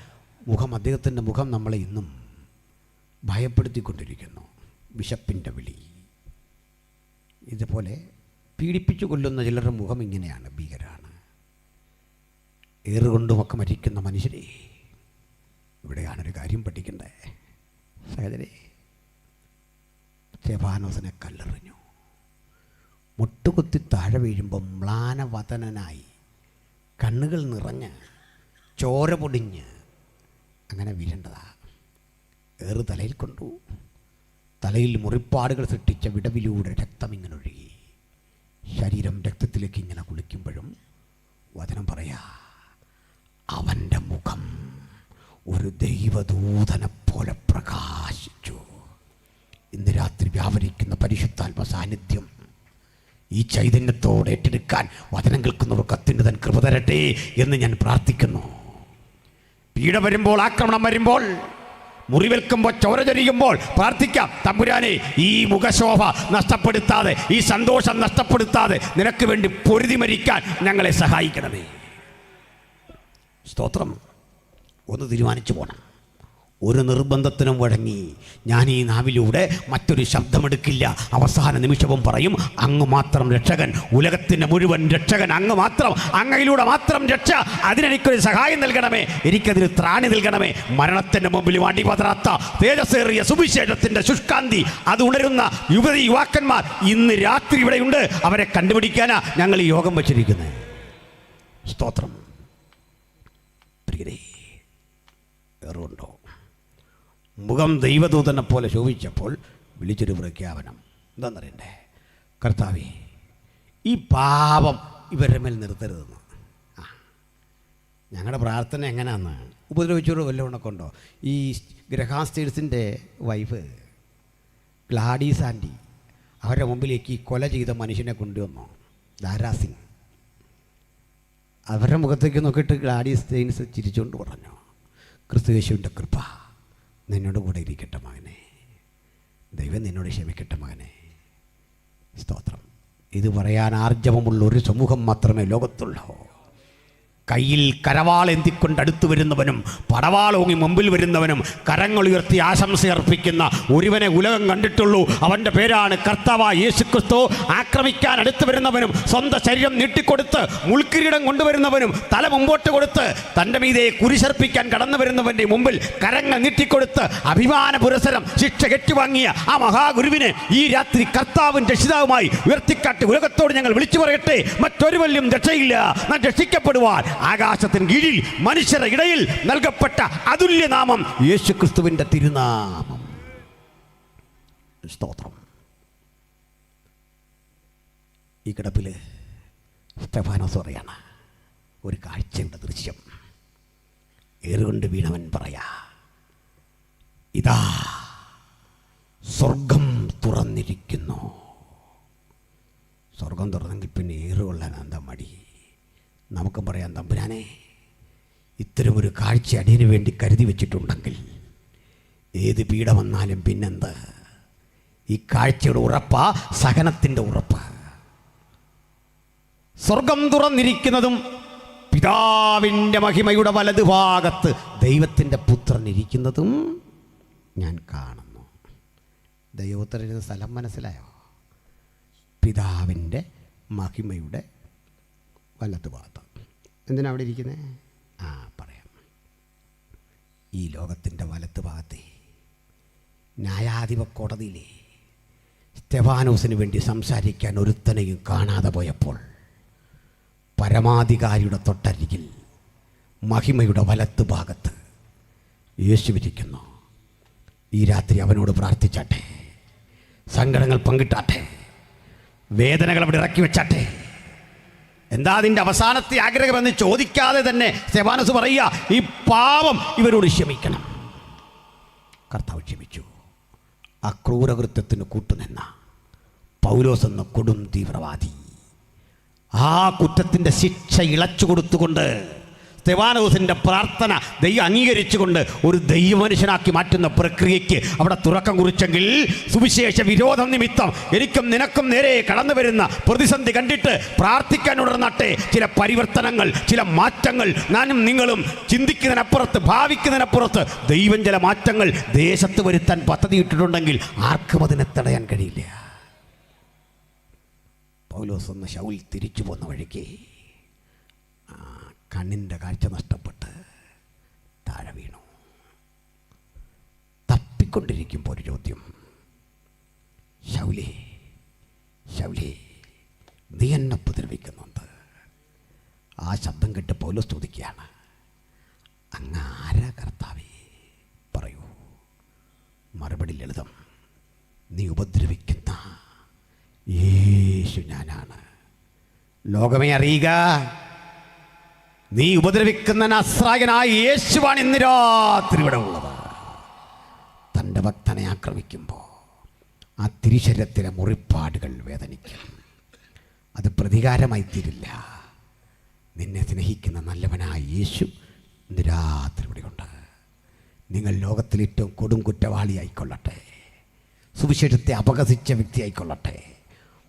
അദ്ദേഹത്തിൻ്റെ മുഖം നമ്മളെ ഇന്നും ഭയപ്പെടുത്തിക്കൊണ്ടിരിക്കുന്നു. വിശപ്പിൻ്റെ വിളി. ഇതുപോലെ പീഡിപ്പിച്ചു കൊല്ലുന്ന ചിലരുടെ മുഖം ഇങ്ങനെയാണ്, ഭീകരാണ്. ഏറുകൊണ്ടുമൊക്കെ മരിക്കുന്ന മനുഷ്യരെ, ഇവിടെയാണൊരു കാര്യം പഠിക്കണ്ടേ സഹോദരേ. സ്തെഫാനോസിനെ കല്ലെറിഞ്ഞു. മുട്ടുകുത്തി താഴെ വീഴുമ്പം മ്ലാനവദനനായി, കണ്ണുകൾ നിറഞ്ഞ് ചോര പൊടിഞ്ഞ് അങ്ങനെ വീഴേണ്ടതാ. ഏറ് തലയിൽ കൊണ്ടു. തലയിൽ മുറിപ്പാടുകൾ സൃഷ്ടിച്ച വിടവിലൂടെ രക്തമിങ്ങനെ ഒഴുകി. ശരീരം രക്തത്തിലേക്ക് ഇങ്ങനെ കുളിക്കുമ്പോഴും വചനം പറയാ, അവൻ്റെ മുഖം ഒരു ദൈവദൂതനെ പോലെ പ്രകാശിച്ചു. ഇന്ന് രാത്രി വ്യാപരിക്കുന്ന പരിശുദ്ധാത്മ സാന്നിധ്യം ഈ ചൈതന്യത്തോടെ ഏറ്റെടുക്കാൻ വചനം കേൾക്കുന്നവർ കത്തിന് തൻ കൃപ തരട്ടെ എന്ന് ഞാൻ പ്രാർത്ഥിക്കുന്നു. പീഡ വരുമ്പോൾ, ആക്രമണം വരുമ്പോൾ, മുറിവേൽക്കുമ്പോൾ, ചോര ചൊരിയുമ്പോൾ പ്രാർത്ഥിക്കാം, തമ്പുരാനെ ഈ മുഖശോഭ നഷ്ടപ്പെടുത്താതെ, ഈ സന്തോഷം നഷ്ടപ്പെടുത്താതെ നിനക്ക് വേണ്ടി പൊരുതി മരിക്കാൻ ഞങ്ങളെ സഹായിക്കണമേ. സ്തോത്രം. ഒന്ന് തീരുമാനിച്ചു പോകണം. ഒരു നിർബന്ധത്തിനും വഴങ്ങി ഞാൻ ഈ നാവിലൂടെ മറ്റൊരു ശബ്ദമെടുക്കില്ല. അവസാന നിമിഷവും പറയും, അങ്ങ് മാത്രം രക്ഷകൻ, ഉലകത്തിൻ്റെ മുഴുവൻ രക്ഷകൻ അങ്ങ് മാത്രം, അങ്ങയിലൂടെ മാത്രം രക്ഷ. അതിനെനിക്കൊരു സഹായം നൽകണമേ, എനിക്കതിന് ത്രാണി നൽകണമേ. മരണത്തിൻ്റെ മുമ്പിൽ അടിപതറാത്ത തേജസ്സേറിയ സുവിശേഷത്തിൻ്റെ ശുഷ്കാന്തി അത് ഉണരുന്ന യുവാക്കന്മാർ ഇന്ന് രാത്രി ഇവിടെയുണ്ട്. അവരെ കണ്ടുപിടിക്കാനാ ഞങ്ങൾ ഈ യോഗം വച്ചിരിക്കുന്നത്. സ്തോത്രം. ഏറുണ്ടോ? മുഖം ദൈവദൂതനെ പോലെ ശോഭിച്ചപ്പോൾ വിളിച്ചൊരു പ്രഖ്യാപനം എന്താണെന്നറിയണ്ടേ? കർത്താവേ, ഈ പാപം ഇവരുടെ മേൽ നിർത്തരുതെന്ന്. ഞങ്ങളുടെ പ്രാർത്ഥന എങ്ങനെയാന്ന് ഉപദ്രവിച്ചോട് വല്ലവണ്ണ കൊണ്ടോ? ഈ ഗ്രഹാം സ്റ്റേഴ്സിൻ്റെ വൈഫ് ഗ്ലാഡീസ് ആൻറ്റി അവരുടെ മുമ്പിലേക്ക് ഈ കൊല ചെയ്ത മനുഷ്യനെ കൊണ്ടുവന്നു, ദാരാസിംഗ്. അവരുടെ മുഖത്തേക്ക് നോക്കിയിട്ട് ഗ്ലാഡീസ് സ്റ്റെയിൻസ് ചിരിച്ചുകൊണ്ട് പറഞ്ഞു, ക്രിസ്തുയേശുവിൻ്റെ കൃപ നിന്നോട് കൂടെ ഇരിക്കട്ടെ മകനെ, ദൈവം നിന്നോട് ക്ഷമിക്കട്ടെ മകനെ. സ്തോത്രം. ഇത് പറയാൻ ആർജവമുള്ള ഒരു സമൂഹം മാത്രമേ ലോകത്തുള്ളൂ. കയ്യിൽ കരവാൾ എന്തിക്കൊണ്ട് അടുത്തു വരുന്നവനും പടവാളോങ്ങി മുമ്പിൽ വരുന്നവനും കരങ്ങളുയർത്തി ആശംസയർപ്പിക്കുന്ന ഒരുവനെ ഉലകം കണ്ടിട്ടുള്ളൂ. അവൻ്റെ പേരാണ് കർത്താവായ യേശുക്രിസ്തു. ആക്രമിക്കാൻ അടുത്തു വരുന്നവനും സ്വന്തം ശരീരം നീട്ടിക്കൊടുത്ത് മുൾക്കിരീടം കൊണ്ടുവരുന്നവനും തല മുമ്പോട്ട് കൊടുത്ത് തൻ്റെ മീതെ കുരിശർപ്പിക്കാൻ കടന്നു വരുന്നവൻ്റെ മുമ്പിൽ കരങ്ങൾ നീട്ടിക്കൊടുത്ത് അഭിമാന പുരസരം ശിക്ഷ കെട്ടുവാങ്ങിയ ആ മഹാഗുരുവിനെ ഈ രാത്രി കർത്താവും രക്ഷിതാവുമായി ഉയർത്തിക്കാട്ടി ഉലകത്തോട് ഞങ്ങൾ വിളിച്ചു പറയട്ടെ, മറ്റൊരു വല്യം രക്ഷയില്ല. നാം രക്ഷിക്കപ്പെടുവാൻ ആകാശത്തിന് കീഴിൽ മനുഷ്യരുടെ ഇടയിൽ നൽകപ്പെട്ട അതുല്യനാമം യേശുക്രിസ്തുവിൻ്റെ തിരുനാമം. സ്തോത്രം. ഈ കിടപ്പിൽ സ്തെഫാനോസ് പറയാണ്, ഒരു കാഴ്ചയുടെ ദൃശ്യം. ഏറുകൊണ്ട് വീണവൻ പറയാ, ഇതാ സ്വർഗം തുറന്നിരിക്കുന്നു. സ്വർഗം തുറന്നെങ്കിൽ പിന്നെ ഏറുകൊള്ളാൻ എന്താ മടി? നമുക്കും പറയാം, തമ്പുരാനെ, ഇത്തരമൊരു കാഴ്ച അടിയന് വേണ്ടി കരുതി വെച്ചിട്ടുണ്ടെങ്കിൽ ഏത് പീഡ വന്നാലും പിന്നെന്ത്? ഈ കാഴ്ചയുടെ ഉറപ്പാ, സഹനത്തിൻ്റെ ഉറപ്പ്. സ്വർഗം തുറന്നിരിക്കുന്നതും പിതാവിൻ്റെ മഹിമയുടെ വലതുഭാഗത്ത് ദൈവത്തിൻ്റെ പുത്രൻ ഇരിക്കുന്നതും ഞാൻ കാണുന്നു. ദൈവപുത്രൻ ഇരുന്ന സ്ഥലം മനസ്സിലായോ? പിതാവിൻ്റെ മഹിമയുടെ വലതുഭാഗത്ത്. എന്തിനാ അവിടെ ഇരിക്കുന്നത്? പറയാം. ഈ ലോകത്തിൻ്റെ വലത്തുഭാഗത്തെ ന്യായാധിപ കോടതിയിലെ സ്തെഫാനോസിന് വേണ്ടി സംസാരിക്കാൻ ഒരുത്തനെയും കാണാതെ പോയപ്പോൾ പരമാധികാരിയുടെ തൊട്ടരികിൽ മഹിമയുടെ വലത്തുഭാഗത്ത് യേശുവിരിക്കുന്നു. ഈ രാത്രി അവനോട് പ്രാർത്ഥിച്ചാട്ടെ, സങ്കടങ്ങൾ പങ്കിട്ടാട്ടെ, വേദനകൾ അവിടെ ഇറക്കി വെച്ചാട്ടെ. എന്താ അതിൻ്റെ അവസാനത്തെ ആഗ്രഹമെന്ന് ചോദിക്കാതെ തന്നെ സ്തെഫാനോസ് പറയുക, ഈ പാപം ഇവരോട് ക്ഷമിക്കണം. കർത്താവ് ക്ഷമിച്ചു. ആ ക്രൂരകൃത്യത്തിന് കൂട്ടുനിന്ന പൗലോസ് എന്ന കൊടും തീവ്രവാദി ആ കുറ്റത്തിൻ്റെ ശിക്ഷ ഇളച്ചു കൊടുത്തുകൊണ്ട് സ്തെഫാനോസിൻ്റെ പ്രാർത്ഥന ദൈവം അംഗീകരിച്ചുകൊണ്ട് ഒരു ദൈവമനുഷ്യനാക്കി മാറ്റുന്ന പ്രക്രിയയ്ക്ക് അവിടെ തുടക്കം കുറിച്ചെങ്കിൽ സുവിശേഷ വിരോധം നിമിത്തം എനിക്കും നിനക്കും നേരെ കടന്നു വരുന്ന പ്രതിസന്ധി കണ്ടിട്ട് പ്രാർത്ഥിക്കാൻ ഉണർന്നാട്ടെ ചില പരിവർത്തനങ്ങൾ, ചില മാറ്റങ്ങൾ ഞാനും നിങ്ങളും ചിന്തിക്കുന്നതിനപ്പുറത്ത്, ഭാവിക്കുന്നതിനപ്പുറത്ത് ദൈവം ചില മാറ്റങ്ങൾ ദേശത്ത് വരുത്താൻ പദ്ധതിയിട്ടിട്ടുണ്ടെങ്കിൽ ആർക്കും അതിനെ തടയാൻ കഴിയില്ല. പൗലോസ് ഒന്ന് ശൗൽ തിരിച്ചു പോന്ന വഴിക്ക് കണ്ണിൻ്റെ കാഴ്ച നഷ്ടപ്പെട്ട് താഴെ വീണു. തപ്പിക്കൊണ്ടിരിക്കുമ്പോൾ ഒരു ചോദ്യം, ശൗലേ ശൗലേ നീ എന്നെ ഉപദ്രവിക്കുന്നുണ്ട്. ആ ശബ്ദം കേട്ട് പൗലോസ് ചോദിക്കുകയാണ്, അങ്ങ് ആരാ കർത്താവേ? പറയൂ. മറുപടി ലളിതം, നീ ഉപദ്രവിക്കുന്ന യേശു ഞാനാണ്. ലോകമേ അറിയുക, നീ ഉപദ്രവിക്കുന്ന നസ്രായനായ യേശുവാണ് ഇന്ന് രാത്രി ഇവിടെ ഉള്ളത്. തൻ്റെ ഭക്തനെ ആക്രമിക്കുമ്പോൾ ആ തിരുശരീരത്തിലെ മുറിപ്പാടുകൾ വേദനിക്കും. അത് പ്രതികാരമായി തീരില്ല. നിന്നെ സ്നേഹിക്കുന്ന നല്ലവനായ യേശു ഇന്ന് രാത്രി ഇവിടെയുണ്ട്. നിങ്ങൾ ലോകത്തിൽ ഏറ്റവും കൊടും കുറ്റവാളിയായിക്കൊള്ളട്ടെ, സുവിശേഷത്തെ അപഹസിച്ച വ്യക്തിയായിക്കൊള്ളട്ടെ,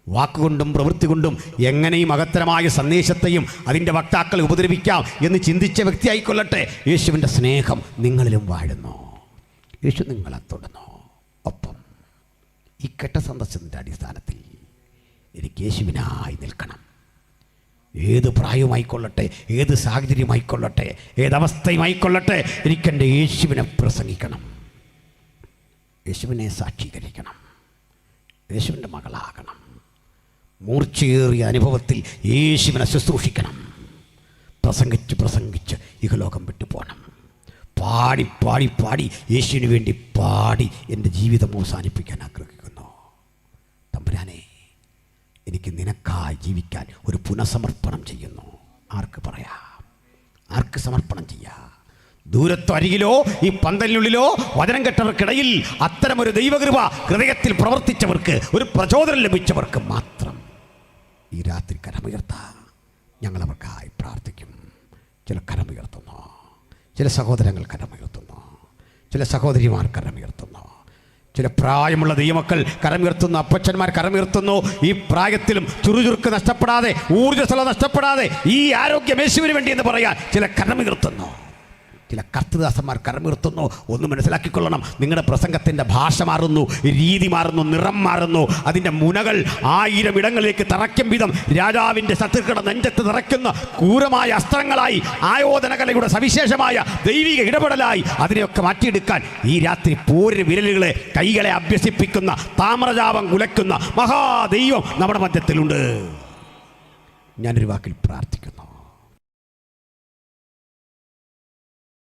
വാക്കുകൊണ്ടും പ്രവൃത്തി കൊണ്ടും എങ്ങനെയും അകത്തരമായ സന്ദേശത്തെയും അതിൻ്റെ വക്താക്കളെ ഉപദ്രവിക്കാം എന്ന് ചിന്തിച്ച വ്യക്തിയായിക്കൊള്ളട്ടെ, യേശുവിൻ്റെ സ്നേഹം നിങ്ങളിലും വാഴുന്നു. യേശു നിങ്ങളെ തൊടുന്നു. ഒപ്പം ഈ കെട്ട സന്ദർശനത്തിൻ്റെ അടിസ്ഥാനത്തിൽ എനിക്ക് യേശുവിനായി നിൽക്കണം. ഏത് പ്രായമായിക്കൊള്ളട്ടെ, ഏത് സാഹചര്യമായിക്കൊള്ളട്ടെ, ഏതവസ്ഥയുമായിക്കൊള്ളട്ടെ, എനിക്കെൻ്റെ യേശുവിനെ പ്രസംഗിക്കണം, യേശുവിനെ സാക്ഷീകരിക്കണം, യേശുവിൻ്റെ മകളാകണം. മൂർച്ചയേറിയ അനുഭവത്തിൽ യേശുവിനെ ശുശ്രൂഷിക്കണം. പ്രസംഗിച്ച് പ്രസംഗിച്ച് ഇഹലോകം വിട്ടു പോകണം. പാടി പാടി പാടി യേശുവിന് വേണ്ടി പാടി എൻ്റെ ജീവിതം അവസാനിപ്പിക്കാൻ ആഗ്രഹിക്കുന്നു. തമ്പുരാനെ, എനിക്ക് നിനക്കായി ജീവിക്കാൻ ഒരു പുനഃസമർപ്പണം ചെയ്യുന്നു. ആർക്ക് പറയാം? ആർക്ക് സമർപ്പണം ചെയ്യാം? ദൂരത്തോ അരികിലോ ഈ പന്തലിനുള്ളിലോ വചനം കേട്ടവർക്കിടയിൽ അത്തരമൊരു ദൈവകൃപ ഹൃദയത്തിൽ പ്രവർത്തിച്ചവർക്ക്, ഒരു പ്രചോദനം ലഭിച്ചവർക്ക് മാത്രം ഈ രാത്രി കരമുയർത്താം. ഞങ്ങളവർക്കായി പ്രാർത്ഥിക്കും. ചില കരമുയർത്തുന്നു, ചില സഹോദരങ്ങൾ കരമുയർത്തുന്നു, ചില സഹോദരിമാർ കരമുയർത്തുന്നു, ചില പ്രായമുള്ള ദൈവമക്കൾ കരമുയർത്തുന്നു, അപ്പച്ചന്മാർ കരമുയർത്തുന്നു. ഈ പ്രായത്തിലും ചുറുചുറുക്ക് നഷ്ടപ്പെടാതെ, ഊർജ്ജസ്വല നഷ്ടപ്പെടാതെ ഈ ആരോഗ്യം യേശുവിന് വേണ്ടി എന്ന് പറയാൻ ചില കരമുയർത്തുന്നു. ചില കർത്തൃദാസന്മാർ കരമുയർത്തുന്നു. ഒന്ന് മനസ്സിലാക്കിക്കൊള്ളണം, നിങ്ങളുടെ പ്രസംഗത്തിൻ്റെ ഭാഷ മാറുന്നു, രീതി മാറുന്നു, നിറം മാറുന്നു. അതിൻ്റെ മുനകൾ 1000 ഇടങ്ങളിലേക്ക് തറയ്ക്കും വിധം രാജാവിൻ്റെ ശത്രുക്കളുടെ നെഞ്ചത്ത് തറയ്ക്കുന്ന ക്രൂരമായ അസ്ത്രങ്ങളായി, ആയോധനകലയുടെ സവിശേഷമായ ദൈവിക ഇടപെടലായി അതിനെയൊക്കെ മാറ്റിയെടുക്കാൻ ഈ രാത്രി പോര് വിരലുകളെ, കൈകളെ അഭ്യസിപ്പിക്കുന്ന, താമ്രജാപം കുലയ്ക്കുന്ന മഹാദൈവം നമ്മുടെ മധ്യത്തിലുണ്ട്. ഞാനൊരു വാക്കിൽ പ്രാർത്ഥിക്കുന്നു.